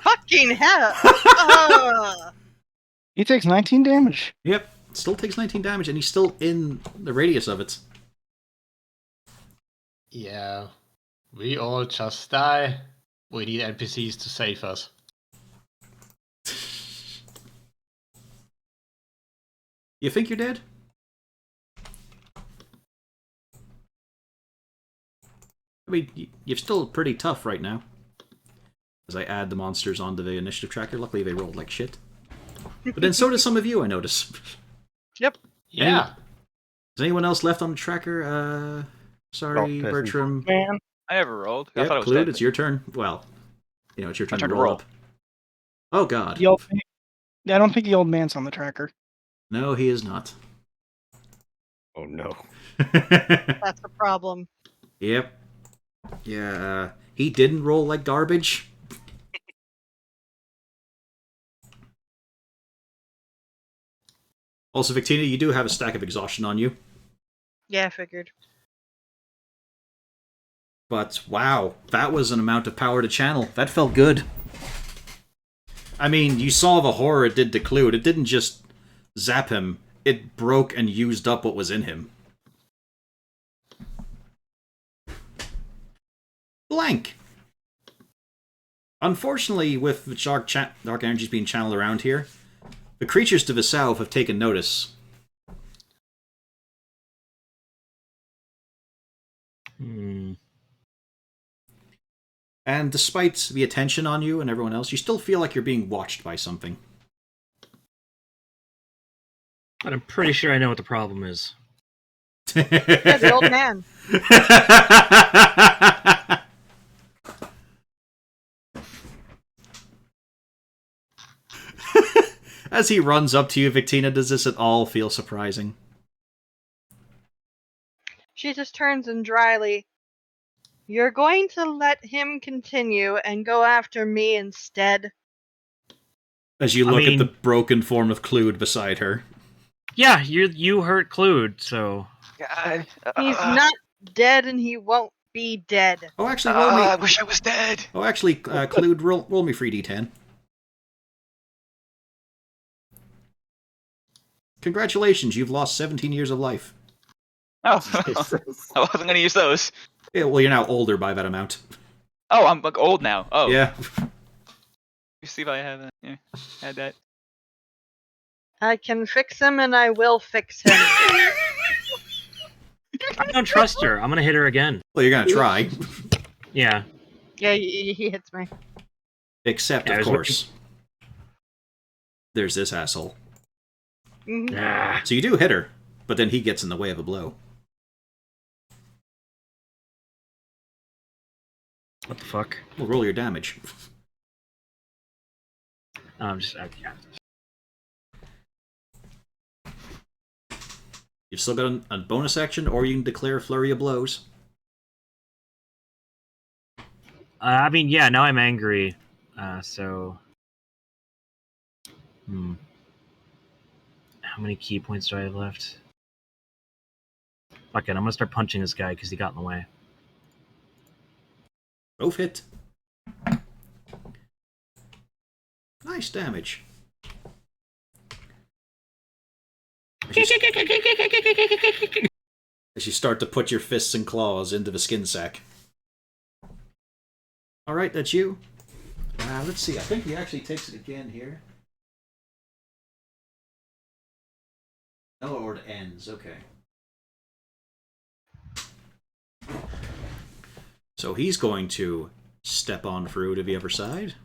Fucking hell! He takes 19 damage. Yep, still takes 19 damage, and he's still in the radius of it. Yeah. We all just die. We need NPCs to save us. You think you're dead? I mean, you're still pretty tough right now. As I add the monsters onto the initiative tracker. Luckily, they rolled like shit. But then so does some of you, I notice. Yep. Yeah. Is anyone else left on the tracker? Sorry, Oh, Bertram. Man, I never rolled. I Yep, thought it was Clued, dead, it's your turn. Well, it's your turn turn to to roll roll. up. Oh, God. the old I don't think the old man's on the tracker. No, he is not. Oh no. That's the problem. Yep. Yeah, he didn't roll like garbage. Also, Victina, you do have a stack of exhaustion on you. Yeah, I figured. But, wow, that was an amount of power to channel. That felt good. I mean, you saw the horror it did to Clued. It didn't just zap him. It broke and used up what was in him. Blank. Unfortunately, with the dark energies being channeled around here, the creatures to the south have taken notice. And despite the attention on you and everyone else, you still feel like you're being watched by something. And I'm pretty sure I know what the problem is. Yeah, the old man. As he runs up to you, Victina, does this at all feel surprising? She just turns and dryly, "You're going to let him continue and go after me instead?" As you look mean- at the broken form of Clued beside her. Yeah, you hurt Clued, so God. He's not dead and he won't be dead. Oh, actually, roll me. I wish I was dead. Oh, actually, Clued, roll me 3d10. Congratulations, you've lost 17 years of life. Oh, I wasn't going to use those. Yeah, well, you're now older by that amount. Oh, I'm like old now. Oh. Yeah. You see if I have that. Yeah, had that. I can fix him and I will fix him. I don't trust her. I'm gonna hit her again. Well, you're gonna try. Yeah. Yeah, he hits me. Except, Yeah, I of was course, there's this asshole. Mhm. Ah. So you do hit her, but then he gets in the way of a blow. What the fuck? Well, roll your damage. I'm just yeah. You've still got a bonus action, or you can declare a flurry of blows. I mean, yeah. Now I'm angry. So. How many key points do I have left? Fuck it, I'm gonna start punching this guy because he got in the way. Both hit. Nice damage. As you start to put your fists and claws into the skin sack. Alright, that's you. Let's see, I think he actually takes it again here. Oh, or it ends, okay. So he's going to step on through to the other side.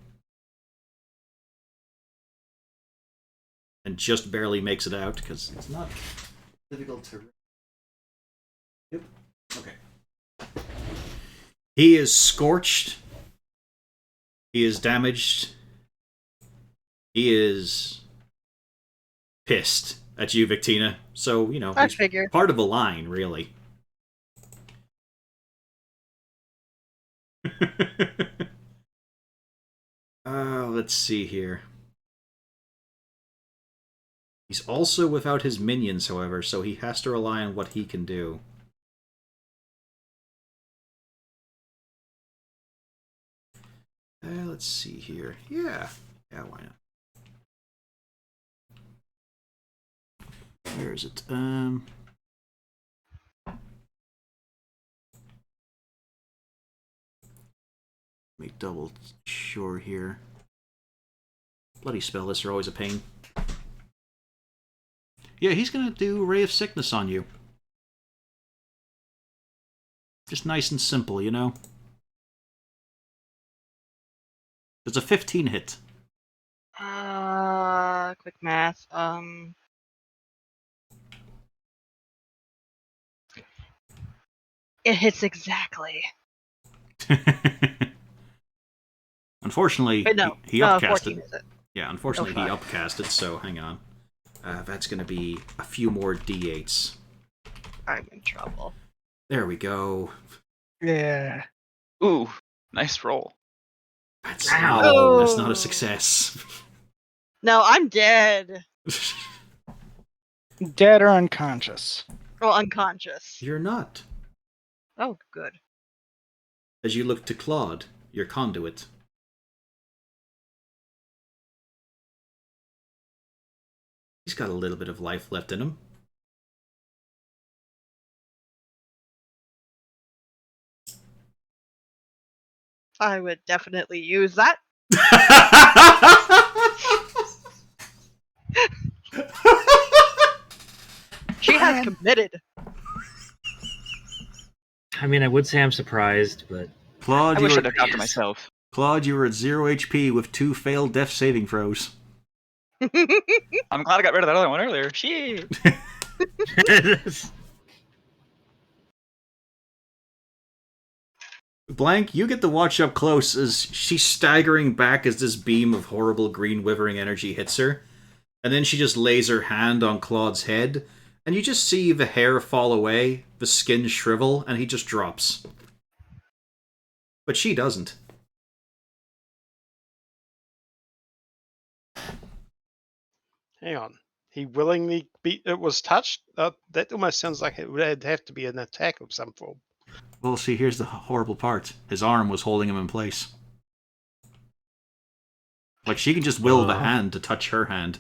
And just barely makes it out, because it's not difficult to... Yep. Okay. He is scorched. He is damaged. He is pissed at you, Victina. So, you know, I he's figured. part of a line, really. Let's see here. He's also without his minions, however, so he has to rely on what he can do. Let's see here. Yeah, why not? Where is it? Let me double sure here. Bloody spell lists are always a pain. Yeah, he's gonna do Ray of Sickness on you. Just nice and simple, you know? It's a 15 hit. Quick math. It hits exactly. Unfortunately, Wait, no. he No, upcasted. 14 is it? Yeah, unfortunately, he Oh, upcasted, so hang on. That's gonna be a few more d8s. I'm in trouble. There we go. Yeah. Ooh, nice roll. That's, Ow. that's not a success. No, I'm dead. Dead or unconscious. Well, unconscious. You're not. Oh, good. As you look to Claude, your conduit. He's got a little bit of life left in him. I would definitely use that. She has committed. I mean, I would say I'm surprised, but Claude, I you wish were, I'd have got to myself. Claude, you were at 0 HP with 2 failed death saving throws. I'm glad I got rid of that other one earlier. Shit. Blank, you get to watch up close as she's staggering back as this beam of horrible green withering energy hits her. And then she just lays her hand on Claude's head, and you just see the hair fall away, the skin shrivel, and he just drops. But she doesn't. Hang on. He willingly was touched? That almost sounds like it would have to be an attack of some form. Well, see, here's the horrible part. His arm was holding him in place. Like, she can just will the hand to touch her hand.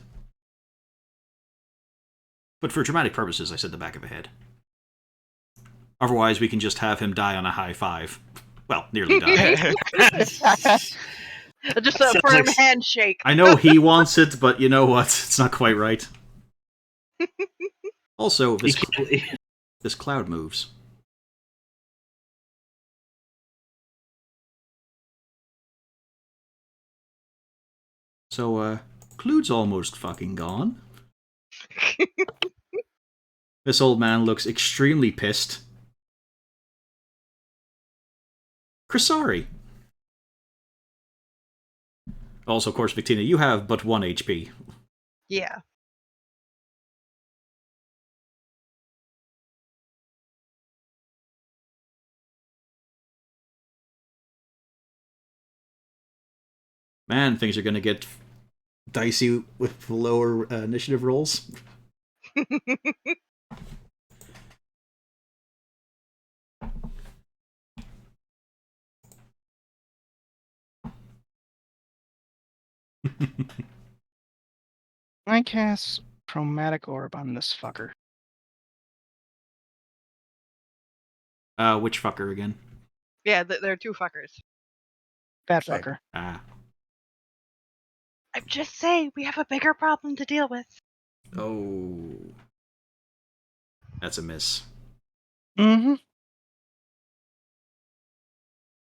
But for dramatic purposes, I said the back of the head. Otherwise, we can just have him die on a high five. Well, nearly die. Just a firm handshake. I know he wants it, but you know what? It's not quite right. Also, this cloud moves. So, Clude's almost fucking gone. This old man looks extremely pissed. Crisari. Also, of course, Victina, you have but 1 HP. Yeah. Man, things are gonna get dicey with lower initiative rolls. I cast Chromatic Orb on this fucker. Which fucker again? Yeah, there are two fuckers. That Same. fucker. Ah. I'm just saying, we have a bigger problem to deal with. Oh. That's a miss. Mm-hmm.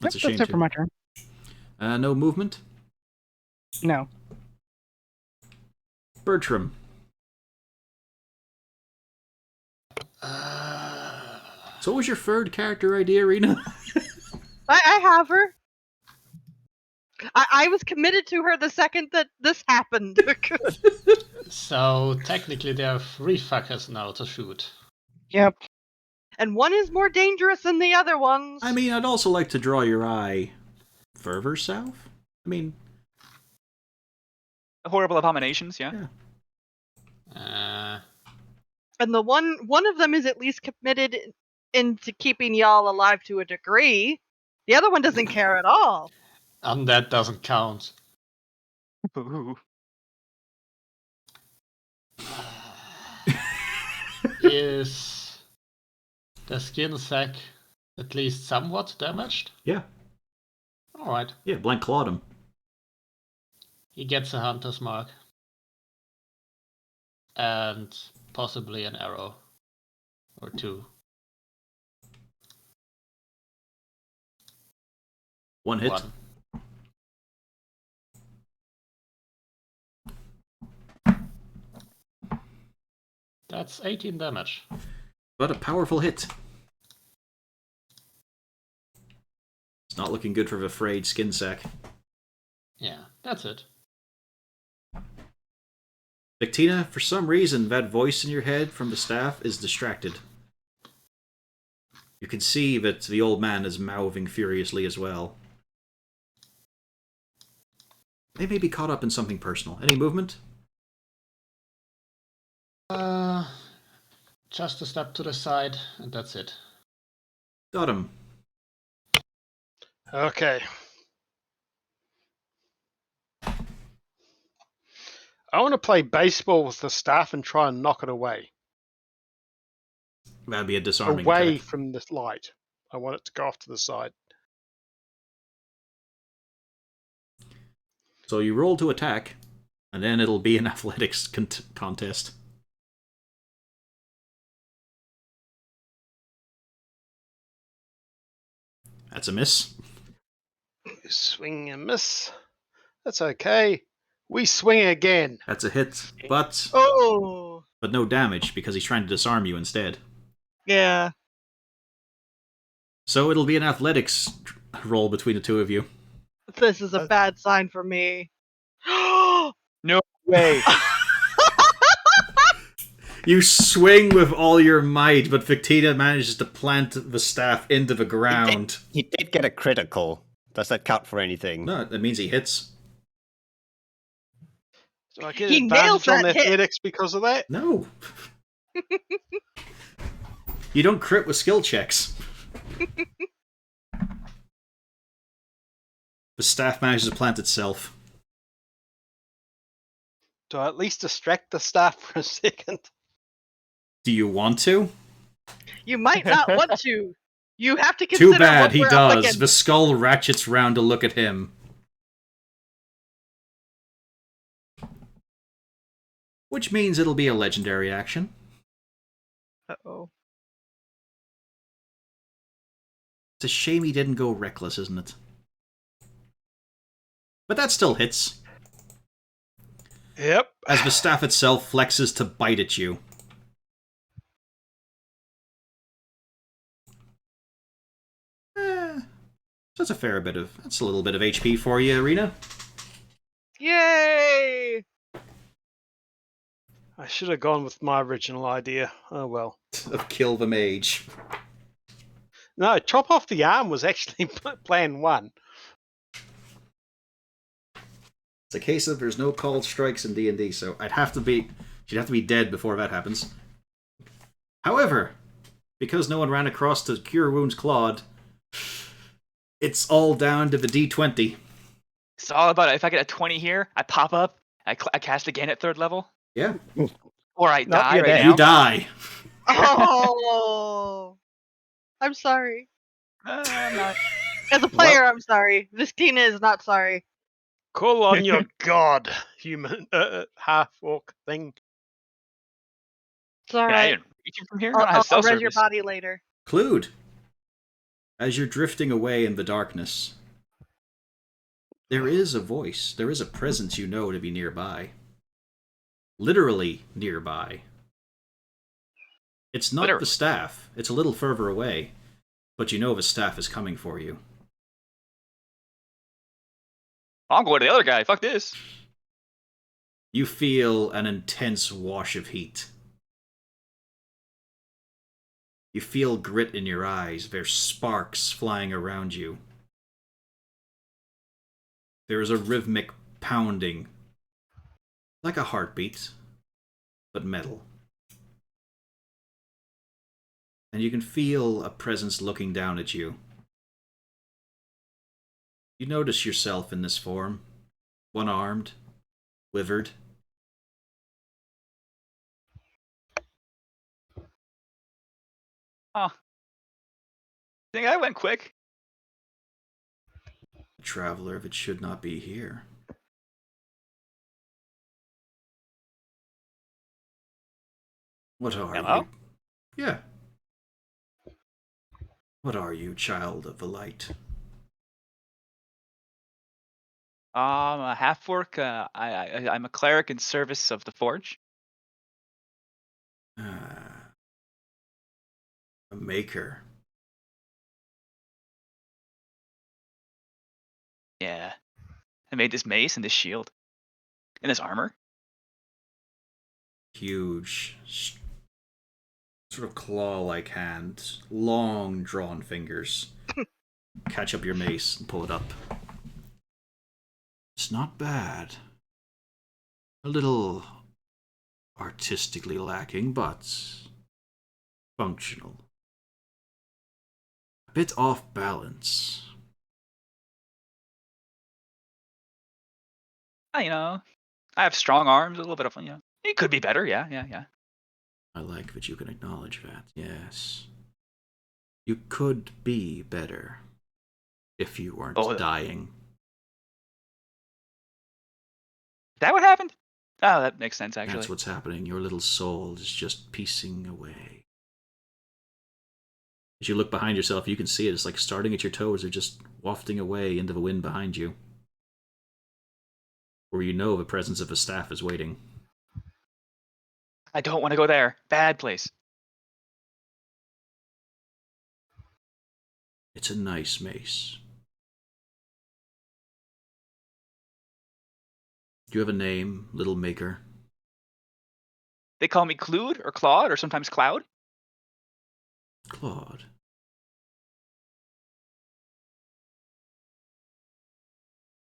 That's a Yep, shame, that's it for too. my turn. No movement? No. Bertram. So what was your third character idea, Rena? I have her. I was committed to her the second that this happened. So technically there are 3 fuckers now to shoot. Yep. And one is more dangerous than the other ones. I mean, I'd also like to draw your eye further south. I mean... Horrible abominations, yeah. And the one of them is at least committed into keeping y'all alive to a degree. The other one doesn't care at all. Undead doesn't count. Ooh. Is the skin sack at least somewhat damaged? Yeah. Alright. Yeah, blank clawed him. He gets a hunter's mark. And possibly an arrow. Or 2. One hit. 1. That's 18 damage. But a powerful hit. It's not looking good for the frayed skin sack. Yeah, that's it. Victina, for some reason, that voice in your head from the staff is distracted. You can see that the old man is mouthing furiously as well. They may be caught up in something personal. Any movement? Just a step to the side, and that's it. Got him. Okay. I want to play baseball with the staff and try and knock it away. That'd be a disarming Away attack. from the light. I want it to go off to the side. So you roll to attack, and then it'll be an athletics contest. That's a miss. Swing and miss. That's okay. We swing again. That's a hit, but Oh, no damage because he's trying to disarm you instead. yeah. So it'll be an athletics roll between the two of you. This is a bad sign for me. No way. You swing with all your might, but Victina manages to plant the staff into the ground. He did get a critical. Does that count for anything? No, that means he hits. Do I get He nails advantage on that hit. athletics because of that? No. You don't crit with skill checks. The staff manages to plant itself. Do I at least distract the staff for a second? Do you want to? You might not want to. You have to consider Too bad what he we're up does. against. The skull ratchets round to look at him. Which means it'll be a legendary action. Uh-oh. It's a shame he didn't go reckless, isn't it? But that still hits, Yep. as the staff itself flexes to bite at you. That's a little bit of HP for you, Arena. Yay! I should have gone with my original idea. Oh well. Of kill the mage. No, chop off the arm was actually plan 1. It's a case of there's no called strikes in D&D, so she'd have to be dead before that happens. However, because no one ran across to Cure Wounds Claude, it's all down to the D20. It's all about it. If I get a 20 here, I pop up, I cast again at 3rd level, Yeah. or I Nope, die you're right dead. now. You die. Oh, I'm sorry. I'm not. As a player, I'm sorry. Visctina is not sorry. Call on your god, human half-orc thing. It's all Can I right. even reach him from here? I don't I'll have cell res your service. body later. Clued. As you're drifting away in the darkness, there is a voice. There is a presence you know to be nearby. Literally nearby. It's not Literally. the staff. It's a little further away. But you know the staff is coming for you. I'm going to the other guy. Fuck this. You feel an intense wash of heat. You feel grit in your eyes. There's sparks flying around you. There is a rhythmic pounding, like a heartbeat, but metal. And you can feel a presence looking down at you. You notice yourself in this form, one-armed, withered. Oh. Think I went quick. A traveler that should not be here. What are Hello? you? Yeah. What are you, child of the light? A half-orc. I'm a cleric in service of the Forge. Ah, a maker. Yeah. I made this mace and this shield. And this armor. Huge, sort of claw-like hand, long drawn fingers. Catch up your mace and pull it up. It's not bad. A little artistically lacking, but functional. A bit off balance. You know, I have strong arms, a little bit of, it could be better. Yeah. I like that you can acknowledge that, yes. You could be better if you weren't Oh, dying. is that what happened? Oh, that makes sense, actually. That's what's happening. Your little soul is just piecing away. As you look behind yourself, you can see it. It's like starting at your toes or just wafting away into the wind behind you. Where you know the presence of a staff is waiting. I don't want to go there. Bad place. It's a nice mace. Do you have a name, little maker? They call me Clued or Claude or sometimes Cloud. Claude.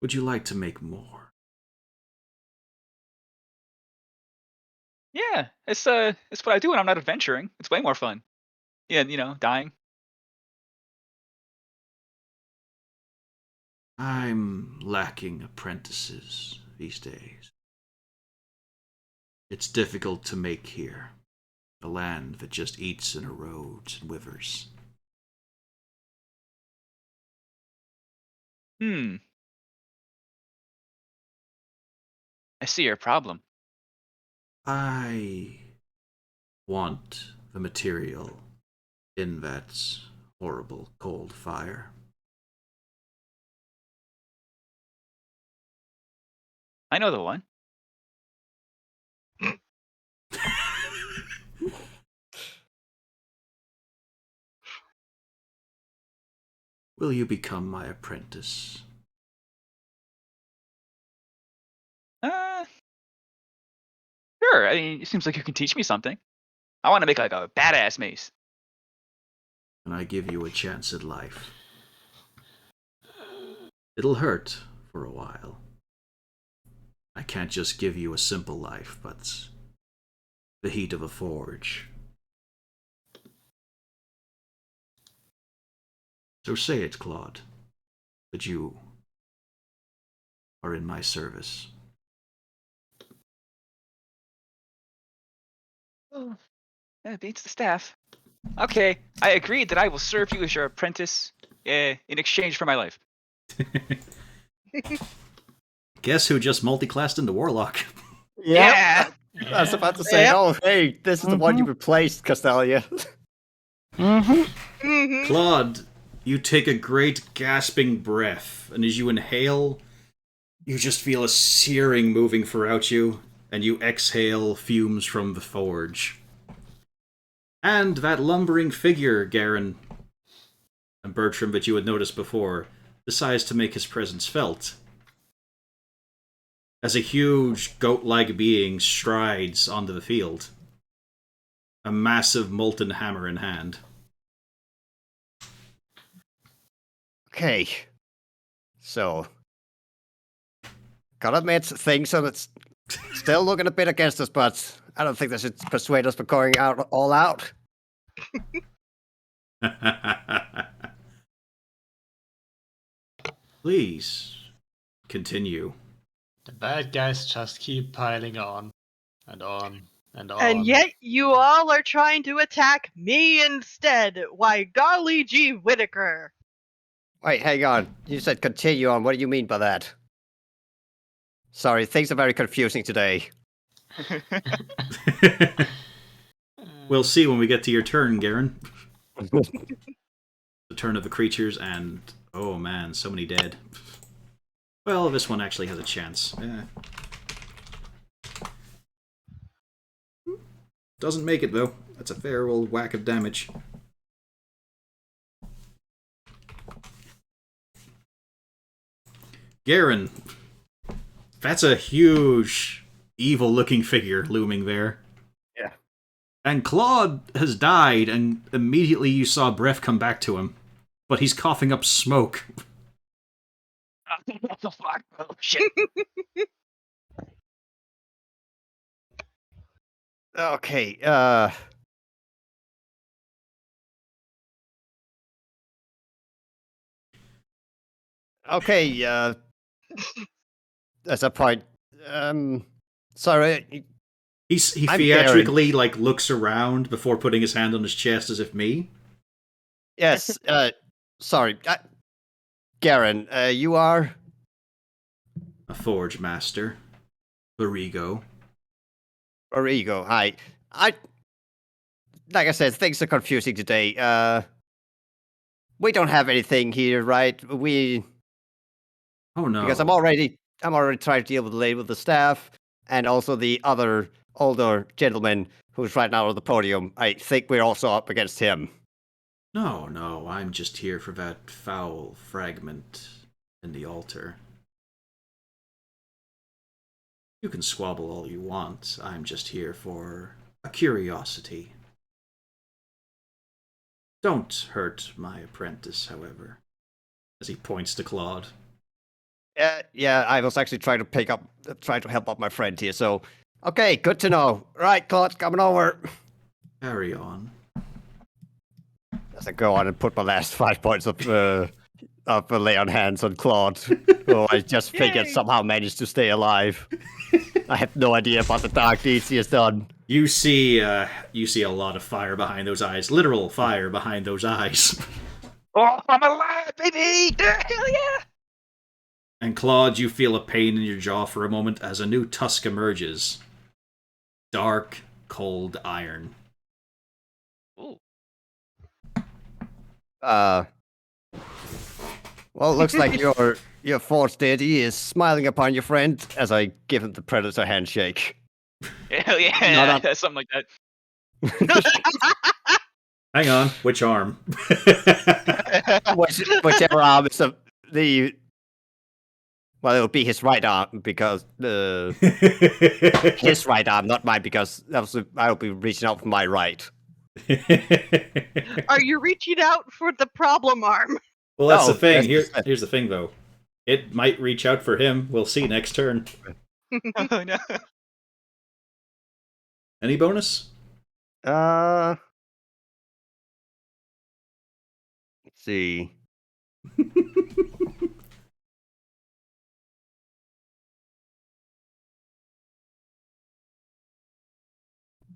Would you like to make more? Yeah, it's what I do when I'm not adventuring. It's way more fun. Yeah, dying. I'm lacking apprentices these days. It's difficult to make here. A land that just eats and erodes and withers. I see your problem. I want the material in that horrible cold fire. I know the one. Will you become my apprentice? Uh, sure. I mean, it seems like you can teach me something. I want to make like a badass mace. And I give you a chance at life. It'll hurt for a while. I can't just give you a simple life, but the heat of a forge. So say it, Claude, that you are in my service. Oh, that beats the staff. Okay, I agreed that I will serve you as your apprentice in exchange for my life. Guess who just multi-classed into Warlock? Yeah. I was about to say, Yep. oh, hey, this is the one you replaced, Castelia. Mm-hmm. Claude, you take a great gasping breath, and as you inhale, you just feel a searing moving throughout you, and you exhale fumes from the forge. And that lumbering figure, Garen, and Bertram, that you had noticed before, decides to make his presence felt. As a huge goat-like being strides onto the field, a massive molten hammer in hand. Okay. So, gotta admit, things are still looking a bit against us, but I don't think that should persuade us for going out all out. Please, continue. The bad guys just keep piling on and on and on. And yet you all are trying to attack me instead. Why, golly gee Whitaker. Wait, hang on. You said continue on. What do you mean by that? Sorry, things are very confusing today. We'll see when we get to your turn, Garen. The turn of the creatures, and oh man, so many dead. Well, this one actually has a chance. Doesn't make it though. That's a fair old whack of damage. Garen, that's a huge, evil-looking figure looming there. Yeah. And Claude has died, and immediately you saw breath come back to him. But he's coughing up smoke. What the fuck? Oh, shit. Okay, Okay, that's a point. Sorry. He I'm theatrically like looks around before putting his hand on his chest as if me. Yes, sorry. Garen, you are? A forge master. Barigo. Origo, hi. Like I said, things are confusing today. We don't have anything here, right? Oh no. Because I'm already trying to deal with the lady with the staff, and also the other older gentleman who's right now on the podium. I think we're also up against him. No, I'm just here for that foul fragment in the altar. You can squabble all you want. I'm just here for a curiosity. Don't hurt my apprentice, however. As he points to Claude. Yeah, I was actually trying to help out my friend here. So, okay, good to know. Right, Claude, coming over. Carry on. As I go on and put my last 5 points of lay on hands on Claude, who I just figured Yay. somehow managed to stay alive. I have no idea about the dark deeds he has done. You see a lot of fire behind those eyes. Literal fire behind those eyes. Oh, I'm alive, baby! Hell yeah! And Claude, you feel a pain in your jaw for a moment as a new tusk emerges. Dark, cold iron. Ooh. Well, it looks like your force deity is smiling upon your friend as I give him the predator handshake. Hell yeah! Something like that. Hang on, which arm? Whichever arm is the well, it would be his right arm because his right arm, not mine, because I will be reaching out for my right. Are you reaching out for the problem arm? Well, that's No, the thing. that's- Here's the thing, though. It might reach out for him. We'll see next turn. Oh no. Any bonus? Let's see.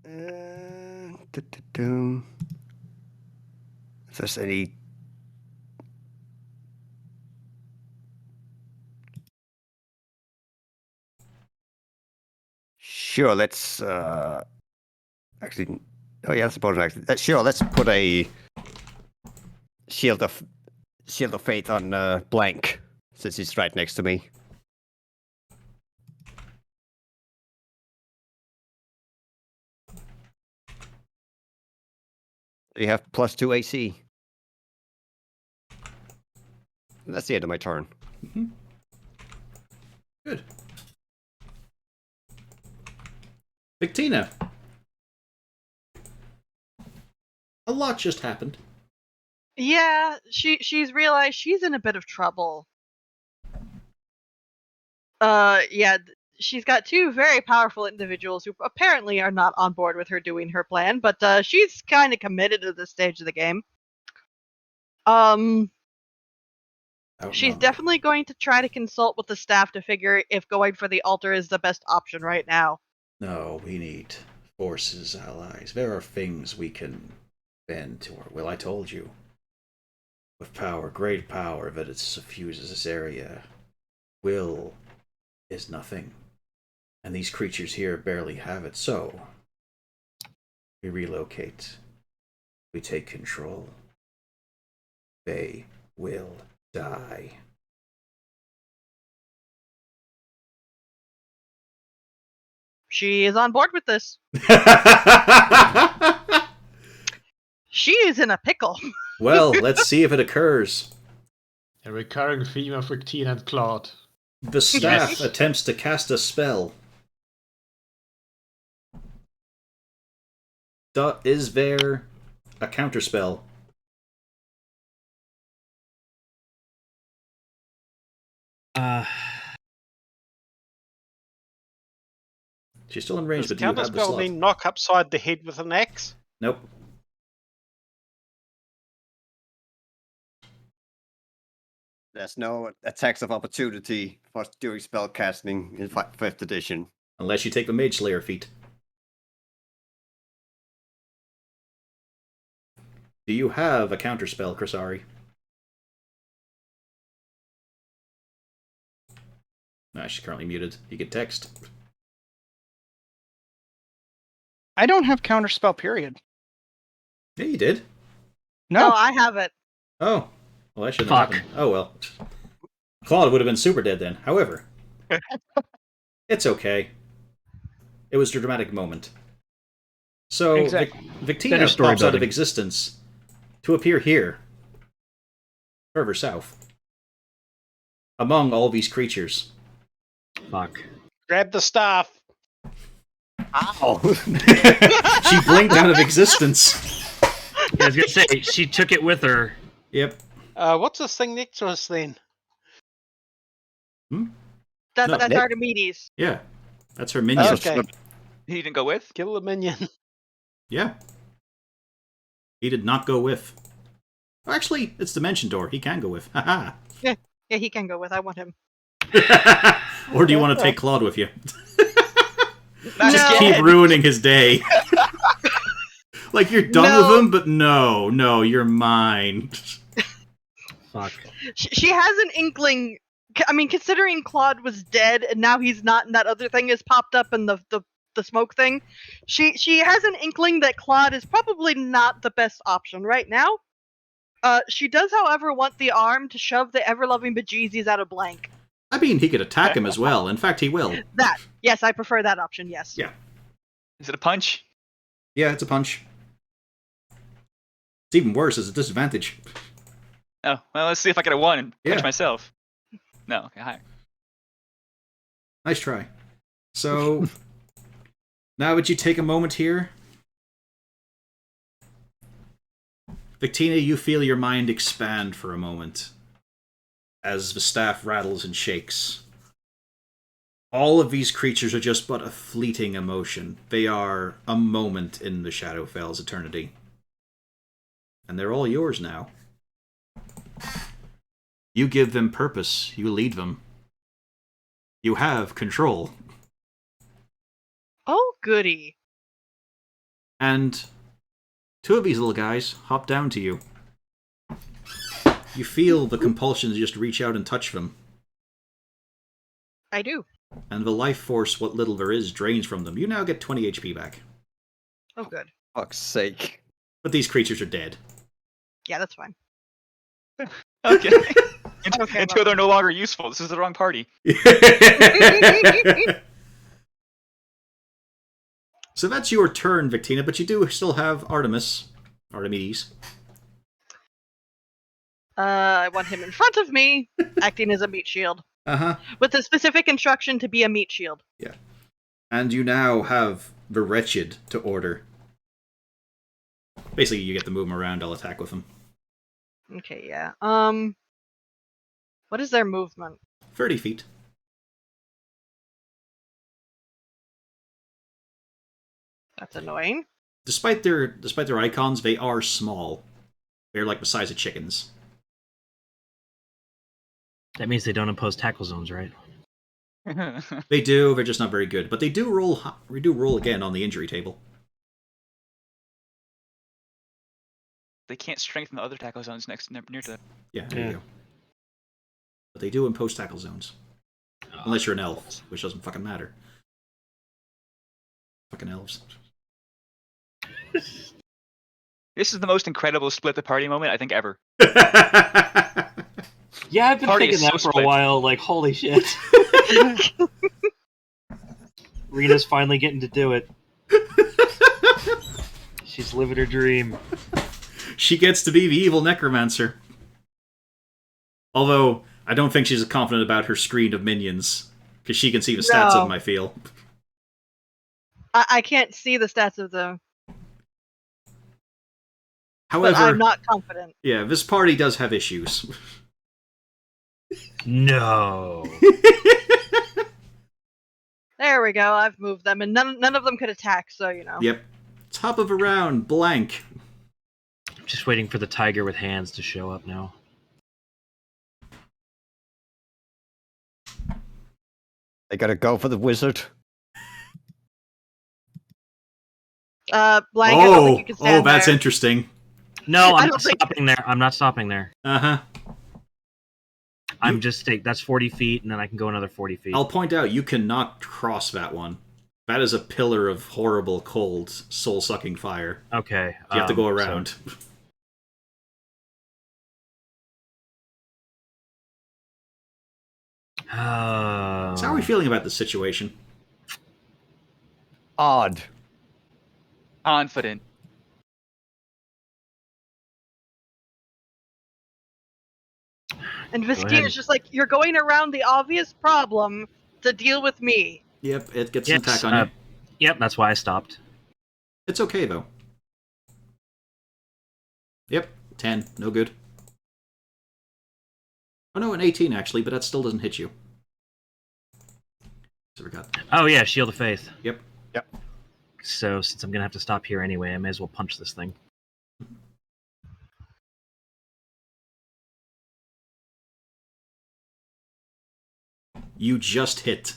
If there's any. Sure, let's actually. Oh yeah, that's a bonus action. Sure, let's put a shield of faith on blank since he's right next to me. You have +2 AC. That's the end of my turn. Mm-hmm. Good. Victina. A lot just happened. Yeah, she's realized she's in a bit of trouble. Yeah, she's got two very powerful individuals who apparently are not on board with her doing her plan, but she's kind of committed to this stage of the game. She's definitely going to try to consult with the staff to figure if going for the altar is the best option right now. No, we need forces, allies. There are things we can bend to our will. I told you. With power, great power, that it suffuses this area. Will is nothing. And these creatures here barely have it, so we relocate. We take control. They will die. She is on board with this. She is in a pickle. Well, let's see if it occurs. A recurring theme of Victine and Claude. The staff Yes. attempts to cast a spell. Is there a counterspell? She's still in range, Does but do you have the counterspell slot? mean knock upside the head with an axe? Nope. There's no attacks of opportunity for during spell casting in 5th edition. Unless you take the Mage Slayer feat. Do you have a counterspell, Crisari? Nah, she's currently muted. You can text. I don't have counterspell, period. Yeah, you did. No. I have it. Oh. Well, that shouldn't Fuck. have happened. Oh, well. Claude would have been super dead then. However, it's okay. It was a dramatic moment. So, Exactly. Victina Better story pops out of building. existence to appear here, further south, among all these creatures. Fuck. Grab the staff. Ow! She blinked out of existence. Yeah, I was gonna say she took it with her. Yep. What's this thing next to us then? That's No, Nick? Archimedes. Yeah. That's her minion. Okay. He didn't go with. Kill the minion. Yeah. He did not go with. Actually, it's Dimension Door. He can go with. Haha. Yeah, he can go with. I want him. Or do you want to take Claude with you? Not Just No. keep again. ruining his day. Like you're done No. with him, but no, you're mine. Fuck. She has an inkling. I mean, considering Claude was dead and now he's not, and that other thing has popped up in the smoke thing, she has an inkling that Claude is probably not the best option right now. She does, however, want the arm to shove the ever-loving bejeezies out of blank. I mean, he could attack him as well. In fact, he will. That, yes, I prefer that option. Yes. Yeah. Is it a punch? Yeah, it's a punch. It's even worse. It's a disadvantage. Oh, well, let's see if I get a 1 and punch Yeah. myself. No, okay, hi. Nice try. So, now would you take a moment here? Victina, you feel your mind expand for a moment as the staff rattles and shakes. All of these creatures are just but a fleeting emotion. They are a moment in the Shadowfell's eternity. And they're all yours now. You give them purpose. You lead them. You have control. Oh, goody. And two of these little guys hop down to you. You feel the compulsion to just reach out and touch them. I do. And the life force, what little there is, drains from them. You now get 20 HP back. Oh, good. Fuck's sake. But these creatures are dead. Yeah, that's fine. Okay. Okay, Until they're no longer useful. This is the wrong party. So that's your turn, Victina, but you do still have Artemis. Artemides. I want him in front of me, acting as a meat shield. Uh-huh. With the specific instruction to be a meat shield. Yeah. And you now have the Wretched to order. Basically, you get to move him around, I'll attack with him. Okay, yeah. What is their movement? 30 feet. That's annoying. Despite their icons, they are small. They're like the size of chickens. That means they don't impose tackle zones, right? They do, they're just not very good. But they do roll again on the injury table. They can't strengthen the other tackle zones near to them. Yeah, there you go. But they do impose tackle zones. Unless you're an elf, which doesn't fucking matter. Fucking elves. This is the most incredible split the party moment I think ever. Yeah, I've been Party thinking is that so for a split. while. Like, holy shit. Rita's finally getting to do it. She's living her dream. She gets to be the evil necromancer. Although, I don't think she's as confident about her screen of minions. Because she can see the stats No. of them, I feel. I can't see the stats of them, However, but I'm not confident. yeah, this party does have issues. No. There we go. I've moved them, and none of them could attack. So you know. Yep. Top of a round, blank. Just waiting for the tiger with hands to show up now. They gotta go for the wizard. Blank. I don't think you can stand that's there. interesting. No, I I'm don't not think- stopping there. I'm not stopping there. Uh-huh. I'm just that's 40 feet, and then I can go another 40 feet. I'll point out, you cannot cross that one. That is a pillar of horrible, cold, soul-sucking fire. Okay. You have to go around. So how are we feeling about this situation? Odd. Confident. And ahead. Viscina's just like, you're going around the obvious problem to deal with me. Yep, it gets Yes, an attack on you. Yep, that's why I stopped. It's okay, though. Yep, 10. No good. Oh no, an 18, actually, but that still doesn't hit you. So we got... Oh yeah, Shield of Faith. Yep. So since I'm gonna have to stop here anyway, I may as well punch this thing. You just hit.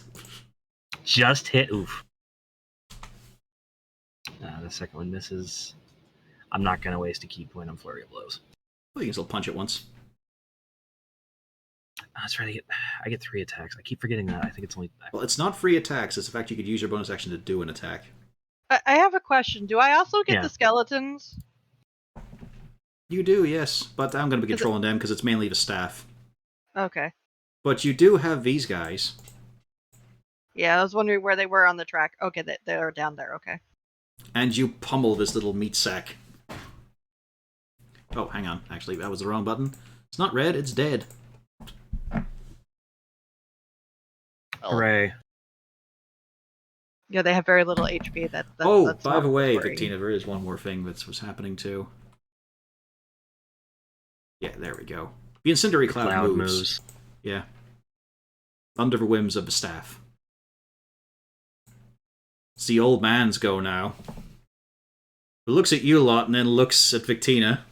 Just hit. Oof. The second one misses. I'm not gonna waste a key point on Flurry of Blows. Well, you can still punch it once. That's right. I get 3 attacks. I keep forgetting that. I think it's only. Well, it's not free attacks. It's the fact you could use your bonus action to do an attack. I have a question. Do I also get Yeah. the skeletons? You do, yes, but I'm going to be controlling them because it's mainly the staff. Okay. But you do have these guys. Yeah, I was wondering where they were on the track. Okay, they're down there. Okay. And you pummel this little meat sack. Oh, hang on. Actually, that was the wrong button. It's not red, it's dead. Hooray. Yeah, they have very little HP. That's By the way, worrying. Victina, there is one more thing that was happening too. Yeah, there we go. The incendiary cloud moves. Yeah. Under the whims of the staff. It's the old man's go now. He looks at you lot and then looks at Victina.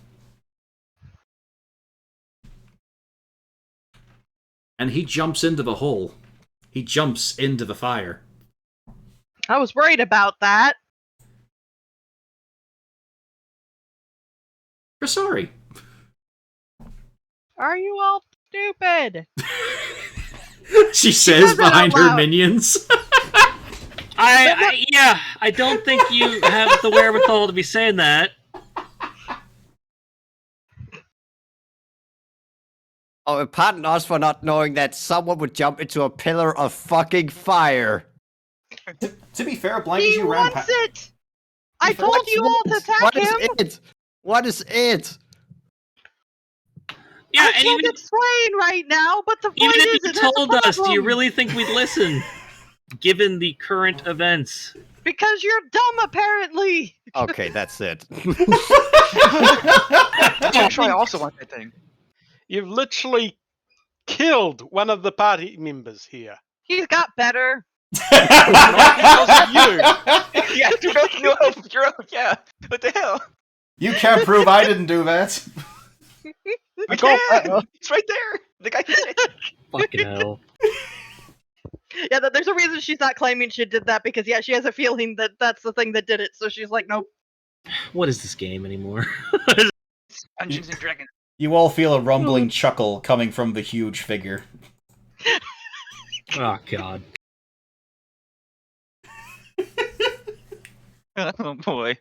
And he jumps into the hole. He jumps into the fire. I was worried about that. We're sorry. Are you all stupid? She says says that out behind her loud. minions. Yeah, I don't think you have the wherewithal to be saying that. Oh, and pardon us for not knowing that someone would jump into a pillar of fucking fire. To be fair, Blank, as He you ran wants it! I told What's you all to it? attack What is him! it? What is it? Yeah, I and can't even explain right now, but the point if is, you it has a told us, do you problem. really think we'd listen? Given the current events. Because you're dumb, apparently! Okay, that's it. Actually, I also want that thing. You've literally killed one of the party members here. He's got better. Because of you. Yeah, yeah. What the hell? You can't prove I didn't do that. We call can. It's right there. The guy can say it. Fucking hell. Yeah, there's a reason she's not claiming she did that, because, yeah, she has a feeling that that's the thing that did it, so she's like, nope. What is this game anymore? Dungeons and Dragons. You all feel a rumbling chuckle coming from the huge figure. Oh, God. Oh boy.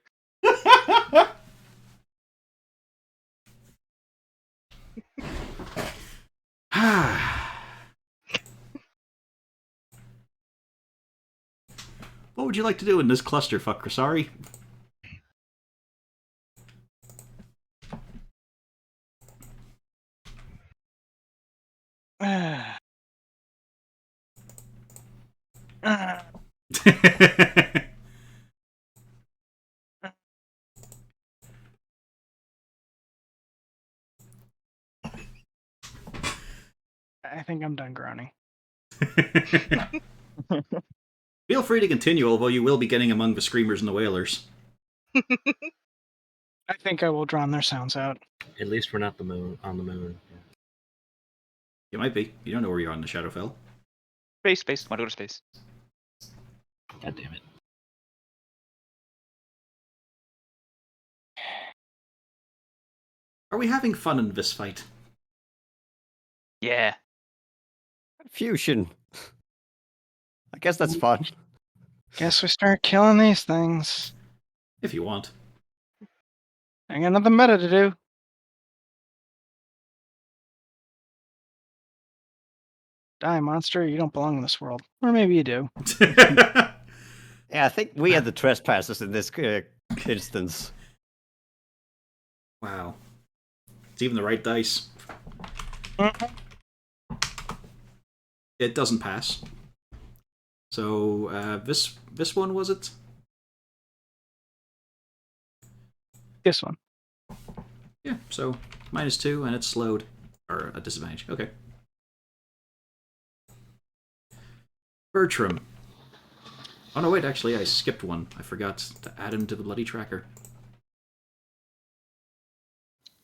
What would you like to do in this clusterfuck, Krasari? I think I'm done groaning. Feel free to continue, although you will be getting among the screamers and the wailers. I think I will drown their sounds out. At least we're not on the moon. You might be. You don't know where you are in the Shadowfell. Space. Want to go to space? God damn it. Are we having fun in this fight? Yeah. Fusion. I guess that's fun. Guess we start killing these things. If you want. I got nothing better to do. Die, monster. You don't belong in this world. Or maybe you do. Yeah, I think we are the trespassers in this instance. Wow. It's even the right dice. It doesn't pass. So, this one, was it? This one. Yeah, so -2, and it's slowed. Or a disadvantage. Okay. Bertram. Oh no, wait, actually, I skipped one. I forgot to add him to the bloody tracker.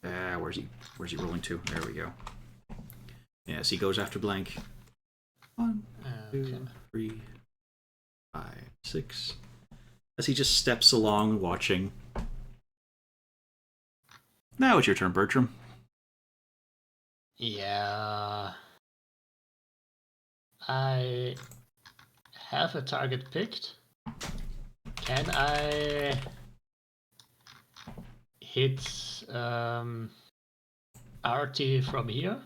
Where's he rolling to? There we go. Yes, he goes after blank. 1, 2, 3, 5, 6. As he just steps along, watching. Now it's your turn, Bertram. Yeah. I have a target picked. Can I hit RT from here?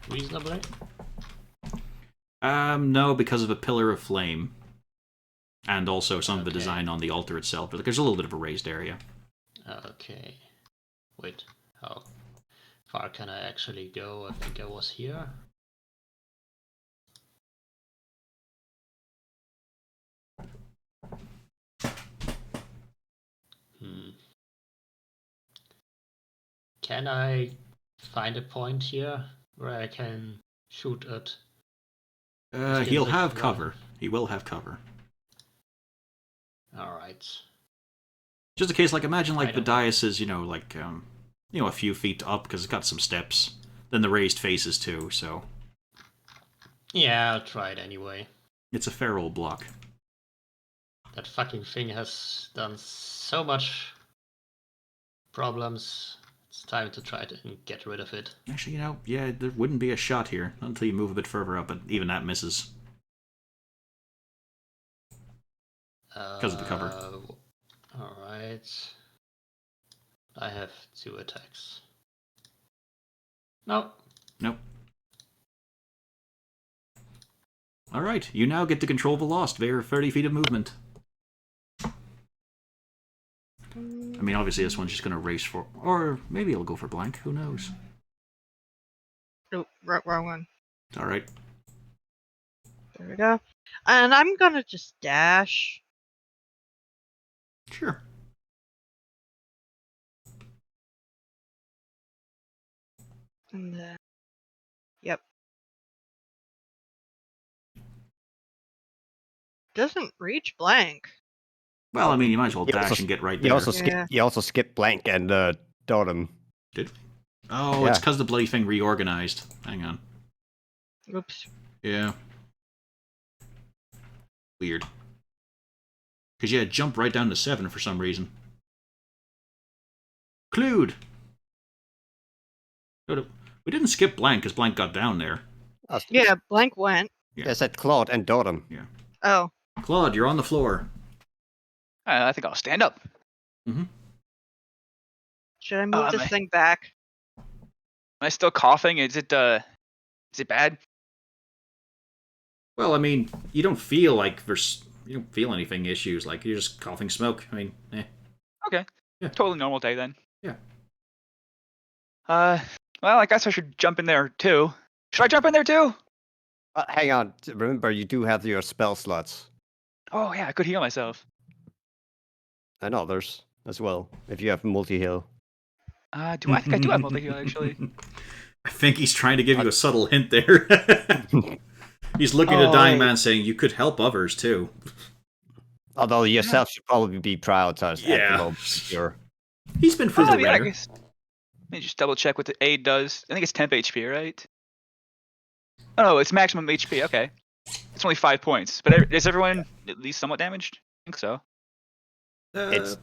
Reasonably? No, because of a pillar of flame. And also some of the Okay. design on the altar itself. But there's a little bit of a raised area. Okay. Wait, how far can I actually go? I think I was here. Can I find a point here where I can shoot at? He'll have cover. He will have cover. Alright. Just in case, like, imagine, like, I the don't- dais is, like, a few feet up, because it's got some steps. Then the raised faces, too, so... Yeah, I'll try it anyway. It's a fair old block. That fucking thing has done so much problems. It's time to try to get rid of it. Actually, yeah, there wouldn't be a shot here until you move a bit further up, but even that misses because of the cover. Alright. I have 2 attacks. No. Nope. All right, you now get to control the Lost. They are 30 feet of movement. I mean, obviously this one's just going to race for... Or maybe it'll go for blank. Who knows? Nope, wrong one. All right. There we go. And I'm gonna just dash. Sure. And then... Yep. Doesn't reach blank. Well, I mean, you might as well You dash also- and get right You there. also Yeah. skip blank and totem. Oh, Yeah. it's because the bloody thing reorganized. Hang on. Oops. Yeah. Weird. Because you had jump right down to 7 for some reason. Clued! We didn't skip blank because blank got down there. Yeah, blank went. Yeah. I said Claude and totem. Oh. Claude, you're on the floor. I think I'll stand up. Should I move am this I- thing back? Am I still coughing? Is it bad? Well, I mean, you don't feel like you don't feel anything issues. Like, you're just coughing smoke. I mean, Okay. Yeah. Totally normal day then. Yeah. Well, I guess I should jump in there too. Should I jump in there too? Hang on. Remember, you do have your spell slots. Oh yeah, I could heal myself. And others as well, if you have multi-heal. I think I do have multi-heal actually. I think he's trying to give you a subtle hint there. He's looking at a dying man saying, you could help others too. Although yourself should probably be prioritized at Yeah. the moment. Sure. He's been through the Yeah, I ringer. guess. Let me just double check what the aid does. I think it's temp HP, right? Oh, it's maximum HP. Okay. It's only 5 points. But is everyone at least somewhat damaged? I think so. It's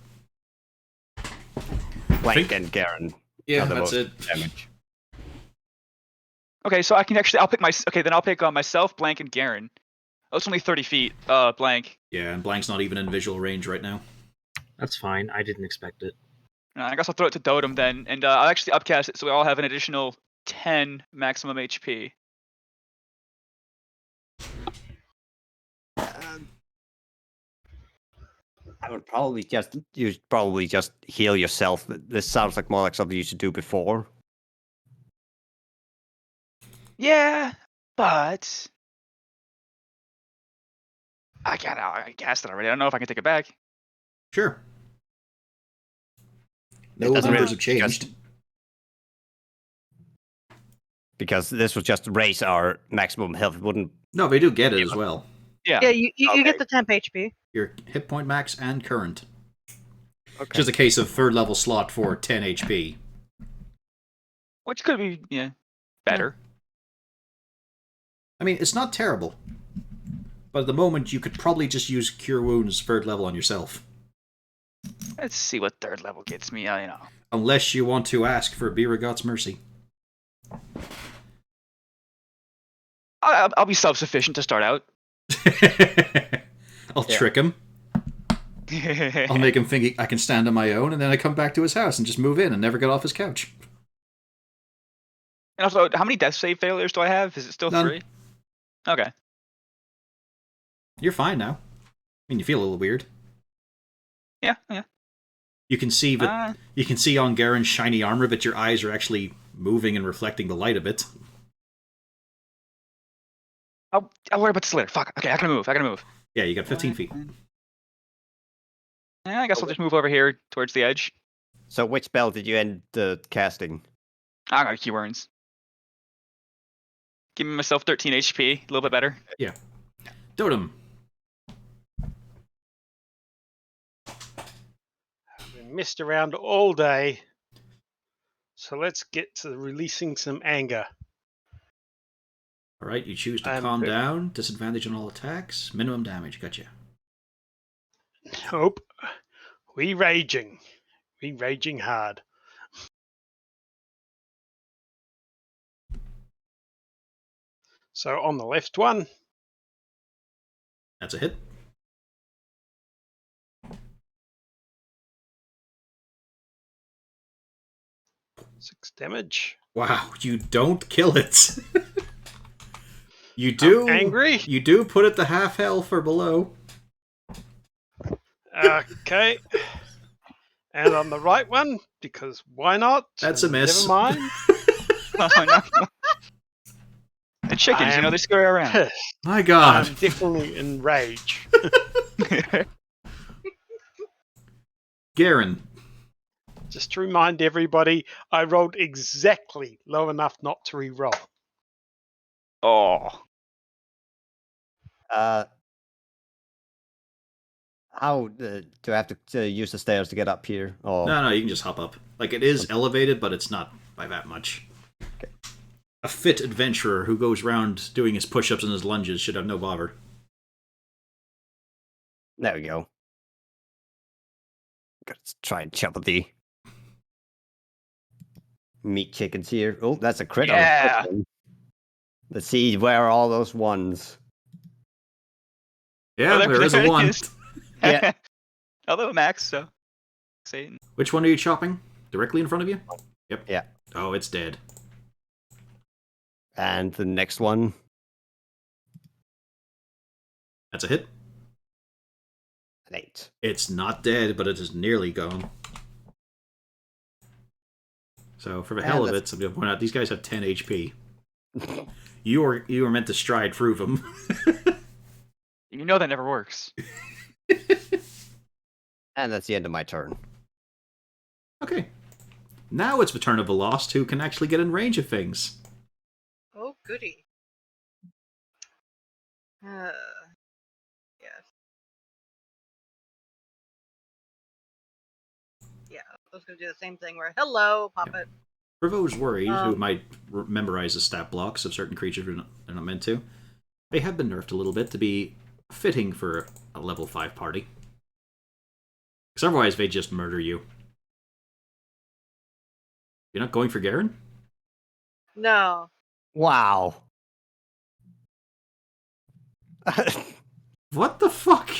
Blank and Garen. Yeah, are the that's most it. damage. Okay, so I can actually, I'll pick myself, Blank, and Garen. Oh, it's only 30 feet, Blank. Yeah, and Blank's not even in visual range right now. That's fine. I didn't expect it. I guess I'll throw it to Dotem then, and I'll actually upcast it so we all have an additional 10 maximum HP. I would probably just heal yourself. This sounds like more like something you should do before. Yeah, but I cast it already. I don't know if I can take it back. Sure. No doesn't numbers really- have changed. Because this would just raise our maximum health. It wouldn't. No, they do get it as well. Yeah. Yeah, you Okay. get the temp HP. Your hit point max and current. Okay. Just a case of third level slot for 10 HP. Which could be, better. I mean, it's not terrible. But at the moment, you could probably just use Cure Wounds third level on yourself. Let's see what third level gets me. Unless you want to ask for Biragot's Mercy. I'll be self-sufficient to start out. I'll trick him. I'll make him think I can stand on my own, and then I come back to his house and just move in and never get off his couch. And also, how many death save failures do I have? Is it still None. 3? Okay. You're fine now. I mean, you feel a little weird. Yeah. You can see that you can see on Garen's shiny armor that your eyes are actually moving and reflecting the light a bit. I'll worry about this later. Fuck. Okay, I gotta move. Yeah, you got 15 feet. Yeah, I guess I'll just move over here towards the edge. So which spell did you end casting? I got key words. Giving myself 13 HP, a little bit better. Yeah. Dotem. I've been messed around all day. So let's get to releasing some anger. Alright, you choose to I'm calm good. down, disadvantage on all attacks, minimum damage, gotcha. Nope. We raging. We raging hard. So on the left one, That's a hit. 6 damage. Wow, you don't kill it. You I'm do. angry. You do put it to half health or below. Okay. And on the right one, because why not? That's a miss. Never mind. Oh, no. The chickens, I they am scurry around. pissed. My God. I'm definitely in rage. Garen. Just to remind everybody, I rolled exactly low enough not to re-roll. Oh. How do I have to use the stairs to get up here? Or No, you can just hop up. Like, it is elevated, but it's not by that much. Okay. A fit adventurer who goes around doing his push-ups and his lunges should have no bother. There we go. Let's try and chop the meat chickens here. Oh, that's a crit. on the Yeah. first one. Let's see, where are all those ones? Yeah, there is a it one. is. Yeah. Although Max, so Satan. Which one are you chopping? Directly in front of you? Yep. Yeah. Oh, it's dead. And the next one. That's a hit. An 8. It's not dead, but it is nearly gone. So, for the hell of it, I'm going to point out, these guys have 10 HP. You were meant to stride through them. You know that never works. And that's the end of my turn. Okay. Now it's the turn of the Lost, who can actually get in range of things. Oh, goody. Yes. Yeah, I was going to do the same thing where, hello, pop it. For those worried who might memorize the stat blocks of certain creatures they're not meant to, they have been nerfed a little bit to be fitting for a level 5 party. Because otherwise they just murder you. You're not going for Garen? No. Wow. What the fuck?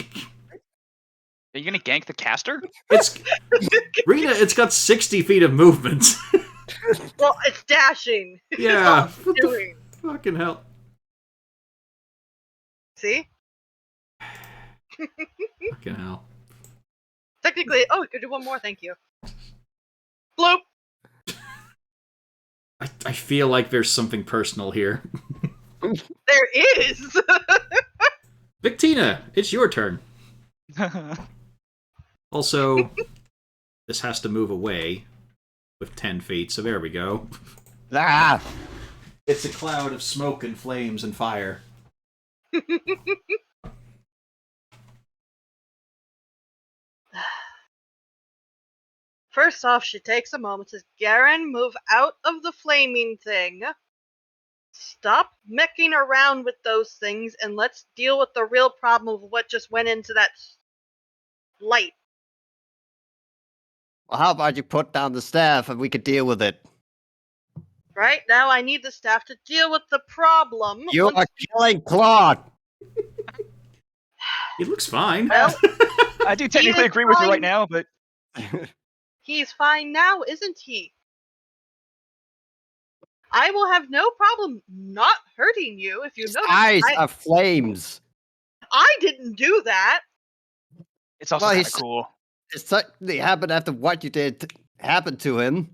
Are you gonna gank the caster? It's Rena, it's got 60 feet of movement. Well, it's dashing. Yeah. It's all What it's the doing. fucking hell? See? Fucking hell. Technically, oh, we could do one more, thank you. Bloop! I feel like there's something personal here. There is! Victina, it's your turn. Also, this has to move away with 10 feet, so there we go. Ah! It's a cloud of smoke and flames and fire. First off, she takes a moment, says, Garen, move out of the flaming thing. Stop mecking around with those things, and let's deal with the real problem of what just went into that light. Well, how about you put down the staff and we could deal with it? Right? Now I need the staff to deal with the problem. You once- are killing Claude! It looks fine. Well, I do technically is agree with you right fine. now, but He's fine now, isn't he? I will have no problem not hurting you if you His know. eyes are flames. I didn't do that. it's also Well, kind he's- of cool. It certainly happened after what you did happened to him.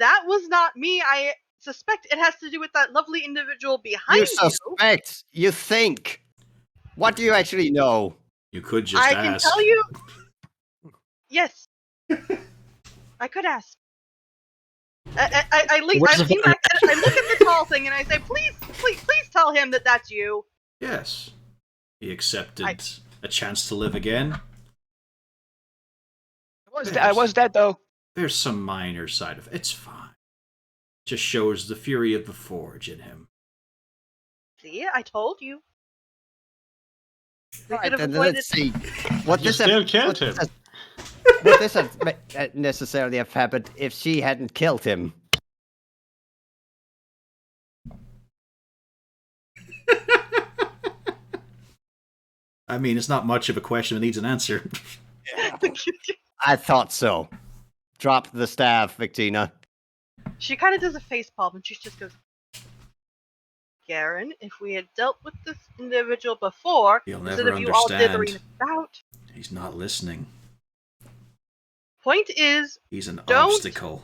That was not me. I suspect it has to do with that lovely individual behind You you. suspect. You think. What do you actually know? You could just I ask. can tell you. Yes. I could ask. I lean back, I look at the tall thing and I say, please tell him that that's you. Yes. He accepted a chance to live again. I was dead though. There's some minor side of it. It's fine. Just shows the fury of the Forge in him. See, I told you. We Right, could have then avoided. let's see. What You this still ep- killed what him. this- would this have necessarily have happened if she hadn't killed him? I mean, it's not much of a question. It needs an answer. I thought so. Drop the staff, Victina. She kind of does a face palm and she just goes, Garen, if we had dealt with this individual before, He'll instead never of you all dithering understand. about. He's not listening. Point is, He's an Don't- obstacle.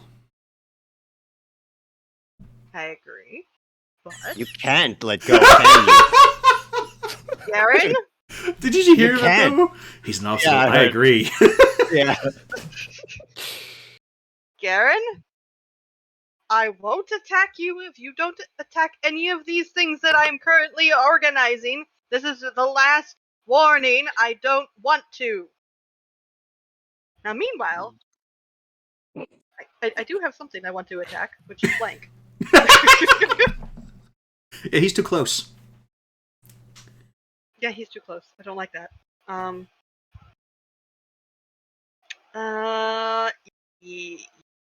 I agree, but You can't let go, can you? Garen, Did you hear that can't. though? He's an obstacle. Yeah, I I heard. agree. Yeah. Garen, I won't attack you if you don't attack any of these things that I am currently organizing. This is the last warning. I don't want to. Now, meanwhile, I do have something I want to attack, which is blank. Yeah, he's too close. Yeah, he's too close. I don't like that.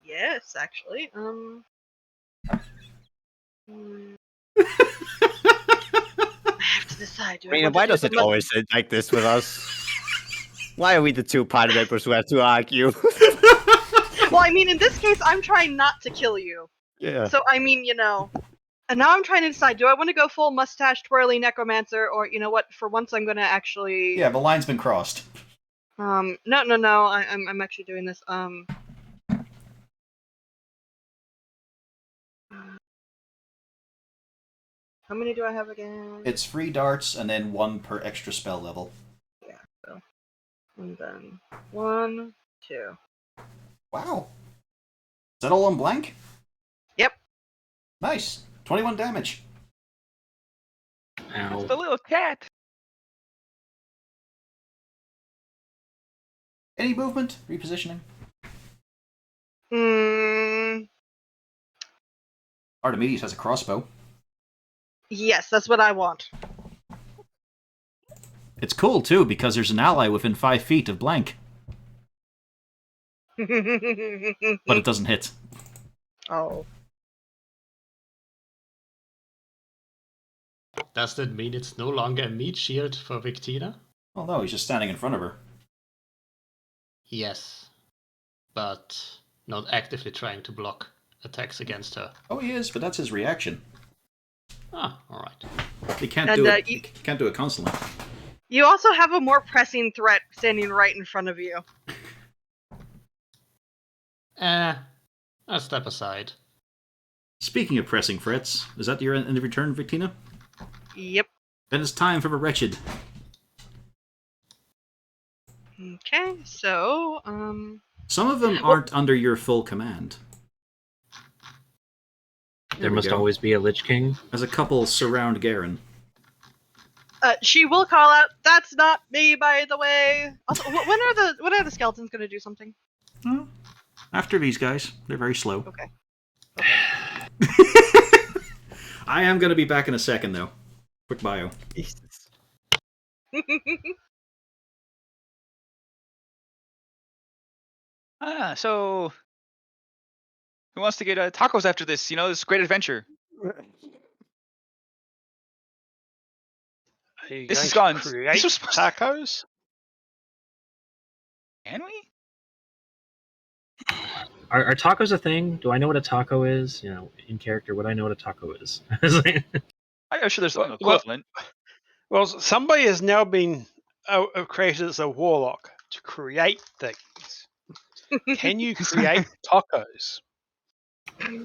Yes, actually. I have to decide. Do I I mean, want why to do does the it always end like this with us? Why are we the two party members who have to argue? Well, I mean, in this case, I'm trying not to kill you. Yeah. So, I mean, and now I'm trying to decide, do I want to go full mustache twirly necromancer, or, you know what, for once I'm gonna actually... Yeah, the line's been crossed. No, I'm actually doing this, How many do I have again? It's 3 darts and then 1 per extra spell level. Yeah, so... And then... 1, 2... Wow. Is that all on blank? Yep. Nice. 21 damage. Ow. The little cat. Any movement? Repositioning? Archimedes has a crossbow. Yes, that's what I want. It's cool, too, because there's an ally within 5 feet of blank. But it doesn't hit. Oh. Does that mean it's no longer a meat shield for Victina? Oh no, he's just standing in front of her. Yes. But not actively trying to block attacks against her. Oh, he is, but that's his reaction. Ah, alright. He can't And, do it. you- He can't do it constantly. You also have a more pressing threat standing right in front of you. I'll step aside. Speaking of pressing threats, is that your end of your turn, Victina? Yep. Then it's time for the wretched. Okay, so, Some of them aren't under your full command. There we must go. always be a Lich King. As a couple surround Garen. she will call out, "That's not me, by the way." Also, when are the skeletons gonna do something? Well, after these guys, they're very slow. Okay. I am going to be back in a second, though. Quick bio. Jesus. So who wants to get tacos after this? This great adventure. Are you This going is to gone. create This was supposed to- tacos? Can we? Are tacos a thing? Do I know what a taco is? In character, would I know what a taco is? I'm sure there's an Well- equivalent. Well, somebody has now been created as a warlock to create things. Can you create tacos?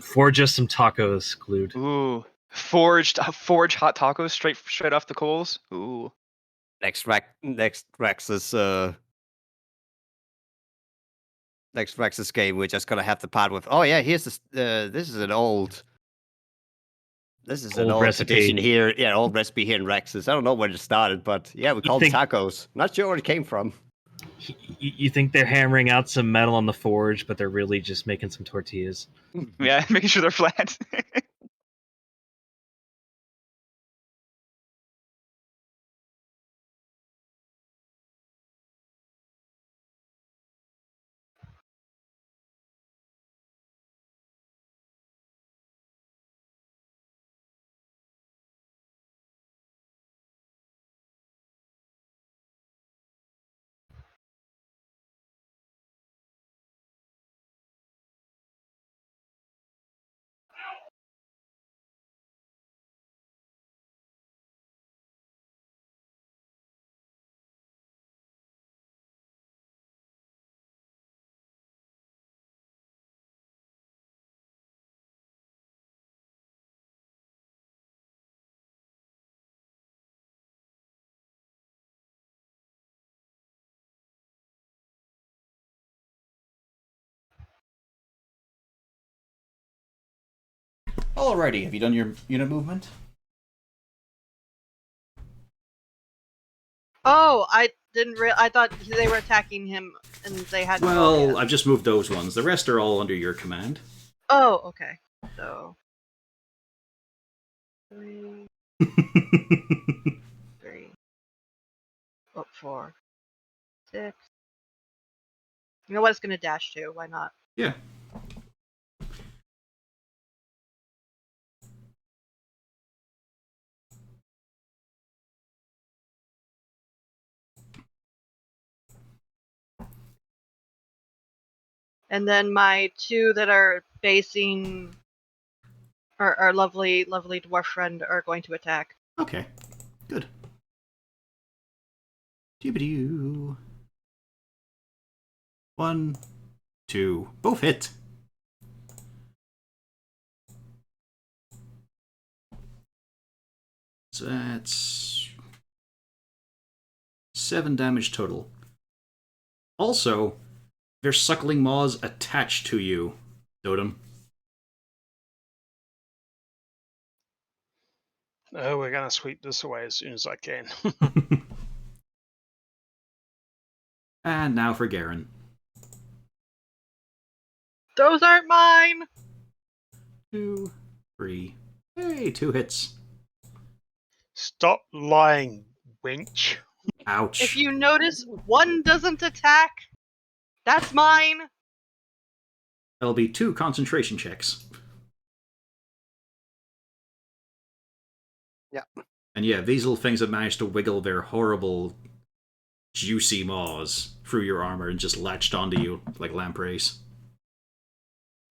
Forge us some tacos, Glued. Ooh, forge hot tacos straight off the coals. Ooh. Next Rex's game, we're just gonna have to part with. Oh yeah, here's this. This is an old Old recipe. tradition here. Yeah, old recipe here in Rex's. I don't know where it started, but yeah, we call them think- tacos. Not sure where it came from. You think they're hammering out some metal on the forge, but they're really just making some tortillas. Yeah, making sure they're flat. Alrighty, have you done your unit movement? Oh, I didn't I thought they were attacking him and they hadn't rolled Well, yet. I've just moved those ones. The rest are all under your command. Oh, okay. So 3, 3, 4, 6. You know what? It's gonna dash too. Why not? Yeah. And then my 2 that are facing our lovely dwarf friend are going to attack. Okay. Good. Doobadoo. 1, 2. Both hit. So that's 7 damage total. Also, their suckling maws attached to you, Dotem. Oh, we're going to sweep this away as soon as I can. And now for Garen. Those aren't mine. 2, 3. Hey, 2 hits. Stop lying, wench. Ouch. If you notice, one doesn't attack. That's mine. That'll be 2 concentration checks. Yeah. And yeah, these little things have managed to wiggle their horrible, juicy maws through your armor and just latched onto you like lampreys.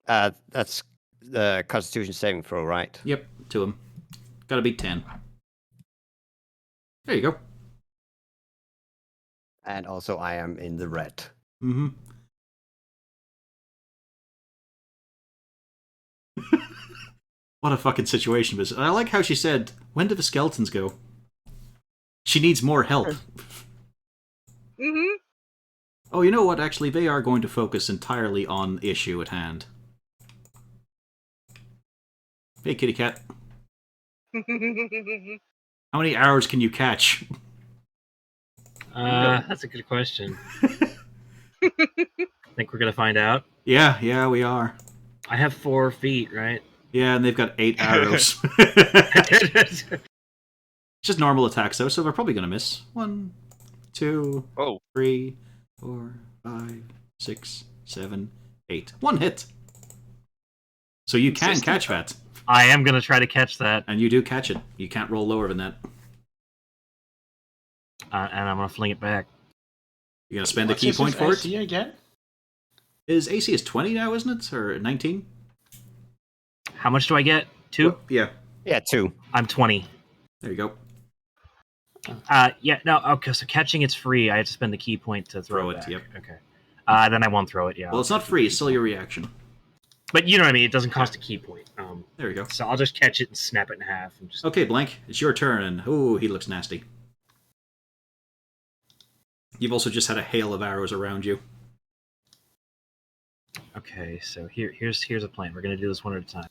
That's the Constitution saving throw, right? Yep, to him. Gotta beat 10. There you go. And also, I am in the red. Mm-hmm. What a fucking situation this is. I like how she said, when do the skeletons go? She needs more help. Mm-hmm. Oh, you know what? Actually, they are going to focus entirely on the issue at hand. Hey, kitty cat. How many arrows can you catch? That's a good question. Think we're gonna find out. Yeah, we are. I have 4 feet, right? Yeah, and they've got 8 arrows. It's just normal attacks, though, so they're probably going to miss. 1, 2, 3, 4, 5, 6, 7, 8. 1 hit. So you can catch that. I am gonna try to catch that, And you do catch it. You can't roll lower than that. and I'm gonna fling it back. You're going to spend a What's key his point for AC it? again? His AC is 20 now, isn't it? Or 19? How much do I get? 2? Yeah. Yeah, 2. I'm 20. There you go. Yeah, no, okay, so catching it's free. I have to spend the key point to throw it it, back. yep. Okay. Then I won't throw it, yeah. Well, it's not free. It's still your reaction. But you know what I mean, it doesn't cost a key point. There you go. So I'll just catch it and snap it in half. And just... Okay, Blank, it's your turn, and ooh, he looks nasty. You've also just had a hail of arrows around you. Okay, so here's a plan. We're gonna do this one at a time.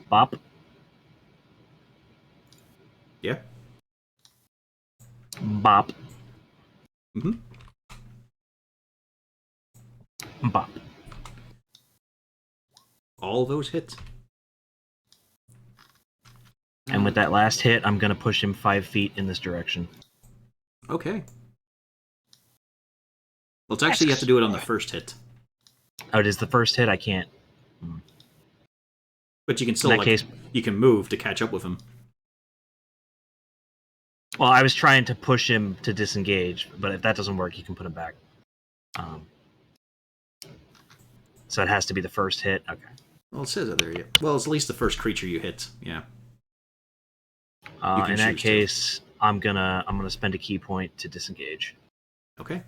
Bop. Yeah? Bop. Mm-hmm. Bop. All those hits. And with that last hit, I'm gonna push him 5 feet in this direction. Okay. Well, it's actually you have to do it on the first hit. Oh, it is the first hit? I can't. But you can still, In that case, you can move to catch up with him. well, I was trying to push him to disengage, but if that doesn't work, you can put him back. So it has to be the first hit. Okay. Well, it says it there. Yeah. Well, it's at least the first creature you hit. Yeah. In that case, I'm gonna spend a key point to disengage. Okay.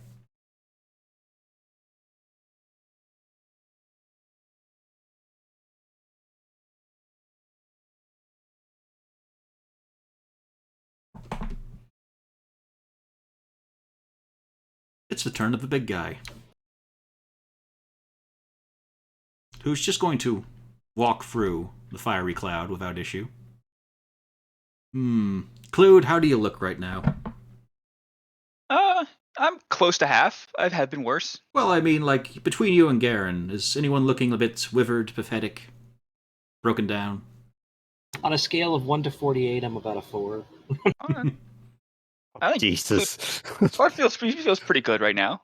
It's the turn of the big guy, who's just going to walk through the fiery cloud without issue. Clued, how do you look right now? I'm close to half. I've had been worse. Well, I mean, like, between you and Garen, is anyone looking a bit withered, pathetic, broken down? On a scale of 1 to 48, I'm about a 4. I think Jesus. Claude feels pretty good right now.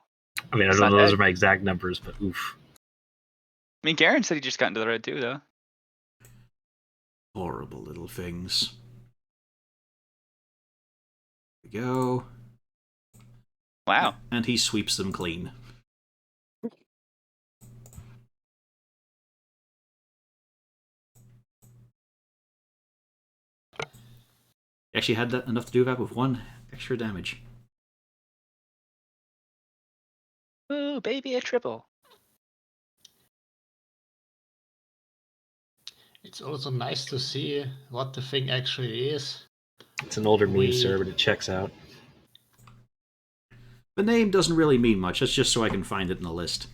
I mean, I It's don't not know those bad. are my exact numbers, but oof. I mean, Garen said he just got into the red too, though. Horrible little things. There we go. Wow. And he sweeps them clean. He actually had that enough to do that with 1 extra damage. Ooh, baby, a triple. It's also nice to see what the thing actually is. It's an older We- meme, sir, but it checks out. The name doesn't really mean much, that's just so I can find it in the list.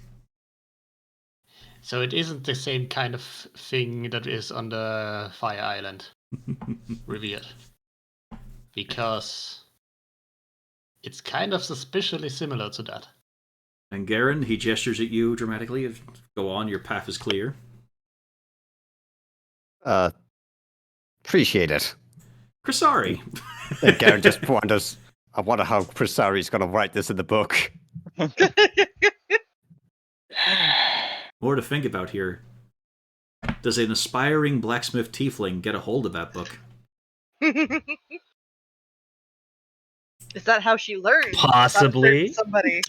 So it isn't the same kind of thing that is on the Fire Island revealed. Because it's kind of suspiciously similar to that. And Garen, he gestures at you dramatically. Go on, your path is clear. Appreciate it. Crisari. And Garen just wonders, I wonder how Crisari's going to write this in the book. More to think about here. Does an aspiring blacksmith tiefling get a hold of that book? Is that how she learned? Possibly. Somebody.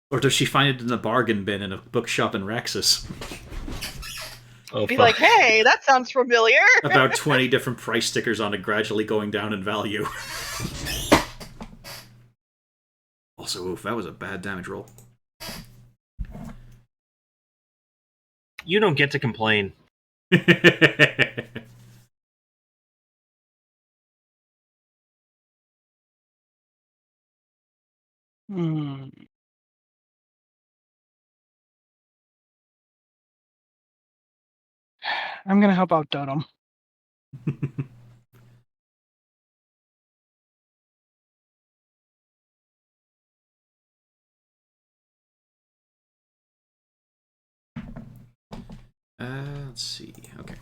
Or does she find it in a bargain bin in a bookshop in Raxus? Oh, Be fuck. like, hey, that sounds familiar. About 20 different price stickers on it, gradually going down in value. Also, oof, that was a bad damage roll. You don't get to complain. Hmm. I'm gonna help out Dotem. Let's see. Okay.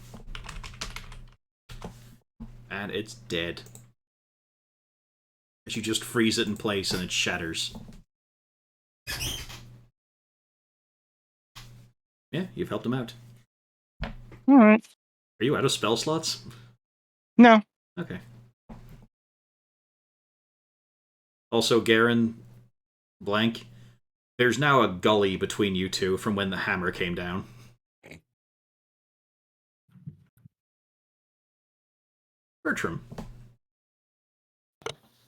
And it's dead. As you just freeze it in place and it shatters. Yeah, you've helped him out. Alright. Are you out of spell slots? No. Okay. Also, Garen, blank, there's now a gully between you two from when the hammer came down. Bertram.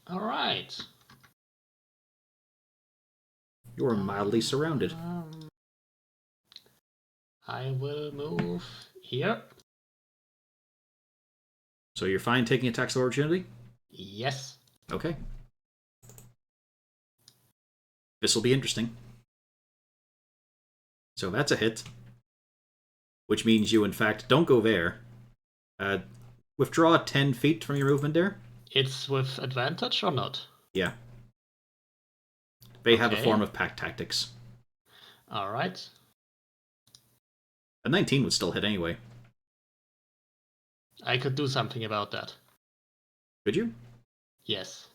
Alright. You are mildly surrounded. I will move here. So you're fine taking attacks of opportunity? Yes. Okay. This will be interesting. So that's a hit. Which means you, in fact, don't go there. Withdraw 10 feet from your movement there. It's with advantage or not? Yeah. They have a Okay. form of pack tactics. Alright. A 19 would still hit anyway. I could do something about that. Could you? Yes.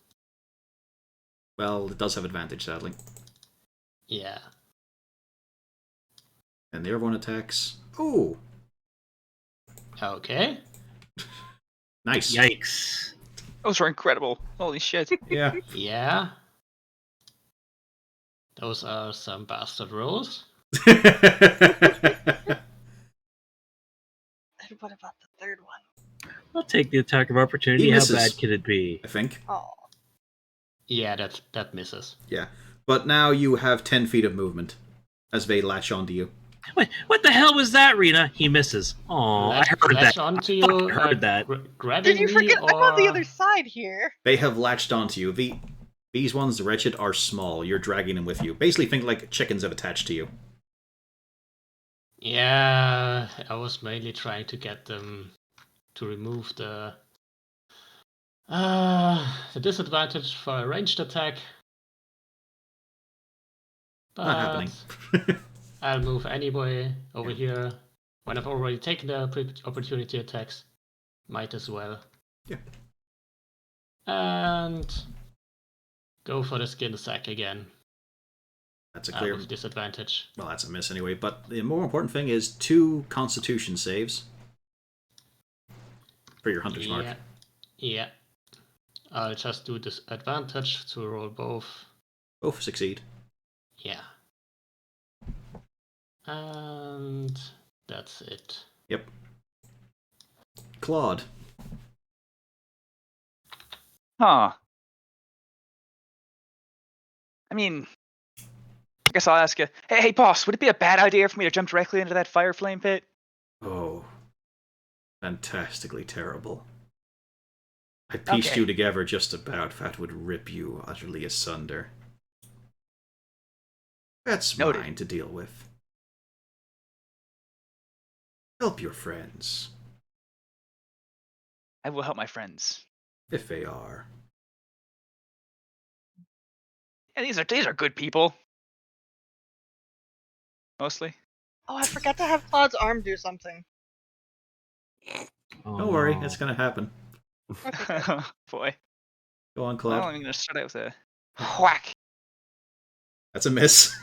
Well, it does have advantage, sadly. Yeah. And the other one attacks. Oh! Okay. Nice. Yikes. Those are incredible. Holy shit. Yeah. Yeah. Those are some bastard rolls. And what about the third one? I'll take the attack of opportunity. He How misses. bad could it be? I think. Oh. Yeah, that misses. Yeah. But now you have 10 feet of movement as they latch onto you. Wait, what the hell was that, Rena? He misses. Oh, I heard Latch that. onto I you. fucking heard that. Grabbing Did you me forget? or... I'm on the other side here. They have latched onto you. These ones, the wretched, are small. You're dragging them with you. Basically, think like chickens have attached to you. Yeah, I was mainly trying to get them to remove the disadvantage for a ranged attack. Not happening. I'll move anyway over here. When I've already taken the opportunity attacks, might as well. Yeah. And go for the skin sack again. That's a clear with disadvantage. Well, that's a miss anyway. But the more important thing is 2 Constitution saves for your Hunter's Mark. Yeah. I'll just do disadvantage to roll both. Both succeed. Yeah. And that's it. Yep. Claude. Huh. I mean, I guess I'll ask you. Hey, boss, would it be a bad idea for me to jump directly into that fire flame pit? Oh. Fantastically terrible. I pieced Okay. you together just about. That would rip you utterly asunder. That's Noted. mine to deal with. Help your friends, I will help my friends. if they are. Yeah, these are good people. Mostly. Oh, I forgot to have Claude's arm do something. Oh, Don't worry, no. it's gonna happen. Boy. Go on, Well, Claude. I'm gonna start out with a whack. That's a miss.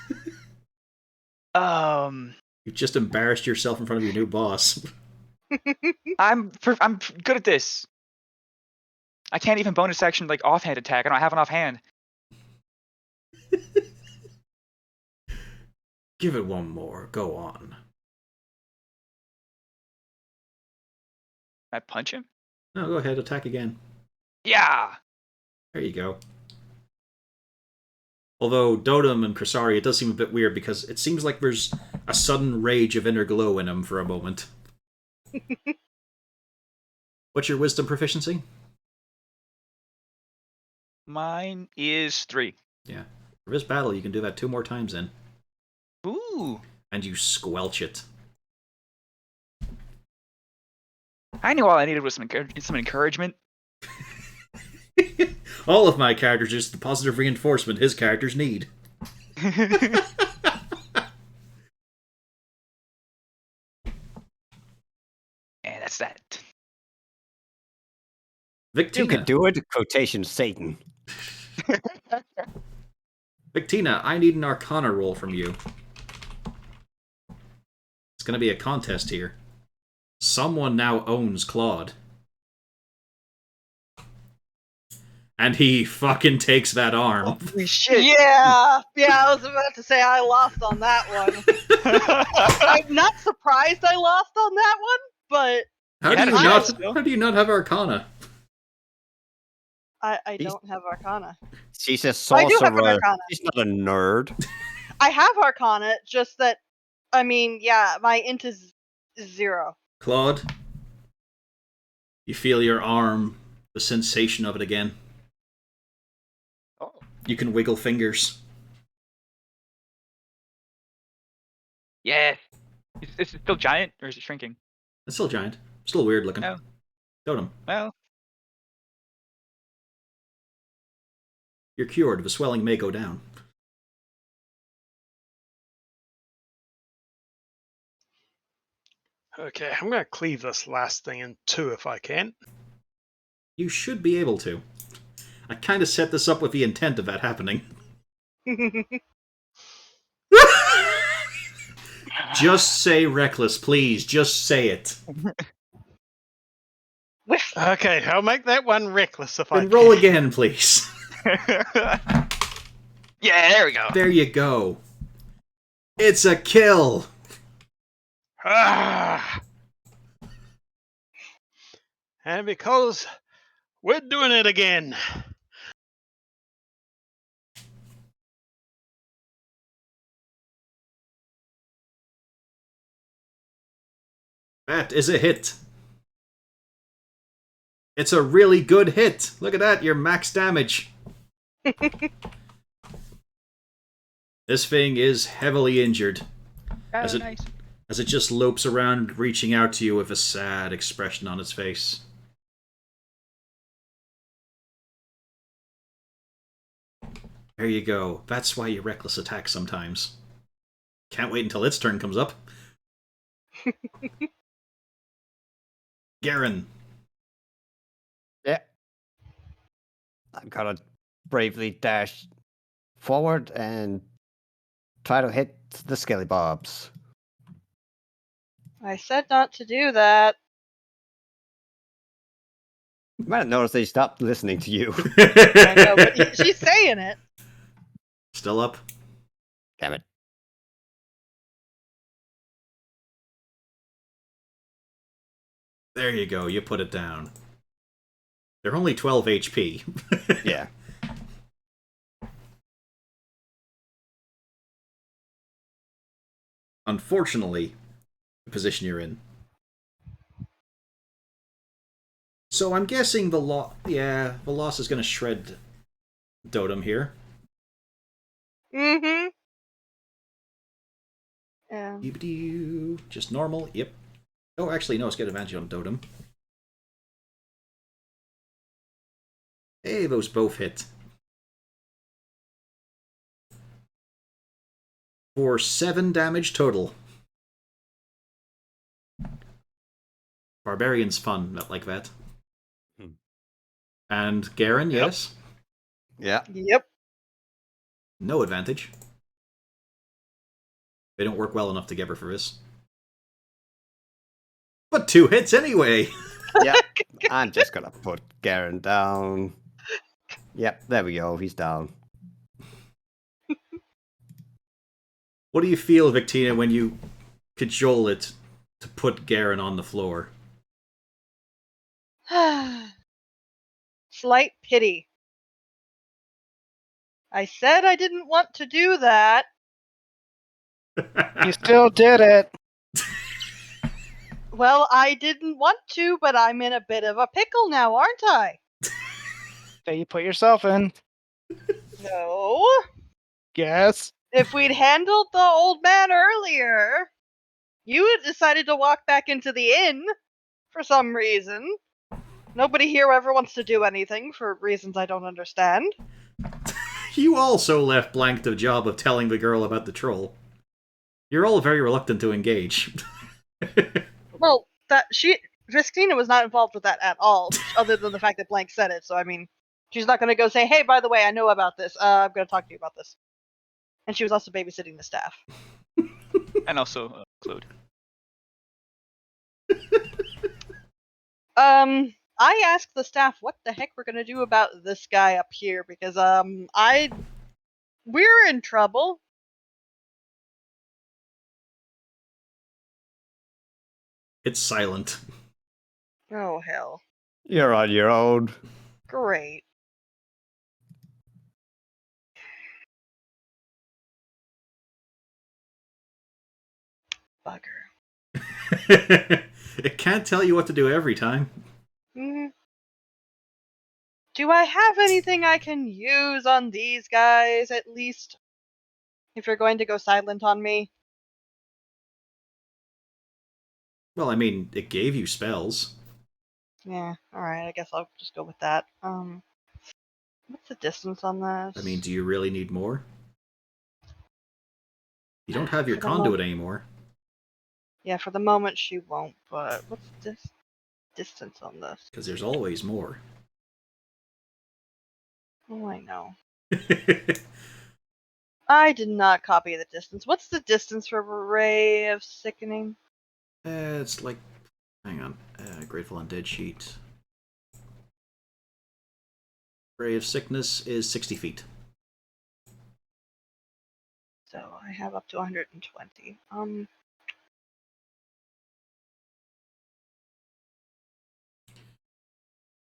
You just embarrassed yourself in front of your new boss. I'm good at this. I can't even bonus action like offhand attack. I don't have an offhand. Give it one more. Go on. I punch him? No, go ahead. Attack again. Yeah. There you go. Although Dotem and Krasari, it does seem a bit weird because it seems like there's a sudden rage of inner glow in him for a moment. What's your wisdom proficiency? Mine is 3. Yeah. For this battle, you can do that 2 more times then. Ooh. And you squelch it. I knew all I needed was some encouragement. All of my characters is the positive reinforcement his characters need. And that's that. Victina. You can do it. Quotation Satan. Victina, I need an Arcana roll from you. It's going to be a contest here. Someone now owns Claude. And he fucking takes that arm. Holy shit. Yeah, I was about to say I lost on that one. I'm not surprised I lost on that one, but How do you not have Arcana? I don't have Arcana. She's a I do have an sorcerer. Arcana. She's not a nerd. I have Arcana, just that, I mean, yeah, my int is 0. Claude, you feel your arm, the sensation of it again. Oh. You can wiggle fingers. Yeah. Is it still giant or is it shrinking? It's still giant. Still weird looking. Oh. Totem. Well. You're cured. The swelling may go down. Okay, I'm going to cleave this last thing in 2 if I can. You should be able to. I kind of set this up with the intent of that happening. Just say reckless, please. Just say it. Okay, I'll make that one reckless if I Then can. roll again, please. Yeah, there we go. There you go. It's a kill. Ah! And because we're doing it again. That is a hit. It's a really good hit. Look at that, your max damage. This thing is heavily injured. Oh, As it- nice. as it just lopes around, reaching out to you with a sad expression on its face. There you go. That's why you reckless attack sometimes. Can't wait until its turn comes up. Garen. Yeah. I'm gonna bravely dash forward and try to hit the Skelly Bobs. I said not to do that. You might have noticed they stopped listening to you. I know, but she's saying it. Still up. Damn it. There you go. You put it down. They're only 12 HP. Yeah. Unfortunately, the position you're in. So I'm guessing the loss is going to shred Dotem here. Mm-hmm. Yeah. Just normal. Yep. Oh, actually, no. It's got advantage on Dotem. Hey, those both hit. For 7 damage total. Barbarian's fun, not like that. And Garen, Yep. yes? Yeah. Yep. No advantage. They don't work well enough together for this. But 2 hits anyway! Yeah. I'm just gonna put Garen down. Yep, there we go. He's down. What do you feel, Victina, when you cajole it to put Garen on the floor? Slight pity. I said I didn't want to do that. You still did it. Well, I didn't want to, but I'm in a bit of a pickle now, aren't I? That you put yourself in. No. Yes. If we'd handled the old man earlier, you had decided to walk back into the inn for some reason. Nobody here ever wants to do anything for reasons I don't understand. You also left blank the job of telling the girl about the troll. You're all very reluctant to engage. Well, Visctina was not involved with that at all, other than the fact that Blank said it. So I mean, she's not going to go say, "Hey, by the way, I know about this. I'm going to talk to you about this." And she was also babysitting the staff. And also Claude. I asked the staff what the heck we're going to do about this guy up here because we're in trouble. It's silent. Oh hell! You're on your own. Great. Bugger. It can't tell you what to do every time. Do I have anything I can use on these guys, at least? If you're going to go silent on me? Well, I mean, it gave you spells. Yeah, alright, I guess I'll just go with that. What's the distance on this? I mean, do you really need more? You don't have your For the conduit anymore. Yeah, for the moment she won't, but what's this distance on this? Because there's always more. Oh, I know. I did not copy the distance. What's the distance for Ray of Sickening? It's like... Hang on. Grateful Undead sheet. Ray of Sickness is 60 feet. So I have up to 120.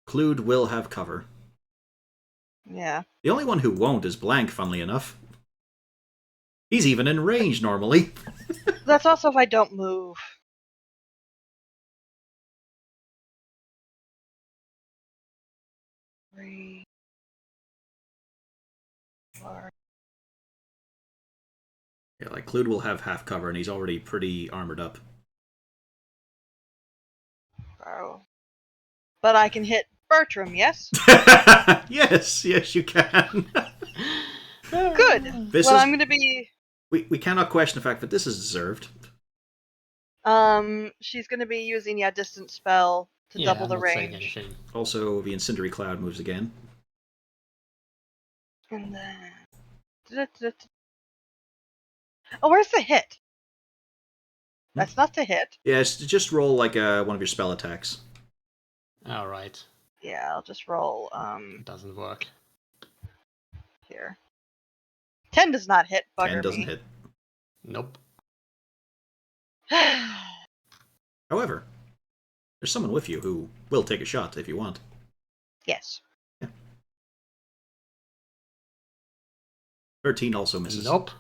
Clued will have cover. Yeah. The only one who won't is Blank, funnily enough. He's even in range normally. That's also if I don't move. Three. 4. Yeah, like Clued will have half cover, and he's already pretty armored up. Oh. But I can hit Bertram, yes? Yes, you can. Good. This Well, is- I'm going to be... We cannot question the fact that this is deserved. She's going to be using, distance spell to Yeah, double I'm the not saying range. anything. Also, the Incendiary Cloud moves again. And then... Oh, where's the hit? That's not the hit. Yeah, just roll like one of your spell attacks. Alright. Yeah, I'll just roll, It doesn't work. here. 10 does not hit, 10 bugger doesn't me. hit. Nope. However, there's someone with you who will take a shot if you want. Yes. 13 also misses. Nope.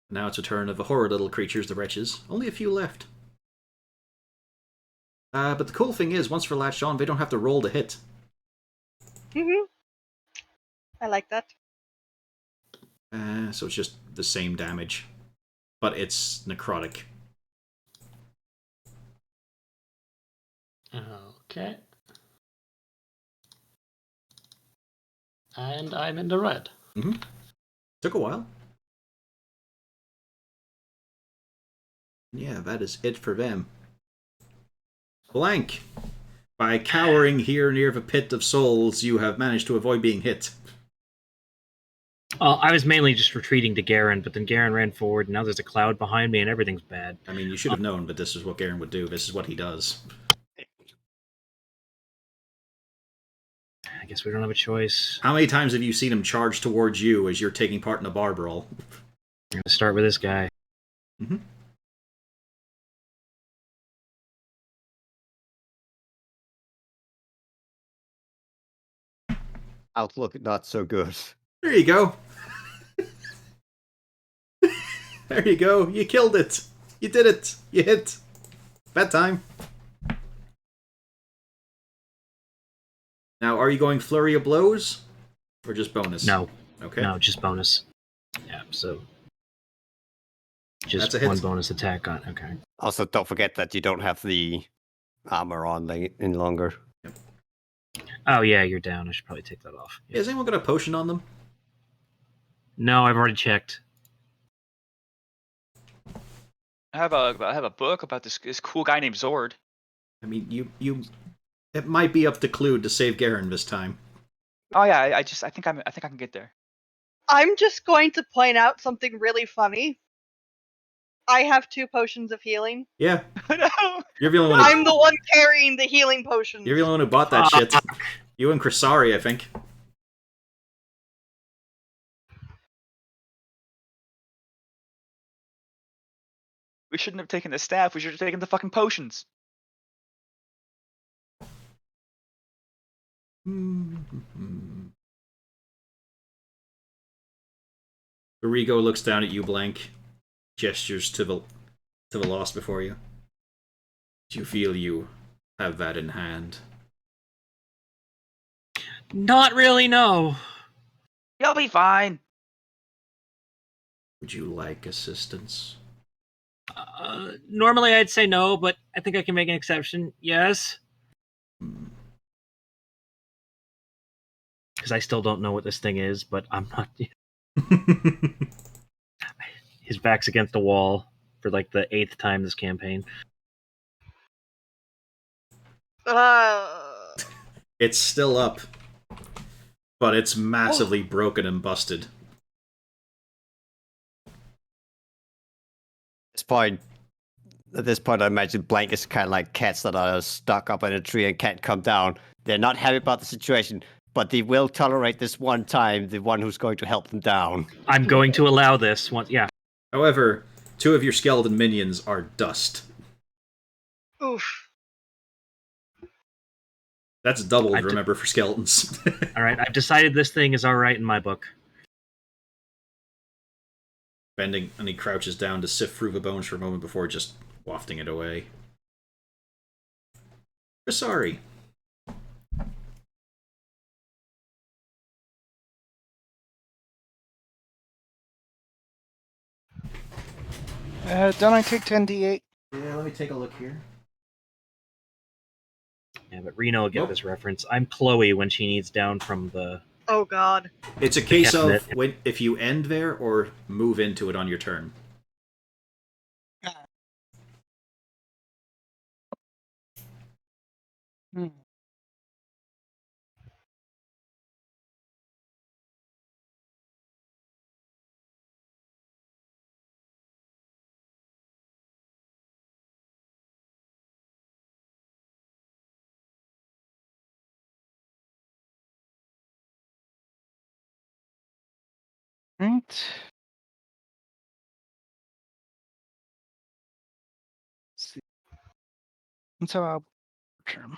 Now it's a turn of the horrid little creatures, the wretches. Only a few left. But the cool thing is, once they're latched on, they don't have to roll to hit. I like that. So it's just the same damage. But it's necrotic. Okay. And I'm in the red. Took a while. Yeah, that is it for them. Blank. By cowering here near the pit of souls, you have managed to avoid being hit. I was mainly just retreating to Garen, but then Garen ran forward, and now there's a cloud behind me, and everything's bad. I mean, you should have known that this is what Garen would do. This is what he does. I guess we don't have a choice. How many times have you seen him charge towards you as you're taking part in a bar brawl? I'm going to start with this guy. Outlook not so good. There you go. There you go. You killed it. You did it. You hit. Bedtime. Now, are you going flurry of blows? Or just bonus? No. Okay. No, just bonus. Yeah, so... That's Just a hit. one bonus attack on... Okay. Also, don't forget that you don't have the armor on any longer. Oh, yeah, you're down. I should probably take that off. Yeah, has anyone got a potion on them? No, I've already checked. I have a book about this cool guy named Zord. I mean, you it might be up to Clued to save Garen this time. Oh yeah, I think I can get there. I'm just going to point out something really funny. I have 2 potions of healing. Yeah, No. you're the only one. I'm the one carrying the healing potions. You're the only one who bought that shit. You and Crisari, I think. We shouldn't have taken the staff. We should have taken the fucking potions. Arrigo looks down at you, blank, gestures to the lost before you. Do you feel you have that in hand? Not really, no. You'll be fine. Would you like assistance? Normally I'd say no, but I think I can make an exception. Yes. Because I still don't know what this thing is, but I'm not... His back's against the wall for like the 8th time this campaign. It's still up, but it's massively broken and busted. At this point, I imagine Blank is kind of like cats that are stuck up in a tree and can't come down. They're not happy about the situation, but they will tolerate this one time the one who's going to help them down. I'm going to allow this once. Yeah. However, 2 of your skeleton minions are dust. Oof. That's doubled, remember, for skeletons. All right, I've decided this thing is all right in my book. Bending, and he crouches down to sift through the bones for a moment before just wafting it away. Sorry. Don't I take 10d8? Yeah, let me take a look here. Yeah, but Reno will get Nope. this reference. I'm Chloe when she needs down from the. Oh God. It's a case of cabinet. if you end there or move into it on your turn. Hmm. Right. Let's see. Let's have a term.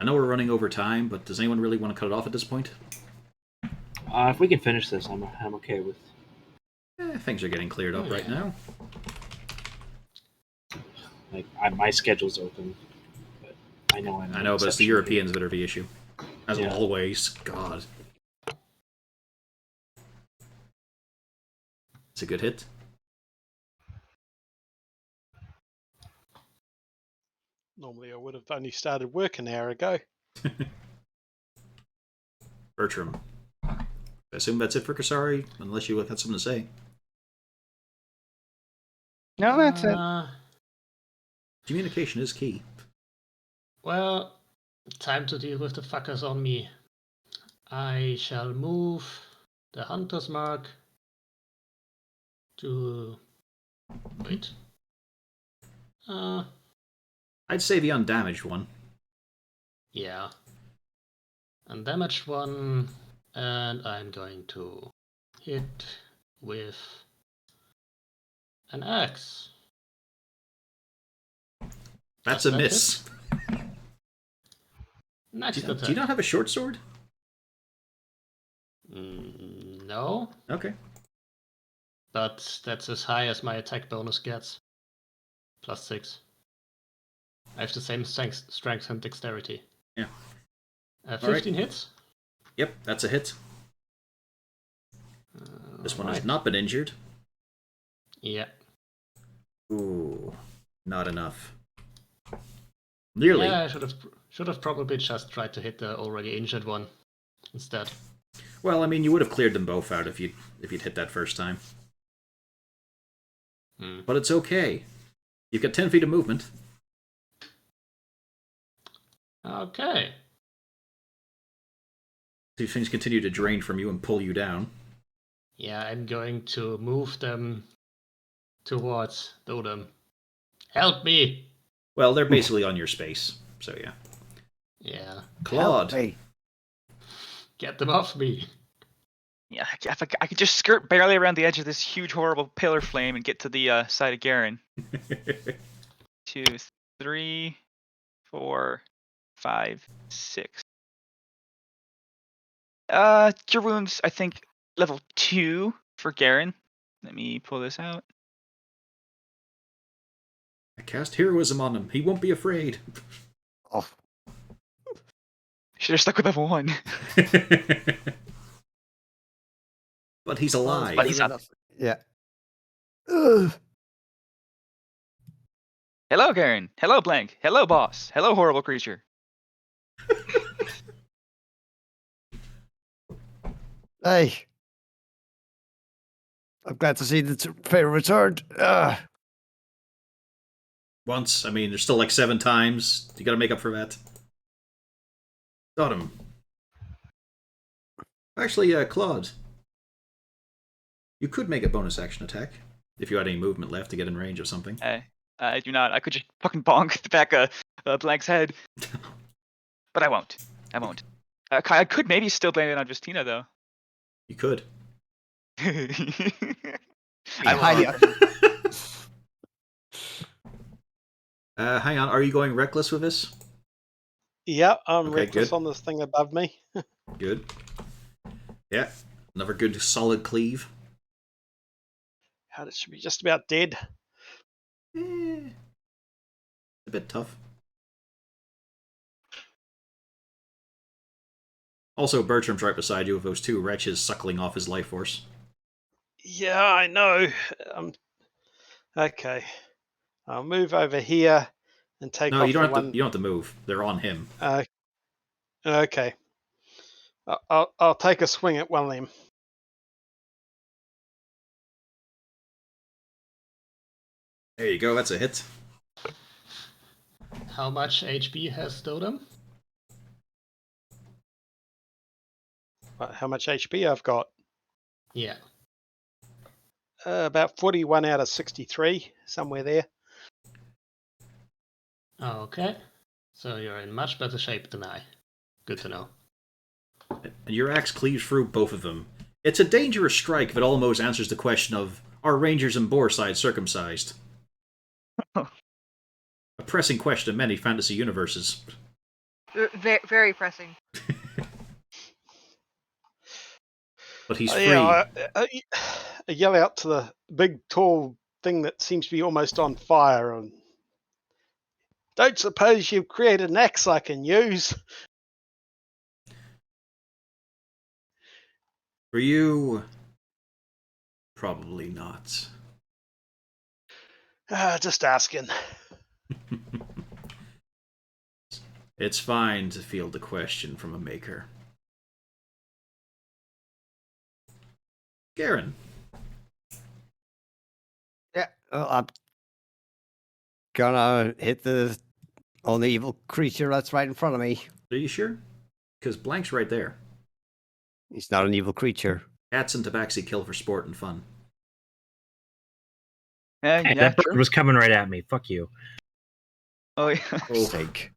I know we're running over time, but does anyone really want to cut it off at this point? If we can finish this, I'm okay with. Things are getting cleared up right now. Like my schedule's open, but I know I know, but it's the Europeans that are the issue, as always. God, it's a good hit. Normally I would have only started work an hour ago. Bertram. I assume that's it for Kasari, unless you had something to say. No, that's it. Communication is key. Well, time to deal with the fuckers on me. I shall move the hunter's mark to... Wait. I'd say the undamaged one. Yeah. Undamaged one, and I'm going to hit with an axe. That's Does a that miss. Next Do attack. you not have a short sword? No, Okay. but that's as high as my attack bonus gets. +6. I have the same strength and dexterity. Yeah. 15 hits. Yep, that's a hit. This one has not been injured. Yeah. Ooh, not enough. Nearly. Yeah, I should have probably just tried to hit the already injured one instead. Well, I mean, you would have cleared them both out if you'd hit that first time. But it's okay. You've got 10 feet of movement. Okay. These things continue to drain from you and pull you down. Yeah, I'm going to move them towards Dodem. Help me! Well, they're basically on your space, so yeah. Yeah. Claude. Get them off me. Yeah, if I could just skirt barely around the edge of this huge, horrible pillar flame and get to the side of Garen. 2, 3, 4, 5, 6. Cure wounds, I think, level 2 for Garen. Let me pull this out. I cast heroism on him. He won't be afraid. Oh. Should have stuck with level 1. But he's alive. But he's up. Yeah. Hello, Garen. Hello, Blank. Hello, boss. Hello, horrible creature. Hey. I'm glad to see the favor returned. Once. I mean, there's still like 7 times. You gotta make up for that. Got him. Actually, Claude. You could make a bonus action attack if you had any movement left to get in range of something. I do not. I could just fucking bonk the back of Blank's head. But I won't. I won't. I could maybe still blame it on Visctina, though. You could. I Hang on, are you going reckless with this? Yeah, I'm Okay, reckless good. on this thing above me. Good. Yeah, another good solid cleave. God, it should be just about dead. A bit tough. Also, Bertram's right beside you with those two wretches suckling off his life force. Yeah, I know. Okay. I'll move over here and take No, off you the don't have one. to. You don't have to move. They're on him. Okay. I'll take a swing at one of them. There you go. That's a hit. How much HP has Totem? How much HP I've got? Yeah. About 41 out of 63, somewhere there. Okay. So you're in much better shape than I. Good to know. And your axe cleaves through both of them. It's a dangerous strike that almost answers the question of, are rangers in Boarside circumcised? A pressing question in many fantasy universes. Very, very pressing. But he's free. Yeah, I yell out to the big, tall thing that seems to be almost on fire. And don't suppose you've created an axe I can use? For you, probably not. Just asking. It's fine to field a question from a maker. Garen. Yeah, well, I'm gonna hit the only evil creature that's right in front of me. Are you sure? Because Blank's right there. He's not an evil creature. Cats and tabaxi kill for sport and fun. Yeah, Hey, yeah, that bird true. was coming right at me. Fuck you. Oh, yeah. Sake.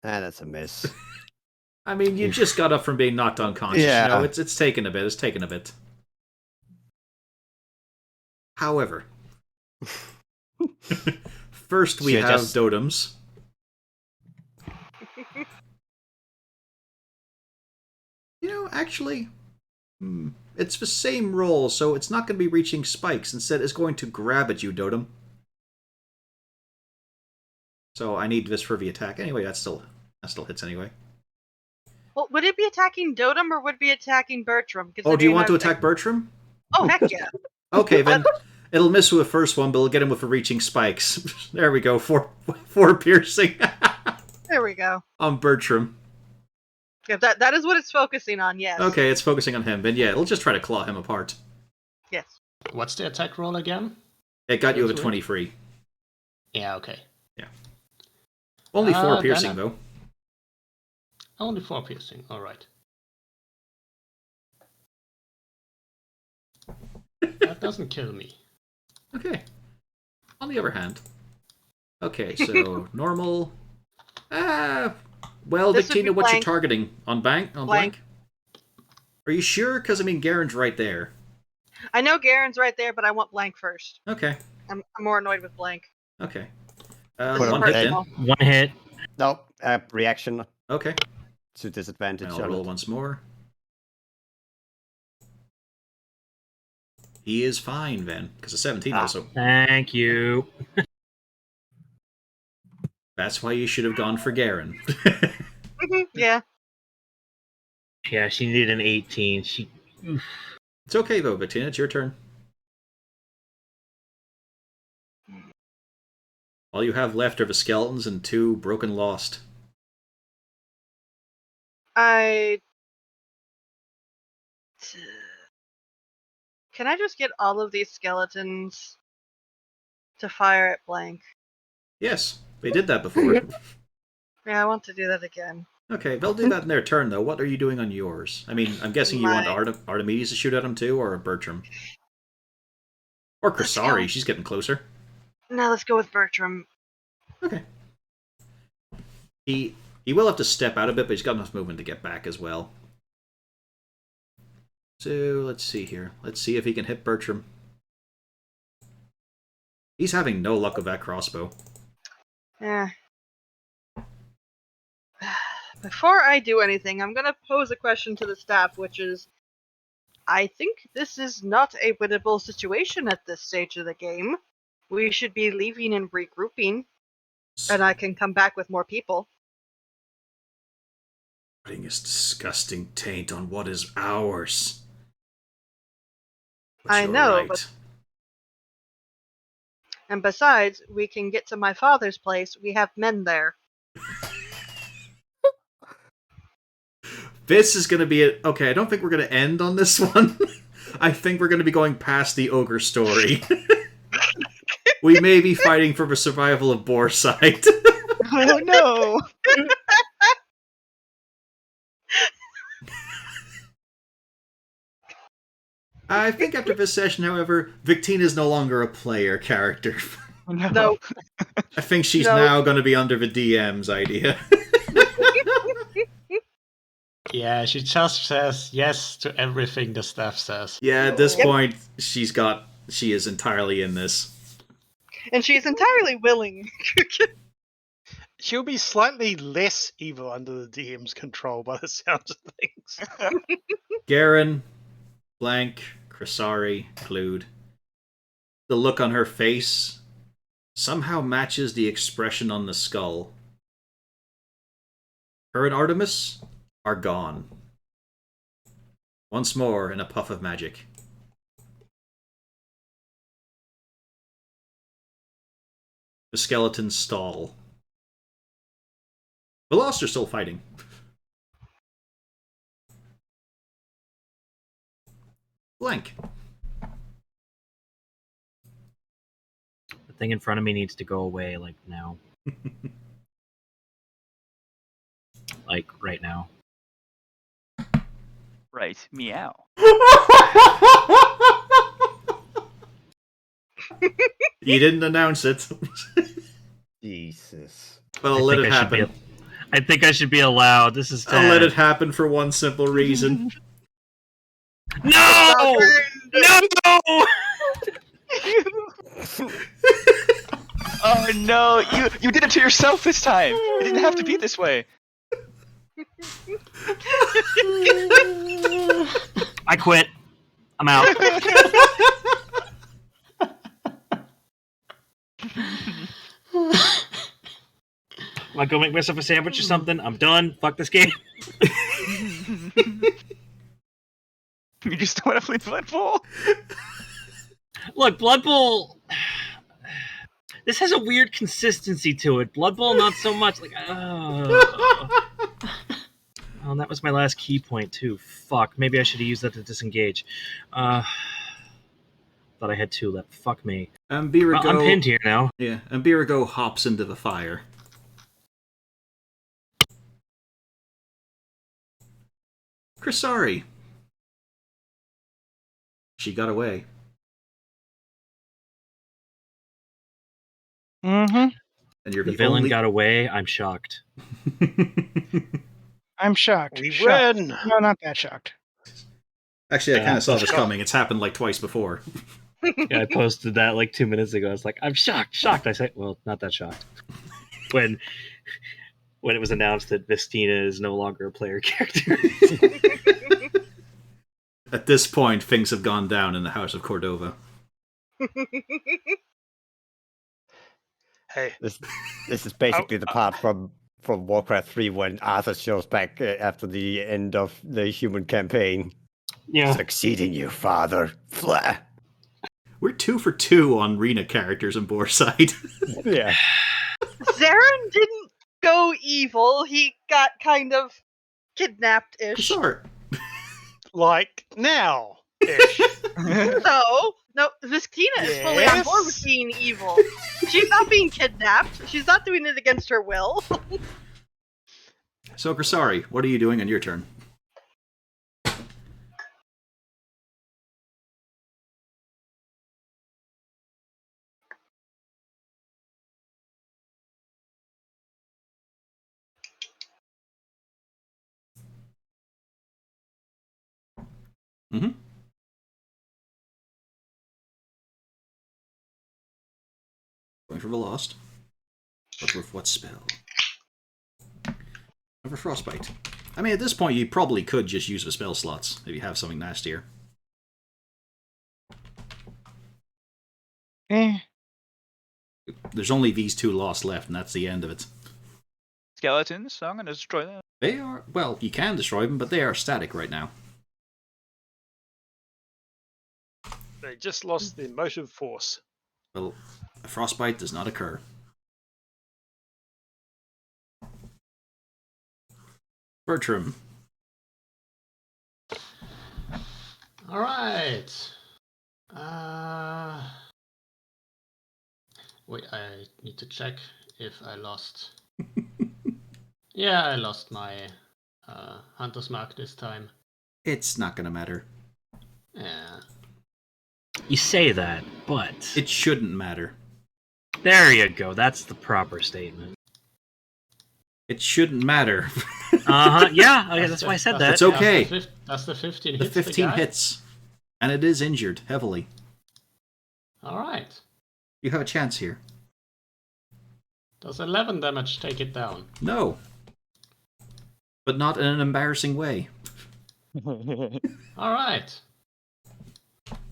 Ah, that's a miss. I mean, you just got up from being knocked unconscious. Yeah. You know, it's taken a bit. It's taken a bit. However, first we Should've have just- Dotems. You know, actually, it's the same roll, so it's not going to be reaching spikes. Instead, it's going to grab at you, Dotem. So I need this for the attack. Anyway, that still hits anyway. Well, would it be attacking Dotem or would it be attacking Bertram? Oh, do you want to attack Bertram? Oh, heck yeah. Okay, then it'll miss with the first one, but it'll get him with the reaching spikes. There we go, four piercing There we go. on Bertram. Yeah, that is what it's focusing on, yes. Okay, it's focusing on him, then yeah, it'll just try to claw him apart. Yes. What's the attack roll again? It got you with a That's 23. Yeah, okay. Only 4 then piercing, I- though. Only 4 piercing, alright. That doesn't kill me. Okay. On the other hand. Okay, so normal. Well, This would be Victina, what you blank. targeting? On blank? On blank? Are you sure? Because, I mean, Garen's right there. I know Garen's right there, but I want Blank first. Okay. I'm more annoyed with Blank. Okay. Put One him hit then. dead. One hit. No, reaction Okay. to disadvantage. I'll on roll it. once more. He is fine, then. Because a 17 also. Thank you. That's why you should have gone for Garen. Yeah. Yeah, she needed an 18. It's okay, though, Victina. It's your turn. All you have left are the skeletons and 2 broken lost. Can I just get all of these skeletons to fire at Blank? Yes, they did that before. Yeah, I want to do that again. Okay, they'll do that in their turn, though. What are you doing on yours? I mean, I'm guessing you want Artemides to shoot at him, too, or Bertram? Or Let's Krasari, go. she's getting closer. Now let's go with Bertram. Okay. He will have to step out a bit, but he's got enough movement to get back as well. So, let's see here. Let's see if he can hit Bertram. He's having no luck with that crossbow. Yeah. Before I do anything, I'm gonna pose a question to the staff, which is, I think this is not a winnable situation at this stage of the game. We should be leaving and regrouping, and I can come back with more people. Putting his disgusting taint on what is ours. But I you're know, right. but- And besides, we can get to my father's place. We have men there. This is going to be it. Okay, I don't think we're going to end on this one. I think we're going to be going past the ogre story. We may be fighting for the survival of Boarside. Oh no! I think after this session, however, Victina is no longer a player character. No. No. I think she's No. now going to be under the DM's idea. Yeah, she just says yes to everything the staff says. Yeah, at this Yep. point, she is entirely in this. And she's entirely willing. She'll be slightly less evil under the DM's control by the sounds of things. Garen, Blank, Crisari, Clued. The look on her face somehow matches the expression on the skull. Her and Artemis are gone. Once more in a puff of magic. The skeletons stall. The Lost are still fighting. Blank. The thing in front of me needs to go away, like now. Like right now. Right, meow. You didn't announce it. Jesus. Well, let it happen. I think I should be allowed. This is I'll let sad. it happen for one simple reason. No! No! Oh no! You did it to yourself this time. It didn't have to be this way. I quit. I'm out. Like, go make myself a sandwich or something. I'm done. Fuck this game. You just don't want to play Blood Bowl? Look, Blood Bowl. This has a weird consistency to it. Blood Bowl, not so much. Like, oh, that was my last key point too. Fuck. Maybe I should have used that to disengage. Thought I had 2 left. Fuck me. Ambirago, Well, I'm pinned here now. Yeah, Ambirago hops into the fire. Crisari. She got away. Mm-hmm. And you're The the, villain only... got away. I'm shocked. I'm shocked. We Shocked. win! No, not that shocked. Actually, I kind Yeah. of saw this coming. It's happened like twice before. Yeah, I posted that like 2 minutes ago. I was like, I'm shocked. I said, well, not that shocked. When it was announced that Visctina is no longer a player character. At this point, things have gone down in the House of Cordova. Hey, This is basically the part from Warcraft 3 when Arthur shows back after the end of the human campaign. Yeah. Succeeding you, father. Flah. We're 2 for 2 on Rena characters in Boarside. Yeah. Zarin didn't go evil. He got kind of kidnapped-ish. Sorry. like now ish. No, Visctina is fully on board with Yes. being evil. She's not being kidnapped. She's not doing it against her will. So, Crisari, what are you doing on your turn? Mm-hmm. Going for the Lost. But with what spell? Over Frostbite. I mean, at this point, you probably could just use the spell slots if you have something nastier. Eh. There's only these two lost left, and that's the end of it. Skeletons, so I'm going to destroy them. They are, well, you can destroy them, but they are static right now. They just lost their motive force. Well, a frostbite does not occur. Bertram. All right. Wait, I need to check if I lost. Yeah, I lost my hunter's mark this time. It's not gonna matter. Yeah. You say that, but It shouldn't matter. there you go. That's the proper statement. It shouldn't matter. Yeah. Okay, that's why I said that. It's okay. That's the 15 The hits. 15 guy? hits. And it is injured heavily. All right. You have a chance here. Does 11 damage take it down? No. But not in an embarrassing way. All right.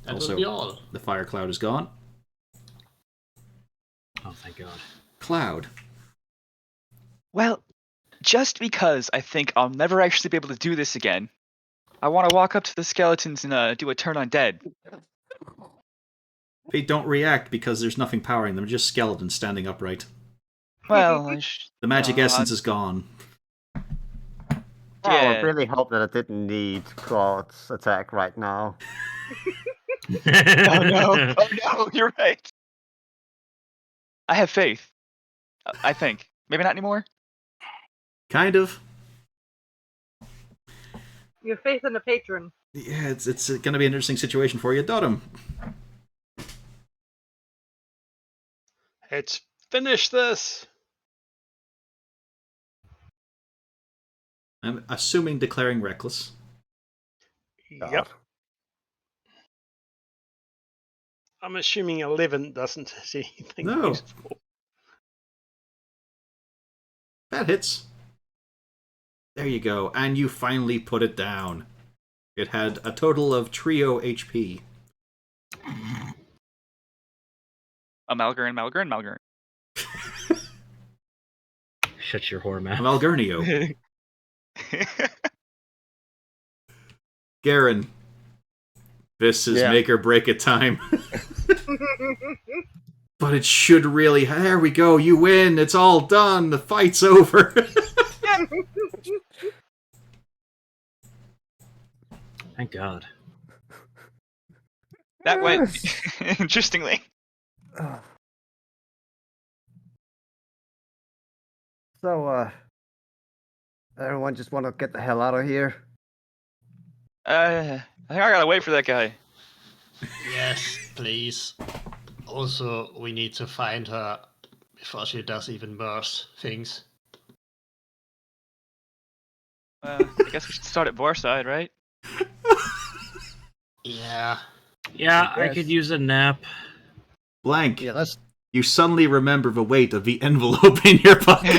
That Also, will be all. the fire cloud is gone. Oh, thank God. Cloud. Well, just because I think I'll never actually be able to do this again, I want to walk up to the skeletons and do a turn on dead. They don't react because there's nothing powering them, just skeletons standing upright. Well, The magic essence is gone. Oh, I Yeah. really hope that I didn't need Claude's attack right now. Oh no! Oh no! You're right. I have faith. I think. Maybe not anymore. Kind of. You have faith in the patron. Yeah, it's going to be an interesting situation for you. Dodum. Let's finish this. I'm assuming declaring reckless. Yep. I'm assuming 11 doesn't see anything No. useful. That hits. There you go. And you finally put it down. It had a total of trio HP. Malgern. Shut your whore mouth. Malgurnio. Garen. This is make or break it time. But it should really... There we go. You win. It's all done. The fight's over. Thank God. That went interestingly. So, everyone just want to get the hell out of here? I think I gotta wait for that guy. Yes, please. Also, we need to find her before she does even worse things. I guess we should start at Boarside, right? Yeah. Yeah, I could use a nap. Blank. Yeah, let's... You suddenly remember the weight of the envelope in your pocket.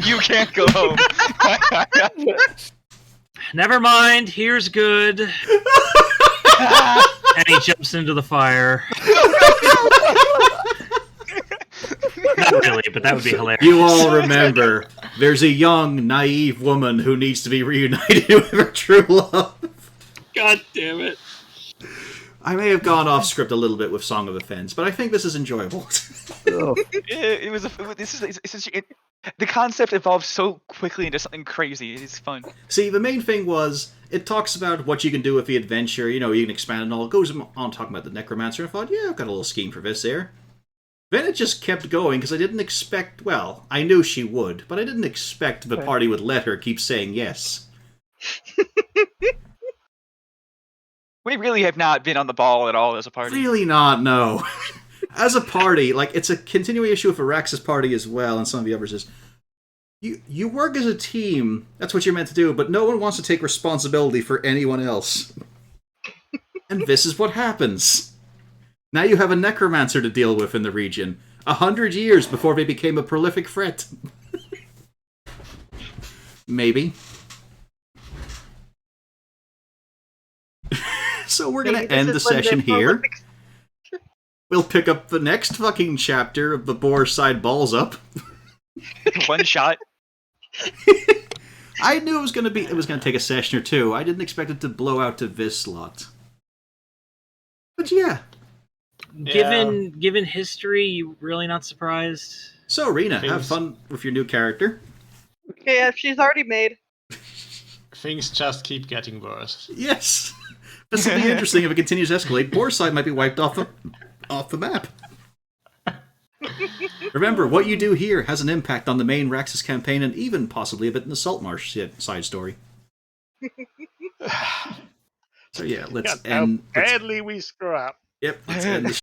You can't go home. Never mind, here's good. And he jumps into the fire. Not really, but that would be hilarious. You all remember, there's a young, naive woman who needs to be reunited with her true love. God damn it. I may have gone off script a little bit with Song of Offense, but I think this is enjoyable. It was the concept evolved so quickly into something crazy. It is fun. See, the main thing was, it talks about what you can do with the adventure, you know, you can expand and all. It goes on talking about the Necromancer, and I thought, yeah, I've got a little scheme for this there. Then it just kept going, because I didn't expect, well, I knew she would, but I didn't expect the party would let her keep saying yes. We really have not been on the ball at all as a party. Really not, no. As a party, like, it's a continuing issue of Arax's party as well, and some of the others is, you work as a team, that's what you're meant to do, but no one wants to take responsibility for anyone else. And this is what happens. Now you have a necromancer to deal with in the region, 100 years before they became a prolific threat. Maybe. So we're going to end the session here. we'll pick up the next fucking chapter of the Boarside Balls Up. One shot. I knew it was gonna take a session or two. I didn't expect it to blow out to this slot. But yeah. Given history, you really not surprised? So, Rena, have fun with your new character. Yeah, she's already made. Things just keep getting worse. Yes. This will be interesting if it continues to escalate. Boarside might be wiped off the map. Remember, what you do here has an impact on the main Raxus campaign and even possibly a bit in the Saltmarsh side story. So yeah, let's How end. badly we screw up. Yep, let's end the